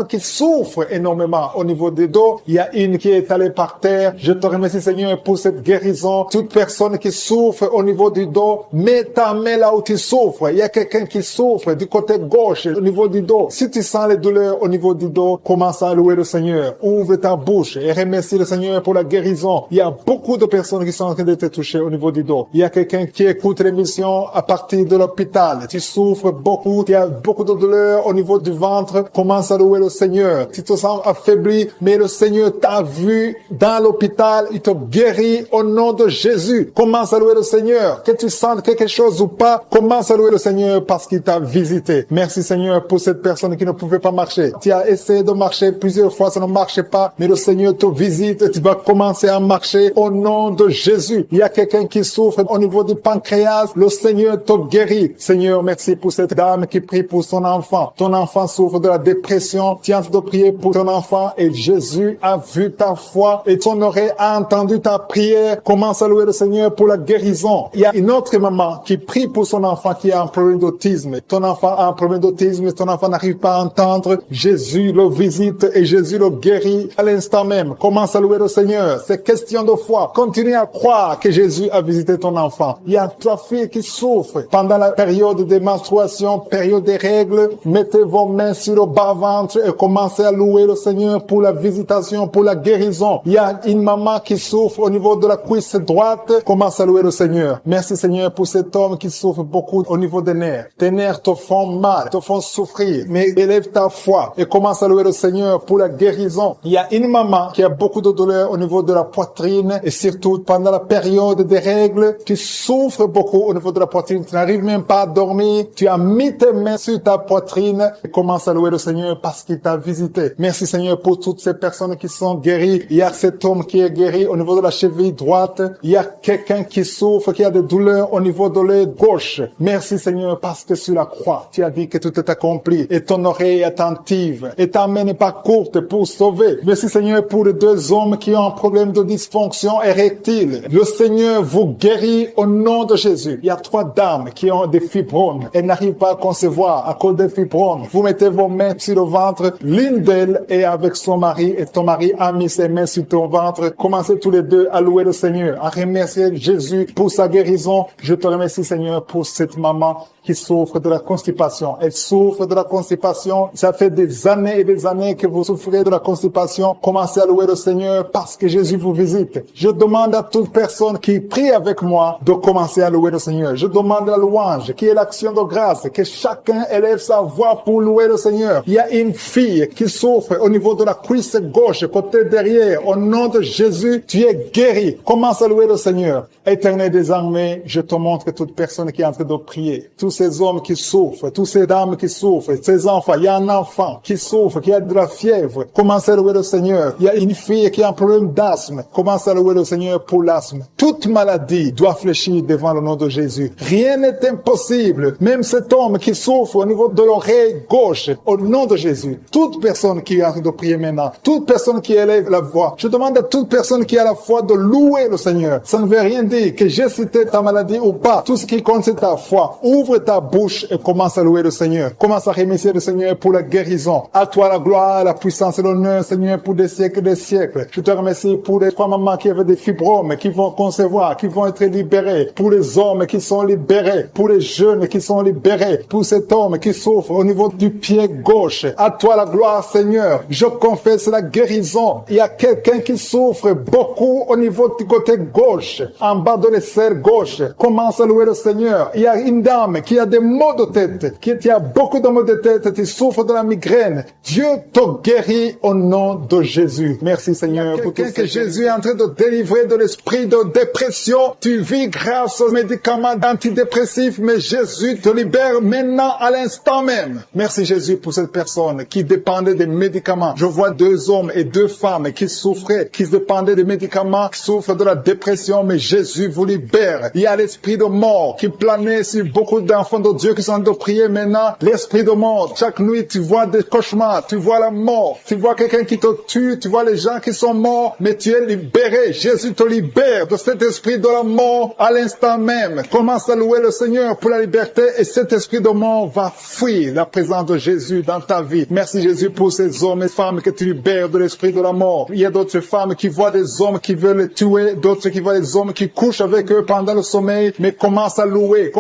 qui souffrent énormément au niveau des dos. Il y a une qui est allée par terre. Je te remercie, Seigneur, pour cette guérison. Toute personne qui souffre au niveau du dos, mets ta main là où tu souffres. Il y a quelqu'un qui souffre du côté gauche, au niveau du dos. Si tu sens les douleurs au niveau du dos, commence à louer le Seigneur. Ouvre ta bouche et remercie le Seigneur pour la guérison. Il y a beaucoup de personnes qui sont en train d'être touchées au niveau du dos. Il y a quelqu'un qui écoute l'émission à partir de l'hôpital. Tu souffres beaucoup, tu as beaucoup de douleurs au niveau du ventre. Commence à louer le Seigneur. Tu te sens affaibli, mais le Seigneur t'a vu dans l'hôpital. Il te guérit au nom de Jésus. Commence à louer le Seigneur. Que tu sentes quelque chose ou pas, commence à louer le Seigneur parce qu'il t'a visité. Merci, Seigneur, pour cette personne qui ne pouvait pas marcher. Tu as essayé de marcher plusieurs fois, ça ne marchait pas, mais le Seigneur te visite et tu vas commencer à marcher au nom de Jésus. Jésus. Il y a quelqu'un qui souffre au niveau du pancréas. Le Seigneur te guérit. Seigneur, merci pour cette dame qui prie pour son enfant. Ton enfant souffre de la dépression. Tu es en train de prier pour ton enfant et Jésus a vu ta foi et ton oreille a entendu ta prière. Commence à louer le Seigneur pour la guérison. Il y a une autre maman qui prie pour son enfant qui a un problème d'autisme. Ton enfant a un problème d'autisme, ton enfant n'arrive pas à entendre. Jésus le visite et Jésus le guérit à l'instant même. Commence à louer le Seigneur. C'est question de foi. Continue à croire que Jésus a visité ton enfant. Il y a trois filles qui souffrent pendant la période des menstruations, période des règles. Mettez vos mains sur le bas-ventre et commencez à louer le Seigneur pour la visitation, pour la guérison. Il y a une maman qui souffre au niveau de la cuisse droite. Commence à louer le Seigneur. Merci Seigneur pour cet homme qui souffre beaucoup au niveau des nerfs. Tes nerfs te font mal, te font souffrir. Mais élève ta foi et commence à louer le Seigneur pour la guérison. Il y a une maman qui a beaucoup de douleur au niveau de la poitrine et surtout pendant la période des règles. Tu souffres beaucoup au niveau de la poitrine. Tu n'arrives même pas à dormir. Tu as mis tes mains sur ta poitrine et commence à louer le Seigneur parce qu'il t'a visité. Merci Seigneur pour toutes ces personnes qui sont guéries. Il y a cet homme qui est guéri au niveau de la cheville droite. Il y a quelqu'un qui souffre, qui a des douleurs au niveau de l'œil gauche. Merci Seigneur parce que sur la croix, tu as dit que tout est accompli et ton oreille est attentive et ta main n'est pas courte pour sauver. Merci Seigneur pour les deux hommes qui ont un problème de dysfonction érectile. Le Seigneur vous guérit au nom de Jésus. Il y a trois dames qui ont des fibromes. Elles n'arrivent pas à concevoir à cause des fibromes. Vous mettez vos mains sur le ventre. L'une d'elles est avec son mari et ton mari a mis ses mains sur ton ventre. Commencez tous les deux à louer le Seigneur, à remercier Jésus pour sa guérison. Je te remercie Seigneur pour cette maman qui souffre de la constipation. Elle souffre de la constipation. Ça fait des années et des années que vous souffrez de la constipation. Commencez à louer le Seigneur parce que Jésus vous visite. Je demande à toute personne qui prie avec moi de commencer à louer le Seigneur. Je demande la louange, qui est l'action de grâce, que chacun élève sa voix pour louer le Seigneur. Il y a une fille qui souffre au niveau de la cuisse gauche, côté derrière. Au nom de Jésus, tu es guéri. Commence à louer le Seigneur. Éternel des armées, je te montre toute personne qui est en train de prier. Tous ces hommes qui souffrent, toutes ces dames qui souffrent, ces enfants. Il y a un enfant qui souffre, qui a de la fièvre. Commence à louer le Seigneur. Il y a une fille qui a un problème d'asthme. Commence à louer le Seigneur pour l'asthme. Toute maladie doit fléchir devant le nom de Jésus. Rien n'est impossible. Même cet homme qui souffre au niveau de l'oreille gauche, au nom de Jésus. Toute personne qui est en train de prier maintenant, toute personne qui élève la voix, je demande à toute personne qui a la foi de louer le Seigneur. Ça ne veut rien dire que j'ai cité ta maladie ou pas. Tout ce qui compte, c'est ta foi. Ouvre ta bouche et commence à louer le Seigneur. Commence à remercier le Seigneur pour la guérison. À toi la gloire, la puissance et l'honneur, Seigneur, pour des siècles et des siècles. Je te remercie pour les trois mamans qui avaient des fibromes, qui vont concevoir, qui vont être libérés. Pour les hommes qui sont libérés. Pour les jeunes qui sont libérés. Pour cet homme qui souffre au niveau du pied gauche. À toi la gloire, Seigneur. Je confesse la guérison. Il y a quelqu'un qui souffre beaucoup au niveau du côté gauche, en bas de l'aisselle gauche. Commence à louer le Seigneur. Il y a une dame qui a des maux de tête, qui a beaucoup de maux de tête, qui souffre de la migraine. Dieu te guérit au nom de Jésus. Merci Seigneur pour tout que Jésus est en train de délivrer de l'esprit de dépression. Tu vis grâce aux médicaments antidépressifs, mais Jésus te libère maintenant à l'instant même. Merci Jésus pour cette personne qui dépendait des médicaments. Je vois deux hommes et deux femmes qui souffraient, qui dépendaient des médicaments, qui souffrent de la dépression, mais Jésus vous libère. Il y a l'esprit de mort qui planait sur beaucoup d'enfants de Dieu qui sont en train de prier maintenant. L'esprit de mort. Chaque nuit, tu vois des cauchemars, tu vois la mort, tu vois quelqu'un qui te tue, tu vois les gens qui sont morts, mais tu es libéré. Jésus te libère de cet esprit de la mort à l'instant même. Commence à louer le Seigneur pour la liberté et cet esprit de mort va fuir la présence de Jésus dans ta vie. Merci Jésus pour ces hommes et femmes que tu libères de l'esprit de la mort. Il y a d'autres femmes qui voient des hommes qui veulent les tuer, d'autres qui voient des hommes qui couchent avec eux pendant le sommeil, mais commence à louer,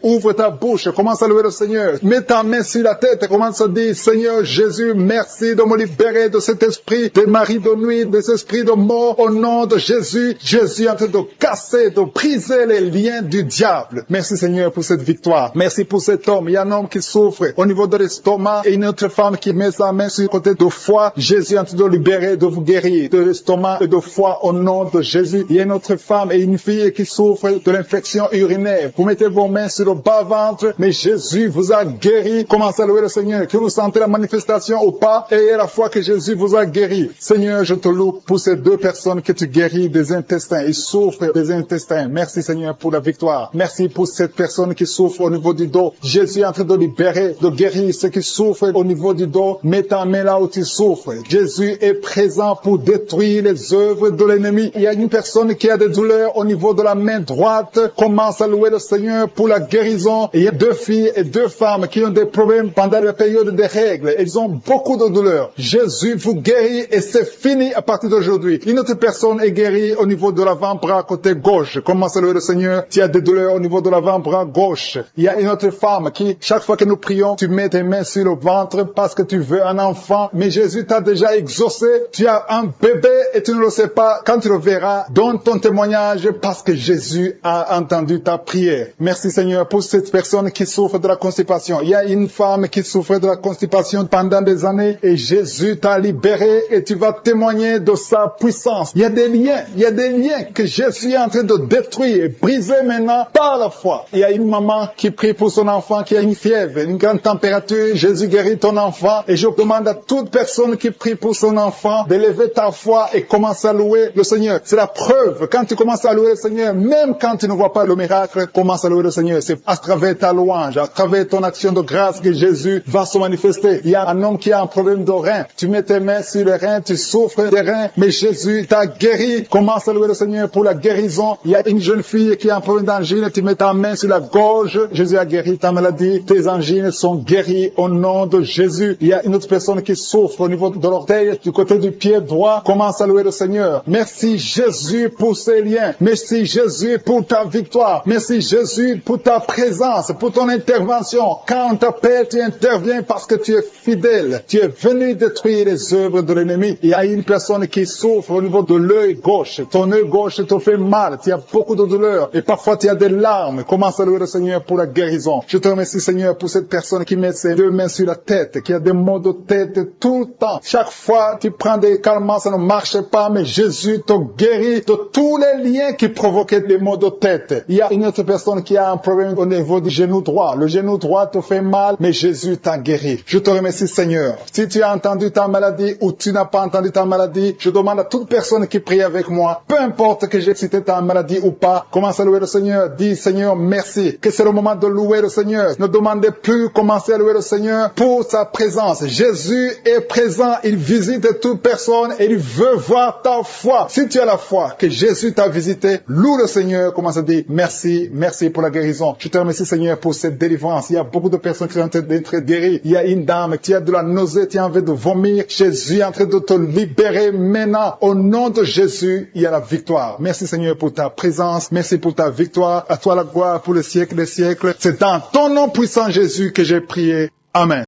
ouvre ta bouche, commence à louer le Seigneur. Mets ta main sur la tête et commence à dire, Seigneur Jésus, merci de me libérer de cet esprit de mari de nuit, de cet esprit de mort, au nom de Jésus. Jésus est en train de casser, de briser les liens du diable. Merci Seigneur pour cette victoire. Merci pour cet homme. Il y a un homme qui souffre au niveau de l'estomac et une autre femme qui met sa main sur le côté de foie. Jésus est en train de libérer, de vous guérir de l'estomac et de foie au nom de Jésus. Il y a une autre femme et une fille qui souffre de l'infection urinaire. Vous mettez vos mains sur le bas-ventre, mais Jésus vous a guéri. Commencez à louer le Seigneur. Que vous sentez la manifestation ou pas, ayez la foi que Jésus vous a guéri. Seigneur, je te loue pour ces deux personnes que tu guéris des intestins intestins. Il souffre des intestins. Merci Seigneur pour la victoire. Merci pour cette personne qui souffre au niveau du dos. Jésus est en train de libérer, de guérir ceux qui souffrent au niveau du dos. Mets ta main là où tu souffres. Jésus est présent pour détruire les œuvres de l'ennemi. Il y a une personne qui a des douleurs au niveau de la main droite. Commence à louer le Seigneur pour la guérison. Et il y a 2 filles et 2 femmes qui ont des problèmes pendant la période des règles. Ils ont beaucoup de douleurs. Jésus vous guérit et c'est fini à partir d'aujourd'hui. Une autre personne est guérie au niveau de l'avant-bras côté gauche. Commence à louer le Seigneur. Tu as des douleurs au niveau de l'avant-bras gauche. Il y a une autre femme qui, chaque fois que nous prions, tu mets tes mains sur le ventre parce que tu veux un enfant. Mais Jésus t'a déjà exaucé. Tu as un bébé et tu ne le sais pas. Quand tu le verras, donne ton témoignage parce que Jésus a entendu ta prière. Merci Seigneur pour cette personne qui souffre de la constipation. Il y a une femme qui souffrait de la constipation pendant des années et Jésus t'a libéré et tu vas témoigner de sa puissance. Il y a des liens que Jésus est en train de détruire et briser maintenant par la foi. Il y a une maman qui prie pour son enfant qui a une fièvre, une grande température. Jésus guérit ton enfant et je demande à toute personne qui prie pour son enfant d'élever ta foi et commence à louer le Seigneur. C'est la preuve. Quand tu commences à louer le Seigneur, même quand tu ne vois pas le miracle, commence à louer le Seigneur. C'est à travers ta louange, à travers ton action de grâce que Jésus va se manifester. Il y a un homme qui a un problème de rein. Tu mets tes mains sur les reins, tu souffres des reins, mais Jésus t'a guéri. Commence à louer le Seigneur pour la guérison. Il y a une jeune fille qui a un problème d'angine, tu mets ta main sur la gorge. Jésus a guéri ta maladie. Tes angines sont guéries au nom de Jésus. Il y a une autre personne qui souffre au niveau de l'orteil, du côté du pied droit. Commence à louer le Seigneur. Merci Jésus pour ces liens. Merci Jésus pour ta victoire. Merci Jésus pour ta présence, pour ton intervention. Quand on t'appelle, tu interviens parce que tu es fidèle. Tu es venu détruire les œuvres de l'ennemi. Il y a une personne qui souffre au niveau de l'œil gauche. Ton œil gauche te fait mal. Tu as beaucoup de douleur. Et parfois tu as des larmes. Commence à louer le Seigneur pour la guérison. Je te remercie Seigneur pour cette personne qui met ses 2 mains sur la tête, qui a des maux de tête tout le temps. Chaque fois tu prends des calmants, ça ne marche pas, mais Jésus te guérit de tous les liens qui provoquaient des maux de tête. Il y a une autre personne qui a un problème au niveau du genou droit. Le genou droit te fait mal, mais Jésus t'a guéri. Je te remercie Seigneur. Si tu as entendu ta maladie ou tu n'as pas entendu ta maladie, je demande à toute personne qui prie avec moi, peu importe que j'ai cité ta maladie ou pas, commence à louer le Seigneur. Dis Seigneur merci, que c'est le moment de louer le Seigneur. Ne demandez plus, commencez à louer le Seigneur pour sa présence. Jésus est présent, il visite toute personne et il veut voir ta foi. Si tu as la foi que Jésus t'a visité, loue le Seigneur, commence à dire merci, merci pour la guérison. Je te remercie Seigneur pour cette délivrance. Il y a beaucoup de personnes qui sont en train d'être guéries. Il y a une dame qui a de la nausée, qui a envie de vomir. Jésus est en train de te libérer maintenant. Au nom de Jésus, il y a la victoire. Merci Seigneur pour ta présence. Merci pour ta victoire. À toi la gloire pour le siècle des siècles. C'est dans ton nom puissant Jésus que j'ai prié. Amen.